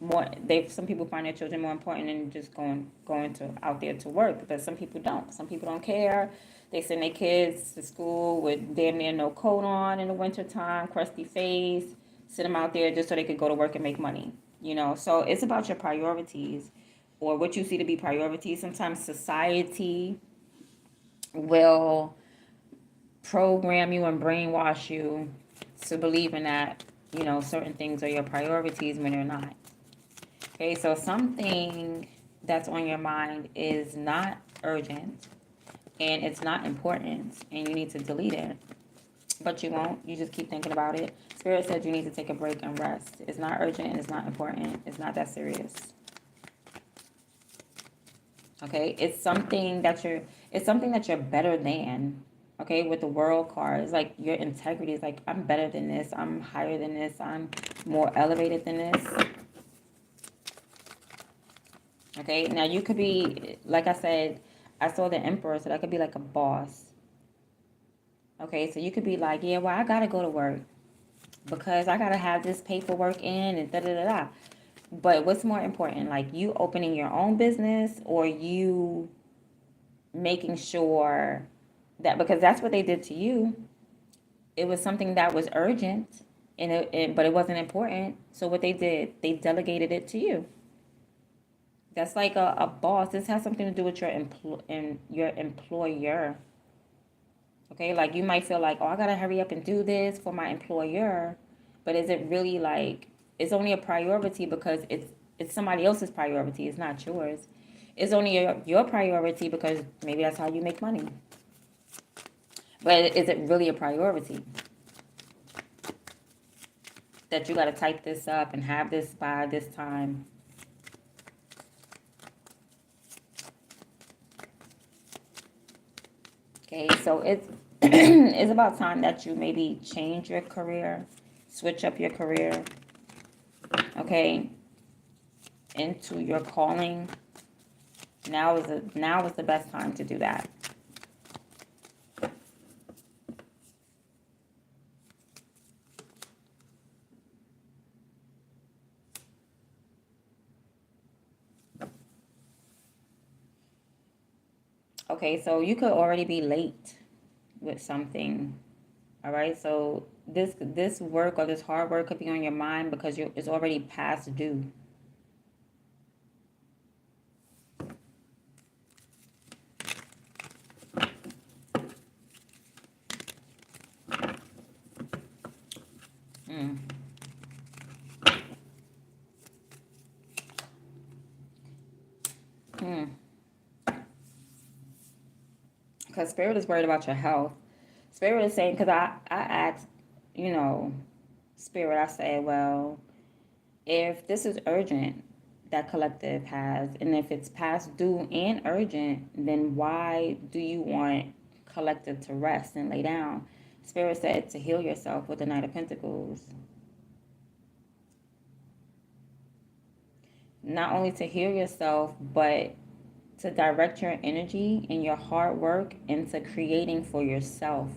more they some people find their children more important than just going to out there to work, but some people don't. Some people don't care. They send their kids to school with damn near no coat on in the wintertime, crusty face, send them out there just so they could go to work and make money. You know, so it's about your priorities or what you see to be priorities. Sometimes society will program you and brainwash you to believe in that, you know, certain things are your priorities when they're not. Okay, so something that's on your mind is not urgent and it's not important and you need to delete it. But you won't. You just keep thinking about it. Spirit said you need to take a break and rest. It's not urgent and it's not important. It's not that serious. Okay, it's something that you're better than. Okay, with the world card, it's like your integrity is like, I'm better than this, I'm higher than this, I'm more elevated than this. Okay, now you could be, like I said, I saw the Emperor, so that could be like a boss. Okay, so you could be like, yeah, well, I gotta go to work because I gotta have this paperwork in and da da da da. But what's more important, like you opening your own business or you making sure that, because that's what they did to you. It was something that was urgent, but it wasn't important. So what they did, they delegated it to you. That's like a boss. This has something to do with your employer. Okay, like you might feel like, oh, I gotta hurry up and do this for my employer, but is it really like it's only a priority because it's somebody else's priority, it's not yours. It's only your priority because maybe that's how you make money. But is it really a priority that you gotta type this up and have this by this time? Okay, so it's it's about time that you maybe change your career, switch up your career, okay, into your calling. Now is the best time to do that. Okay, so you could already be late with something. All right, so this work or this hard work could be on your mind because it's already past due. Mm. Mm. Because Spirit is worried about your health. Spirit is saying, because I asked, you know, Spirit, I said, well, if this is urgent, that collective has, and if it's past due and urgent, then why do you want collective to rest and lay down? Spirit said to heal yourself with the Knight of Pentacles. Not only to heal yourself, but to direct your energy and your hard work into creating for yourself.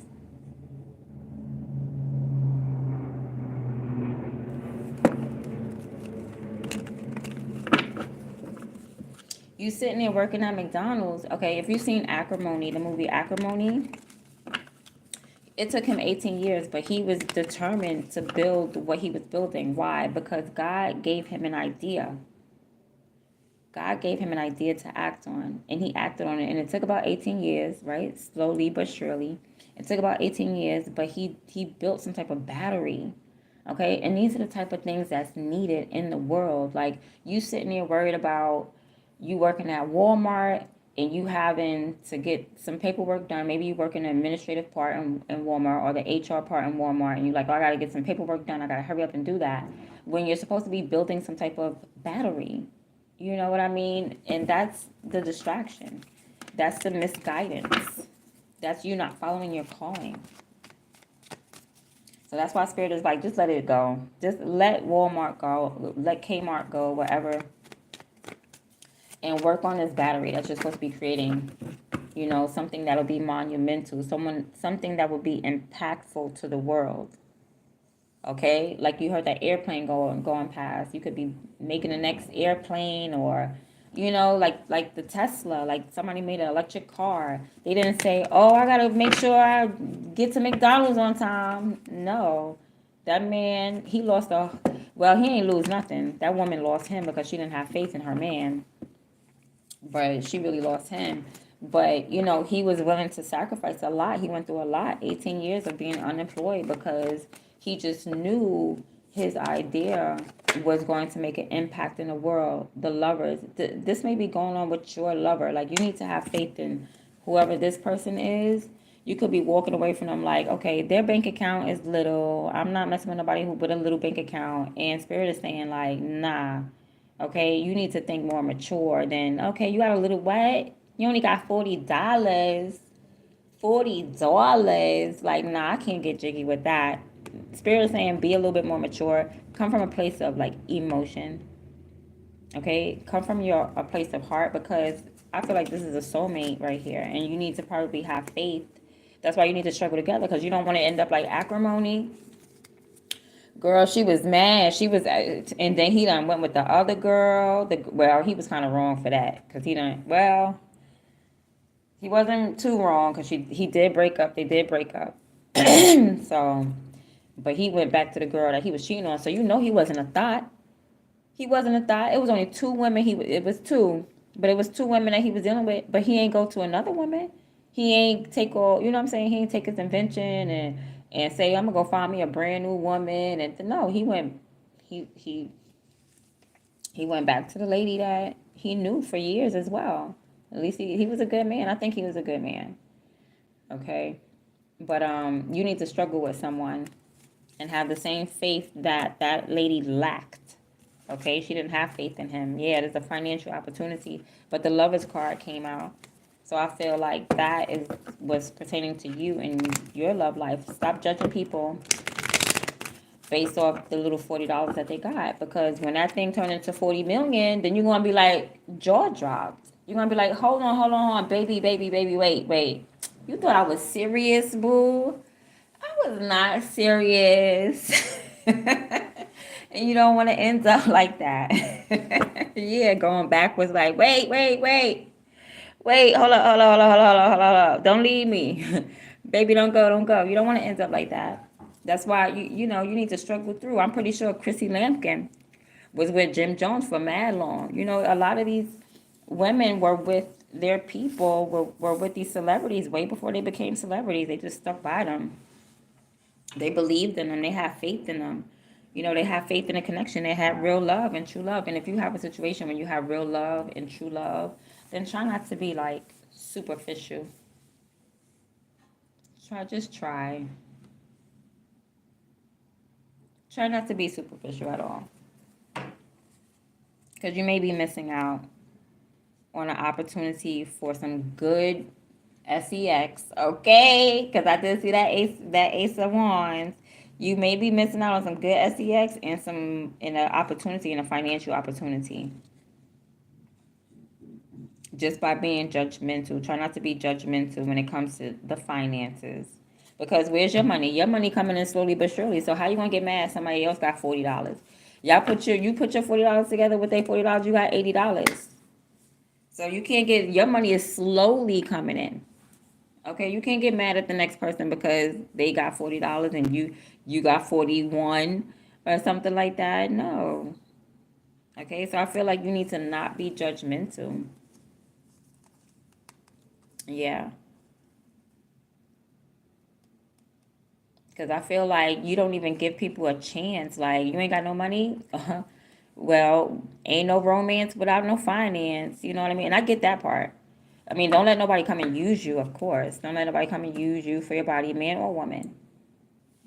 You sitting there working at McDonald's. Okay, if you've seen Acrimony, the movie Acrimony, it took him 18 years, but he was determined to build what he was building. Why? Because God gave him an idea. God gave him an idea to act on, and he acted on it. And it took about 18 years, right? Slowly but surely. It took about 18 years, but he built some type of battery. Okay, and these are the type of things that's needed in the world. Like you sitting there worried about you working at Walmart and you having to get some paperwork done. Maybe you work in the administrative part in Walmart or the HR part in Walmart, and you're like, oh, I got to get some paperwork done. I got to hurry up and do that. When you're supposed to be building some type of battery. You know what I mean? And that's the distraction. That's the misguidance. That's you not following your calling. So that's why Spirit is like, just let it go. Just let Walmart go. Let Kmart go, whatever. And work on this battery that you're supposed to be creating. You know, something that'll be monumental. Something that will be impactful to the world. Okay? Like you heard that airplane going past. You could be making the next airplane, or you know, like the Tesla, like somebody made an electric car. They didn't say, oh, I gotta make sure I get to McDonald's on time. No. That man, he lost well, he ain't lose nothing. That woman lost him because she didn't have faith in her man. But she really lost him. But, you know, he was willing to sacrifice a lot. He went through a lot, 18 years of being unemployed, because he just knew his idea was going to make an impact in the world. The lovers, this may be going on with your lover. Like, you need to have faith in whoever this person is. You could be walking away from them like, okay, their bank account is little. I'm not messing with nobody with a little bank account. And Spirit is saying like, nah, okay, you need to think more mature than, okay, you got a little what? You only got $40. $40. Like, nah, I can't get jiggy with that. Spirit is saying be a little bit more mature. Come from a place of like emotion. Okay? Come from a place of heart, because I feel like this is a soulmate right here. And you need to probably have faith. That's why you need to struggle together, because you don't want to end up like Acrimony. Girl, she was mad. She was, and then he done went with the other girl. Well, he was kind of wrong for that, because he wasn't too wrong, because he did break up. They did break up. So, but he went back to the girl that he was cheating on. So you know he wasn't a thought. He wasn't a thought. It was only two women. It was two, but it was two women that he was dealing with. But he ain't go to another woman. He ain't take all. You know what I'm saying? He ain't take his invention and say I'm gonna go find me a brand new woman. And no, he went. He went back to the lady that he knew for years as well. At least he was a good man. I think he was a good man. Okay, but you need to struggle with someone and have the same faith that that lady lacked. Okay, she didn't have faith in him. Yeah, there's a financial opportunity, but the Lovers card came out. So I feel like that is was pertaining to you and your love life. Stop judging people based off the little $40 that they got, because when that thing turned into 40 million, then you're gonna be like jaw dropped. You're gonna be like, hold on, baby, wait. You thought I was serious, boo? I was not serious. And you don't want to end up like that. Yeah, going backwards like, wait, hold up. Don't leave me. Baby, don't go. You don't want to end up like that. That's why you need to struggle through. I'm pretty sure Chrissy Lampkin was with Jim Jones for mad long. A lot of these women were with their people, were with these celebrities way before they became celebrities. They just stuck by them. They believed in them. They had faith in them. They have faith in a connection. They had real love and true love. And if you have a situation when you have real love and true love, then try not to be like superficial. Just try. Try not to be superficial at all. Because you may be missing out on an opportunity for some good sex, okay? Because I did see that ace of wands. You may be missing out on some good sex and an opportunity, and a financial opportunity, just by being judgmental. Try not to be judgmental when it comes to the finances, because where's your money? Your money coming in slowly but surely. So how you gonna get mad if somebody else got $40? You put your $40 together with their $40, you got $80. So you can't get, your money is slowly coming in. Okay, you can't get mad at the next person because they got $40 and you got 41 or something like that. No. Okay, so I feel like you need to not be judgmental. Yeah. Because I feel like you don't even give people a chance. Like, you ain't got no money? Well, ain't no romance without no finance. You know what I mean? And I get that part. I mean, don't let nobody come and use you, of course. Don't let nobody come and use you for your body, man or woman.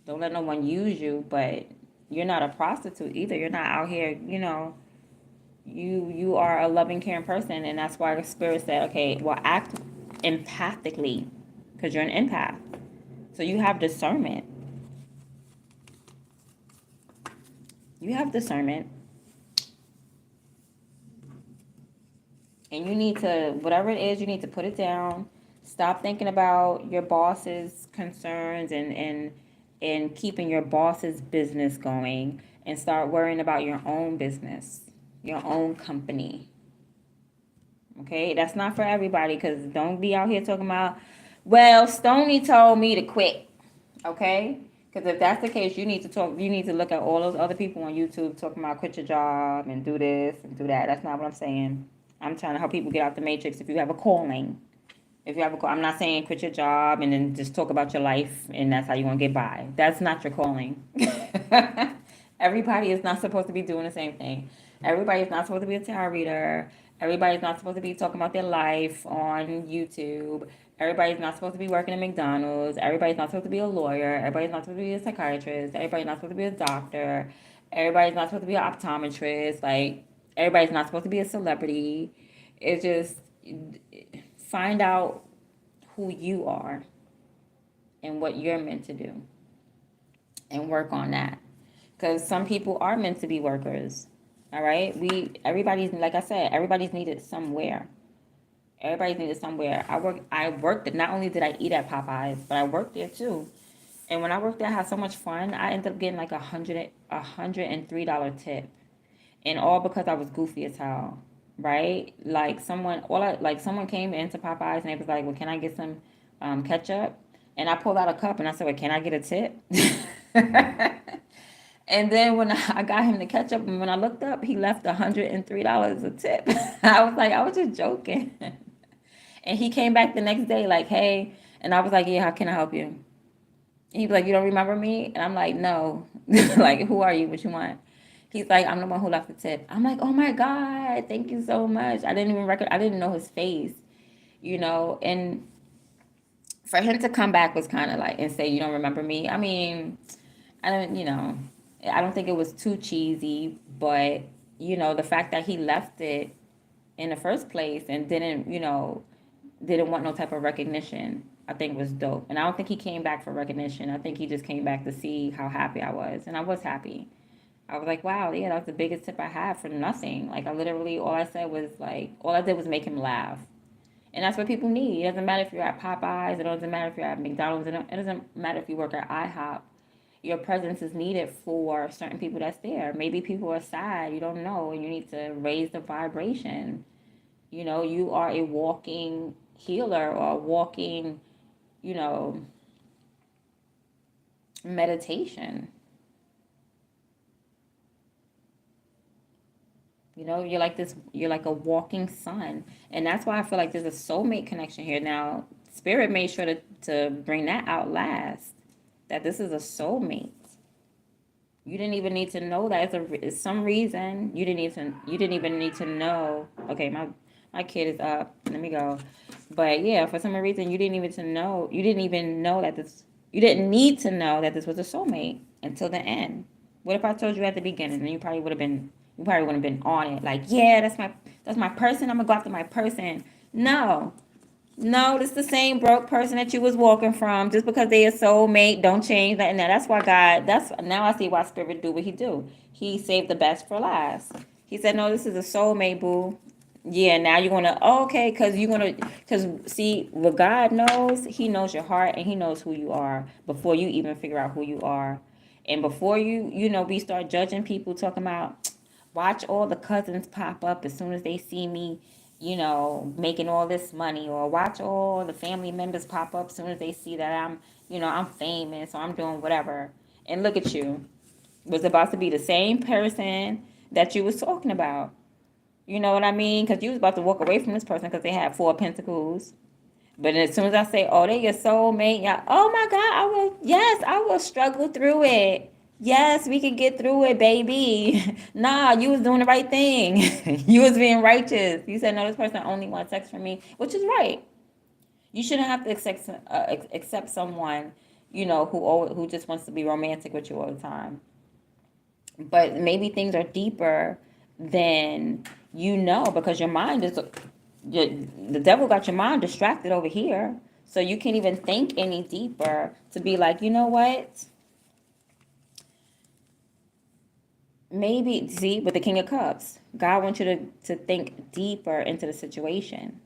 Don't let no one use you, but you're not a prostitute either. You're not out here, you are a loving, caring person, and that's why the spirit said, okay, well, act empathically, because you're an empath. So you have discernment. You have discernment. And you need to, whatever it is, you need to put it down. Stop thinking about your boss's concerns and keeping your boss's business going, and start worrying about your own business, your own company. Okay? That's not for everybody, because don't be out here talking about, well, Stony told me to quit. Okay? Because if that's the case, you need to look at all those other people on YouTube talking about quit your job and do this and do that. That's not what I'm saying. I'm trying to help people get out the matrix. If you have a calling, I'm not saying quit your job and then just talk about your life and that's how you're going to get by. That's not your calling. Everybody is not supposed to be doing the same thing. Everybody is not supposed to be a tarot reader. Everybody's not supposed to be talking about their life on YouTube. Everybody's not supposed to be working at McDonald's. Everybody's not supposed to be a lawyer. Everybody's not supposed to be a psychiatrist. Everybody's not supposed to be a doctor. Everybody's not supposed to be an optometrist. Like, everybody's not supposed to be a celebrity. It's just, find out who you are and what you're meant to do and work on that. Because some people are meant to be workers. All right? Everybody's, like I said, everybody's needed somewhere. Everybody's needed somewhere. I worked, not only did I eat at Popeyes, but I worked there too. And when I worked there, I had so much fun. I ended up getting like $103 tip. And all because I was goofy as hell. Right? Like someone came into Popeyes and they was like, well, can I get some ketchup? And I pulled out a cup and I said, well, can I get a tip? And then when I got him to catch up, and when I looked up, he left $103 a tip. I was like, I was just joking. And he came back the next day like, hey, and I was like, yeah, how can I help you? And he was like, you don't remember me? And I'm like, no. Like, who are you? What you want? He's like, I'm the one who left the tip. I'm like, oh my God, thank you so much. I didn't know his face, and for him to come back was kind of like, and say, you don't remember me. I mean, I don't, I don't think it was too cheesy, but, the fact that he left it in the first place and didn't want no type of recognition, I think was dope. And I don't think he came back for recognition. I think he just came back to see how happy I was. And I was happy. I was like, wow, yeah, that was the biggest tip I had for nothing. Like, I literally, all I said was like, all I did was make him laugh. And that's what people need. It doesn't matter if you're at Popeyes. It doesn't matter if you're at McDonald's. It doesn't matter if you work at IHOP. Your presence is needed for certain people that's there. Maybe people are sad. You don't know. And you need to raise the vibration. You are a walking healer or a walking, you know, meditation. You're like a walking sun. And that's why I feel like there's a soulmate connection here. Now, Spirit made sure to bring that out last. That this is a soulmate. You didn't even need to know that. It's some reason you didn't even need to know. Okay, my kid is up. Let me go. But yeah, for some reason you didn't even know that you didn't need to know that this was a soulmate until the end. What if I told you at the beginning and you probably would have been on it like, yeah, that's my person. I'm gonna go after my person. No. No, it's the same broke person that you was walking from. Just because they a soulmate, don't change that. And that's why God. That's now I see why Spirit do what He do. He saved the best for last. He said, "No, this is a soulmate, boo." Yeah, now you're gonna okay, because see what God knows. He knows your heart and He knows who you are before you even figure out who you are, and before we start judging people, talking about watch all the cousins pop up as soon as they see me, making all this money, or watch all the family members pop up as soon as they see that I'm famous or I'm doing whatever. And look at you, was about to be the same person that you was talking about. You know what I mean? Because you was about to walk away from this person because they had 4 pentacles. But as soon as I say, oh, they your soulmate, yeah, oh my God, I will struggle through it. Yes, we can get through it, baby. Nah, you was doing the right thing. You was being righteous. You said, no, this person only wants sex from me, which is right. You shouldn't have to accept someone, who just wants to be romantic with you all the time. But maybe things are deeper than because your mind is the devil got your mind distracted over here, so you can't even think any deeper to be like, you know what, maybe see with the King of Cups, God wants you to think deeper into the situation.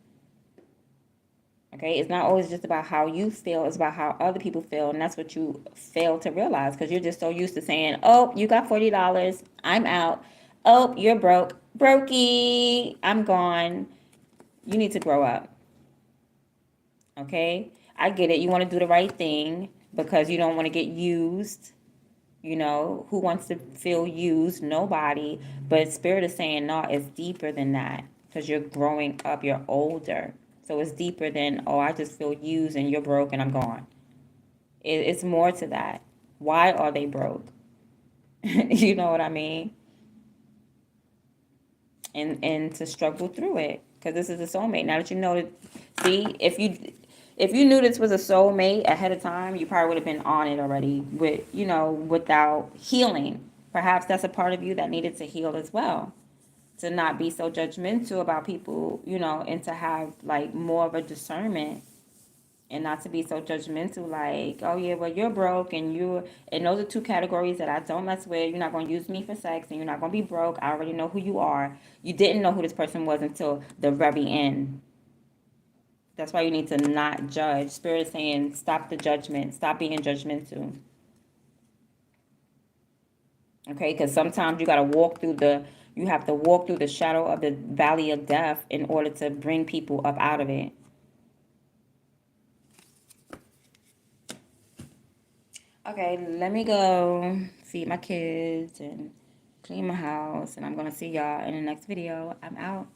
Okay, it's not always just about how you feel, it's about how other people feel, and that's what you fail to realize because you're just so used to saying, oh, you got $40, I'm out. Oh, you're broke, brokey, I'm gone. You need to grow up. Okay, I get it. You want to do the right thing because you don't want to get used. Who wants to feel used? Nobody. But Spirit is saying, no, it's deeper than that because you're growing up, you're older. So it's deeper than, oh, I just feel used and you're broke and I'm gone. It's more to that. Why are they broke? You know what I mean? And to struggle through it because this is a soulmate. Now that you know that, see, if you knew this was a soulmate ahead of time, you probably would have been on it already without healing. Perhaps that's a part of you that needed to heal as well. To not be so judgmental about people, and to have like more of a discernment and not to be so judgmental like, oh yeah, well you're broke and those are two categories that I don't mess with. You're not going to use me for sex and you're not going to be broke. I already know who you are. You didn't know who this person was until the very end. That's why you need to not judge. Spirit is saying, stop the judgment. Stop being judgmental. Okay, because sometimes you have to walk through the shadow of the valley of death in order to bring people up out of it. Okay, let me go feed my kids and clean my house. And I'm going to see y'all in the next video. I'm out.